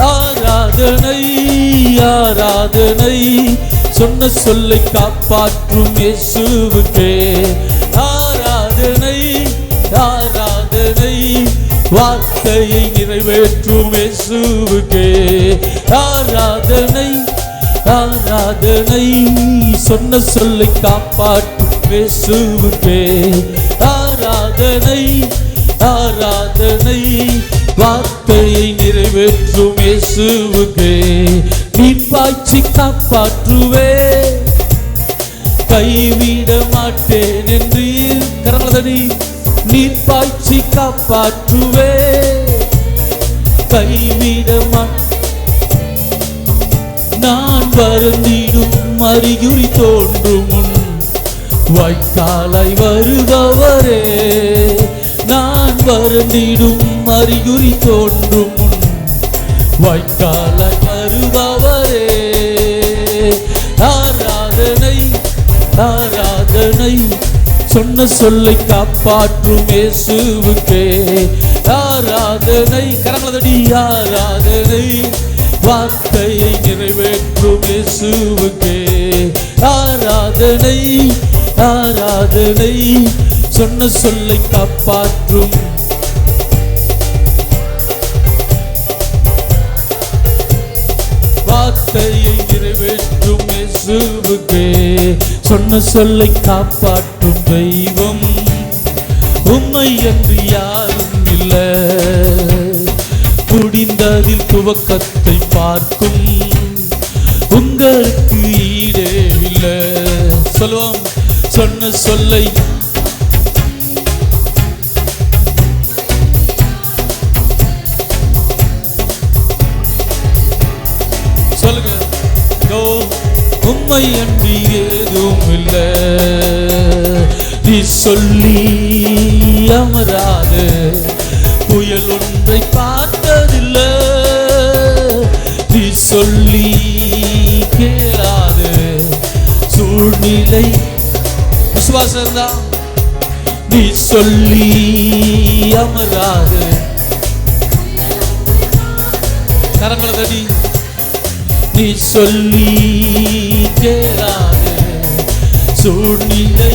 ஆராதனை ஆராதனை சொன்ன சொல்லை காப்பாற்றும் இயேசுவுக்கே ஆராதனை ஆராதனை வார்த்தையை நிறைவேற்றும் இயேசுவுக்கே ஆராதனை ஆராதனை சொன்ன சொல்லை காப்பாற்றும் இயேசுவுக்கே ஆராதனை ஆராதனை வார்த்தையை நிறைவேற்றும் இயேசுவுக்கே நீர் பாய்ச்சி காப்பாற்றுவே கைவிட மாட்டேன் என்று கரங்களதடி நீர் பாய்ச்சி காப்பாற்றுவே கைவிட நான் வருந்திடும் அறிகுறி தோன்றும் முன் வாய்க்காலாய் வருபவரே நான் வருந்திடும் அறிகுறி தோன்றும் முன் வாய்க்காலாய் வருபவரே ஆராதனை ஆராதனை சொன்ன சொல்லை காப்பாற்றும் இயேசுவுக்கே ஆராதனை கரங்களதடி ஆராதனை வார்த்தையை நிறைவேற்றும் இயேசுவுக்கே ஆராதனை ஆராதனை சொன்ன சொல்லை காப்பாற்றும் வார்த்தையை நிறைவேற்றும் இயேசுவுக்கே சொன்ன சொல்லை காப்பாற்றும் தெய்வம் உம்மை என்று யாரும் இல்லை முடிந்ததில் துவக்கத்தை பார்க்கும் உங்களுக்கு ஈடே இல்லை சொல்லுவோம் சொன்ன சொல்லை சொல்லுங்க உம்மை அன்றி ஏதும் இல்லை நீ சொல்லி அமராது புயல் ஒன்றை பார்த்ததில்லை நீ சொல்லி கேளாது சூழ்நிலை விசுவாசம் தான் நீ சொல்லி அமராது கரங்களதடி நீ சொல்லி கேளாது சூழ்நிலை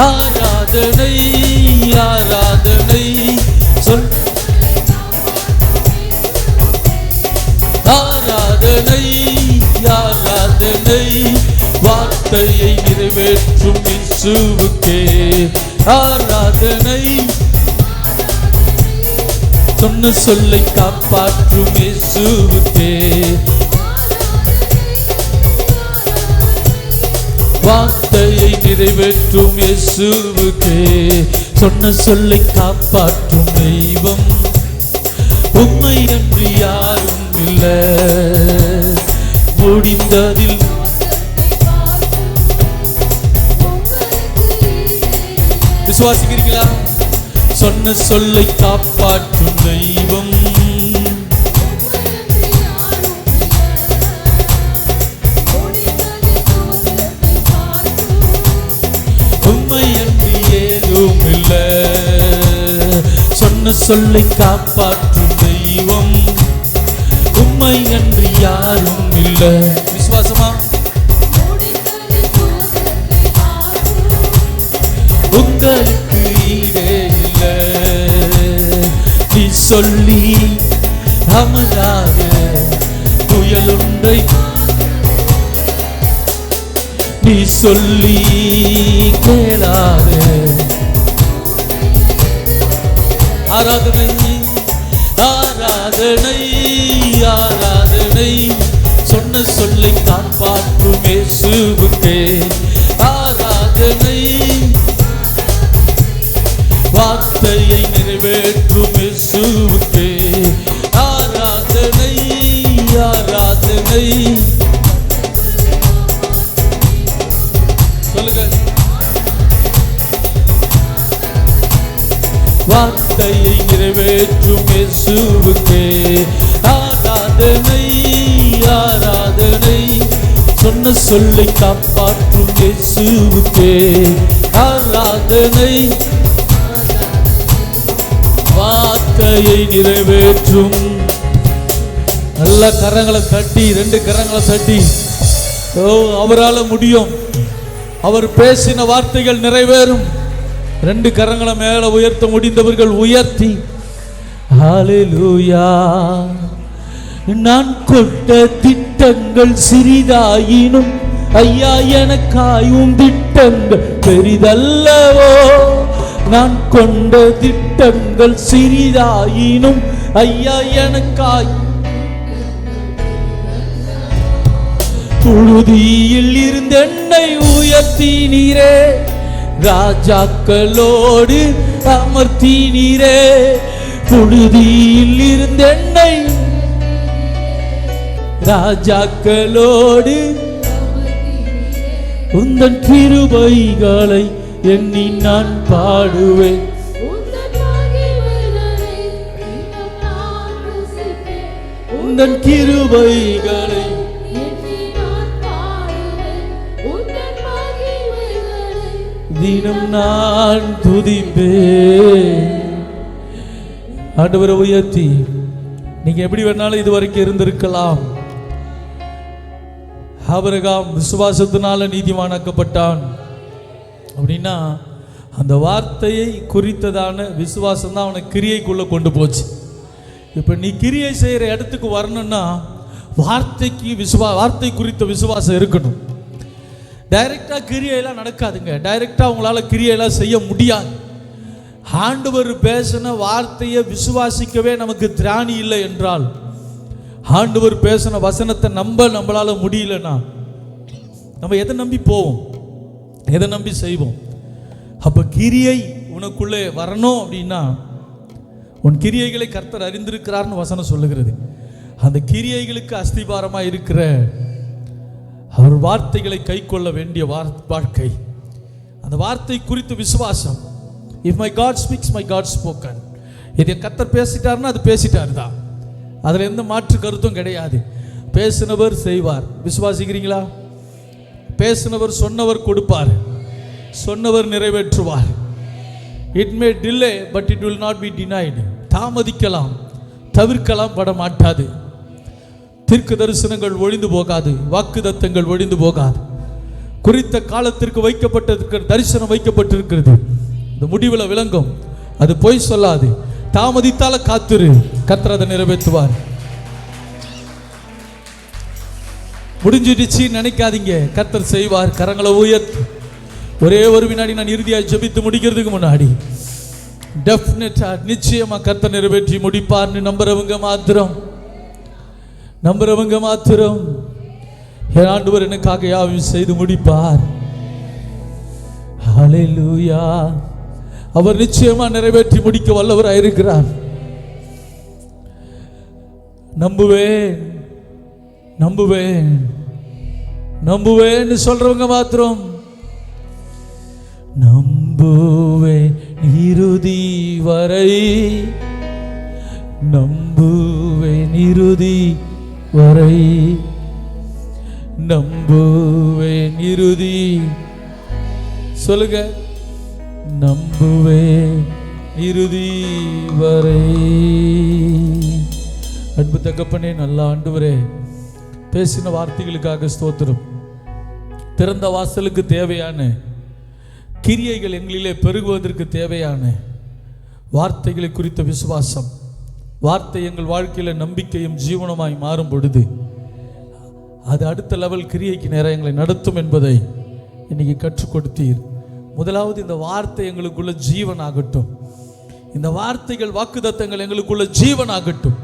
ஆராதனை ஆராதனை சொல் ஆராதனை ஆராதனை வார்த்தையை நிறைவேற்றும் இயேசுவுக்கே ஆராதனை சொன்ன சொல்லை காப்பாற்றும் இயேசுவுக்கே வார்த்தையை நிறைவேற்றும் இயேசுவுக்கே சொன்ன சொல்லை காப்பாற்றும் தெய்வம் உம்மை என்று யாரும் இல்லை முடிந்ததில் விசுவாசிக்கிறீங்களா சொன்ன சொல்லை காப்பாற்றும் தெய்வம் உம்மை என்று ஏதும் இல்லை சொன்ன சொல்லை காப்பாற்றும் தெய்வம் உம்மை என்று யாரும் இல்லை விசுவாசமா உங்களுக்கு ஈடே இல்லை நீ சொல்லி அமராத புயல் ஒன்றை நீ சொல்லி கேளாத ஆராதனை ஆராதனை ஆராதனை சொன்ன சொல்லை காப்பாற்றும் இயேசுவுக்கே ஆராதனை வார்த்தையை நிறைவேற்றும் இயேசுவுக்கே ஆராதனை ஆராதனை சொல்லுங்க வார்த்தையை நிறைவேற்றும் இயேசுவுக்கே ஆராதனை ஆராதனை சொன்ன சொல்லை காப்பாற்றும் இயேசுவுக்கே ஆராதனை. வார்த்தையை நிறைவேற்றும். நல்ல கரங்களை தட்டி, 2 கரங்களை தட்டி, ஓ அவரால் முடியும், அவர் பேசின வார்த்தைகள் நிறைவேறும். 2 கரங்களை மேல உயர்த்த முடிந்தவர்கள் உயர்த்தி ஹல்லேலூயா. நான் கொண்ட திட்டங்கள் சிறிதாயினும் ஐயா எனக்காயும் திட்டங்கள் பெரிதல்லவோ. நான் கொண்ட திட்டங்கள் சிறிதாயினும் ஐயா எனக்காய். புழுதியில் இருந்து என்னை உயர்த்தினீரே, ராஜாக்களோடு அமர்த்தினீரே. புழுதியில் இருந்து என்னை ராஜாக்களோடு உந்தன் கிருபைகளை எண்ணி நான் பாடுவேன். உந்தன் கிருபைகளை தினம் நான் துதிப்பேன். ஆண்டவரை உயர்த்தி, நீங்க எப்படி வேணாலும் இதுவரைக்கும் இருந்திருக்கலாம். ஆபிரகாம் விசுவாசத்தினால நீதிமானாக்கப்பட்டான் அப்படின்னா அந்த வார்த்தையை குறித்ததான விசுவாசம் தான் அவனை கிரியைக்குள்ள கொண்டு போச்சு. இப்ப நீ கிரியை செய்யற இடத்துக்கு வரணும்னா வார்த்தை குறித்த விசுவாசம் இருக்கணும். டைரக்டா கிரியையெல்லாம் நடக்காதுங்க. டைரக்டா உங்களால கிரியையெல்லாம் செய்ய முடியாது. ஆண்டவர் பேசின வார்த்தையை விசுவாசிக்கவே நமக்கு திராணி இல்லை என்றால், ஆண்டவர் பேசின வசனத்தை நம்மளால முடியலன்னா நம்ம எதை நம்பி போவோம், எதை நம்பி செய்வோம்? அப்ப கிரியை உனக்குள்ளே வரணும் அப்படின்னா உன் கிரியைகளை கர்த்தர் அறிந்திருக்கிறார்னு வசனம் சொல்லுகிறது. அந்த கிரியைகளுக்கு அஸ்திபாரமா இருக்கிற அவர் வார்த்தைகளை கை கொள்ள வேண்டிய வாழ்க்கை, அந்த வார்த்தை குறித்து விசுவாசம். If my God speaks my God spoken. இதை கர்த்தர் பேசிட்டாருன்னா அது பேசிட்டாரு தான், அதில் எந்த மாற்று கருத்தும் கிடையாது. பேசினவர் செய்வார். விசுவாசிக்கிறீங்களா? பேசினவர் சொன்னவர் கொடுப்பார், சொன்னவர் நிறைவேற்றுவார். It may delay but it will not be denied. தாமதிக்கலாம், தவிர்க்கலாம் பட மாட்டாது. தீர்க்க தரிசனங்கள் ஒழிந்து போகாது, வாக்குத்தத்தங்கள் ஒழிந்து போகாது. குறித்த காலத்திற்கு வைக்கப்பட்டிருக்கிற தரிசனம் வைக்கப்பட்டிருக்கிறது. இந்த முடிவில் விளங்கும், அது பொய் சொல்லாது. தாமதித்தால காத்திரு, கர்த்தர் அதை நிறைவேற்றுவார். முடிஞ்சிடுச்சு நினைக்காதீங்க, கர்த்தர் செய்வார். கரங்களை உயர்த்து. ஒரே ஒரு வினாடி நான் இறுதியாக ஜெபித்து முடிக்கிறதுக்கு முன்னாடி டெஃபினட்டா நிச்சயமா கர்த்தர் நிறைவேற்றி முடிப்பார்னு நம்புறவங்க மாத்திரம் என் ஆண்டவர் எனக்காக யாவையும் செய்து முடிப்பார். ஹல்லேலூயா. அவர் நிச்சயமா நிறைவேற்றி முடிக்க வல்லவராய் இருக்கிறார். நம்புவேன்னு சொல்றவங்க மாத்திரம் நம்புவேன் இறுதி வரை, நம்புவேன் இறுதி வரை, நம்புவேன் இறுதி. சொல்லுங்க, நம்புவேன் இறுதி வரை. அன்பு தகப்பனே, நல்ல ஆண்டவரே, பேசின வார்த்தைகளுக்காக ஸ்தோத்திரம். திறந்த வாசலுக்கு தேவையான கிரியைகள் எங்களிலே பெருகுவதற்கு தேவையான வார்த்தைகளை குறித்த விசுவாசம், வார்த்தை எங்கள் வாழ்க்கையில் நம்பிக்கையும் ஜீவனமாய் மாறும் பொழுது அது அடுத்த லெவல் கிரியைக்கு நேரம் எங்களை நடத்தும் என்பதை இன்னைக்கு கற்றுக் கொடுத்தீர். முதலாவது இந்த வார்த்தை எங்களுக்குள்ள ஜீவன் ஆகட்டும். இந்த வார்த்தைகள் வாக்குத்தத்தங்கள் எங்களுக்குள்ள ஜீவன் ஆகட்டும்.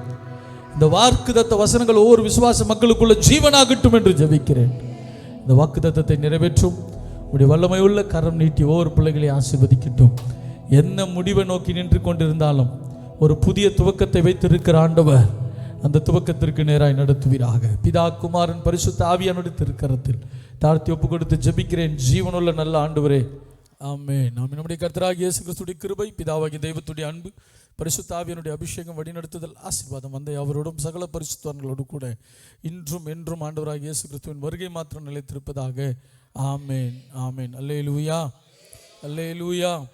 இந்த வாக்குத்தத்த வசனங்கள் ஒவ்வொரு விசுவாச மக்களுக்குள்ள ஜீவனாகட்டும் என்று ஜெபிக்கிறேன். இந்த வாக்குத்தத்தத்தை நிறைவேற்றும் உடைய வல்லமை உள்ள கரம் நீட்டி ஒவ்வொரு பிள்ளைகளை ஆசீர்வதிக்கட்டும். என்ன முடிவை நோக்கி நின்று கொண்டிருந்தாலும் ஒரு புதிய துவக்கத்தை வைத்திருக்கிற ஆண்டவர் அந்த துவக்கத்திற்கு நேராய் நடத்துவீராக. பிதா, குமாரன், பரிசுத்த ஆவியானுடைய திருக்கரத்தில் தாழ்த்தி ஒப்பு கொடுத்து ஜெபிக்கிறேன் ஜீவனுள்ள நல்ல ஆண்டவரே, ஆமென். நம்முடைய கர்த்தராகிய இயேசு கிறிஸ்துவின் கிருபை, பிதாவாகிய தெய்வத்துடைய அன்பு, பரிசுத்த ஆவியினுடைய அபிஷேகம், வழிநடத்துதல், ஆசீர்வாதம் அந்த அவரோடும் சகல பரிசுத்தவான்களோடு கூட இன்றும் என்றும் ஆண்டவராகிய இயேசு கிறிஸ்துவின் வருகை மாத்திரம் நிலைத்திருப்பதாக. ஆமேன், ஆமேன். அல்லேலூயா, அல்லேலூயா,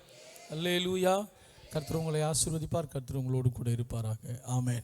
அல்லேலூயா. கர்த்தர் உங்களை ஆசீர்வதிப்பார். கர்த்தர் உங்களோடு கூட இருப்பாராக. ஆமேன்.